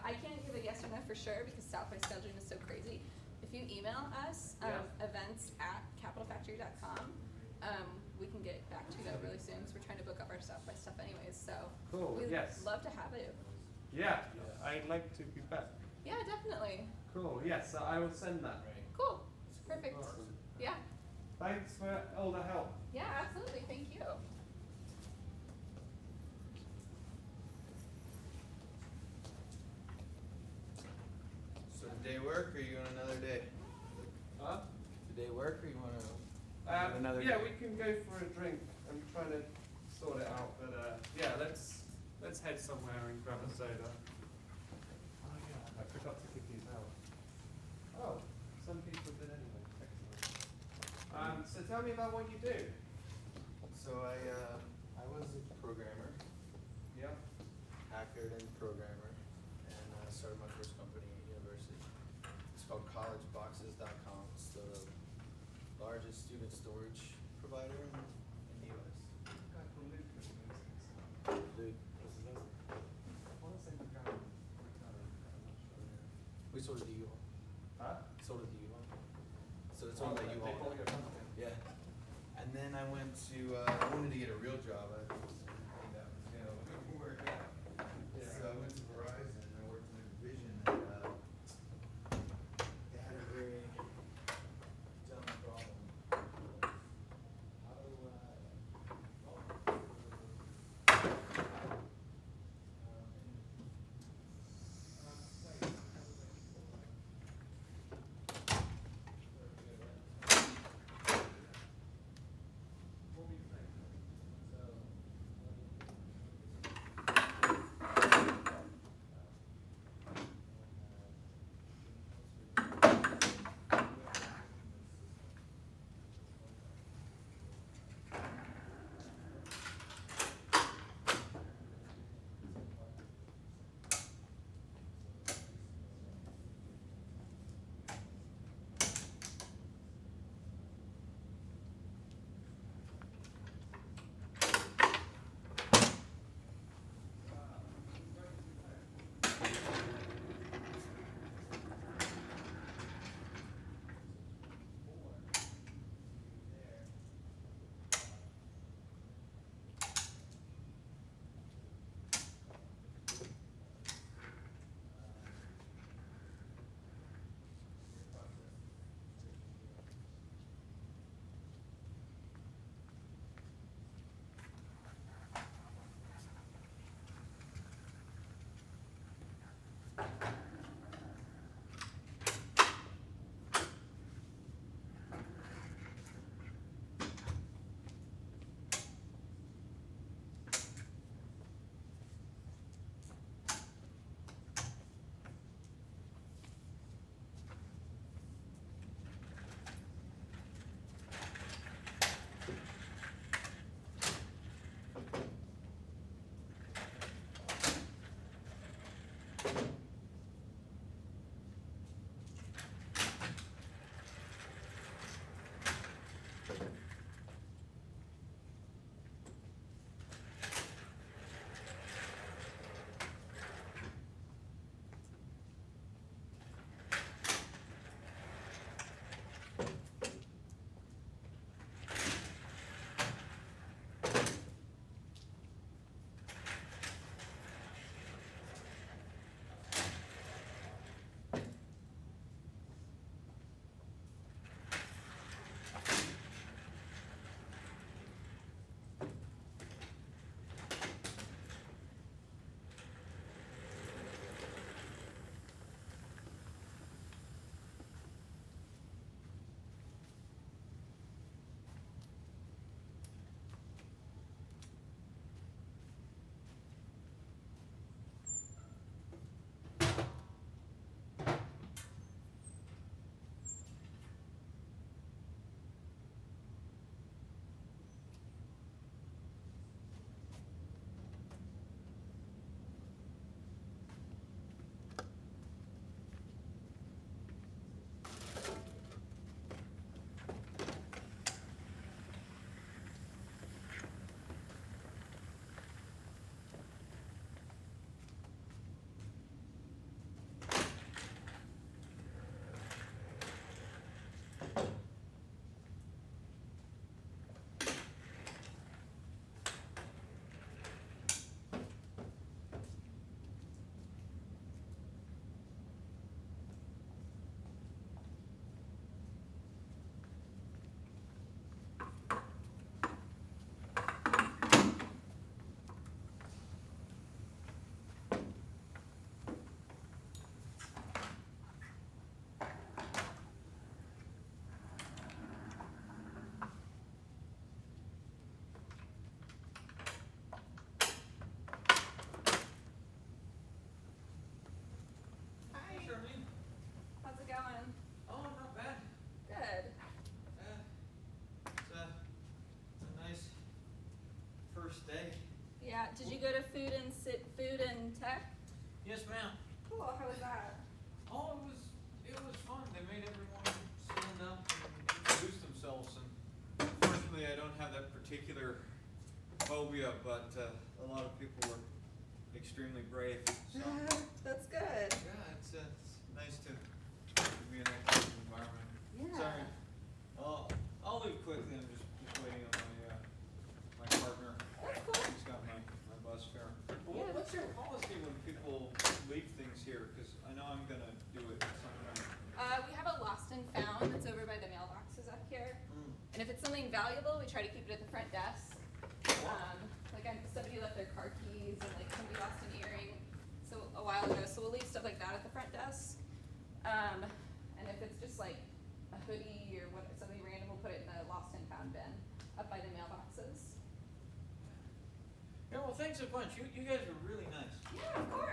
I can't give a yes or no for sure because South by scheduling is so crazy. If you email us, events@capitalfactory.com, we can get back to you though really soon because we're trying to book up our South by stuff anyways. So Cool. we'd Yes. love to have you. Yeah. I'd like to be back. Yeah, definitely. Cool. Yes. I will send that. Cool. Perfect. Yeah. Thanks for all the help. Yeah, absolutely. Thank you. So today work, or you on another day? Huh? Today work, or you wanna? Another Yeah, day? we can go for a drink. I'm trying to sort it out, but yeah, let's head somewhere and grab a soda. Oh yeah, I forgot to give you that. Oh, some people did anyway. Excellent. So tell me about what you do. So I was a programmer, Yeah. hacker and programmer, and I started my first company at university. It's called collegeboxes.com. It's the largest student storage provider in the US. Luke. We sold it to U-Haul. Huh? Sold it to U-Haul. So it's owned by They U-Haul. bought your company. Yeah. And then I went to, I wanted to get a real job. I think that was gonna work out. So I went to Verizon and I worked in a division that, they had a very dumb problem. How do Did you go to food and tech? Yes, ma'am. Cool. How was that? Oh, it was fun. They made everyone stand up and introduce themselves. And fortunately, I don't have that particular phobia, but a lot of people were extremely brave. So That's good. yeah, it's nice to be in that kind of environment. Yeah. Sorry, I'll leave quickly. I'm just waiting on my partner. That's cool. He's got my bus fare. But Yeah. what's your policy when people leave things here? Because I know I'm gonna do it sometime. We have a lost and found that's over by the mailboxes up here. And if it's something valuable, we try to keep it at the front desk. Somebody left their car keys and like somebody lost an earring a while ago. So we'll leave stuff like that at the front desk. And if it's just like a hoodie or something random, we'll put it in the lost and found bin up by the mailboxes. Yeah, well, thanks a bunch. You guys were really nice. Yeah, of course.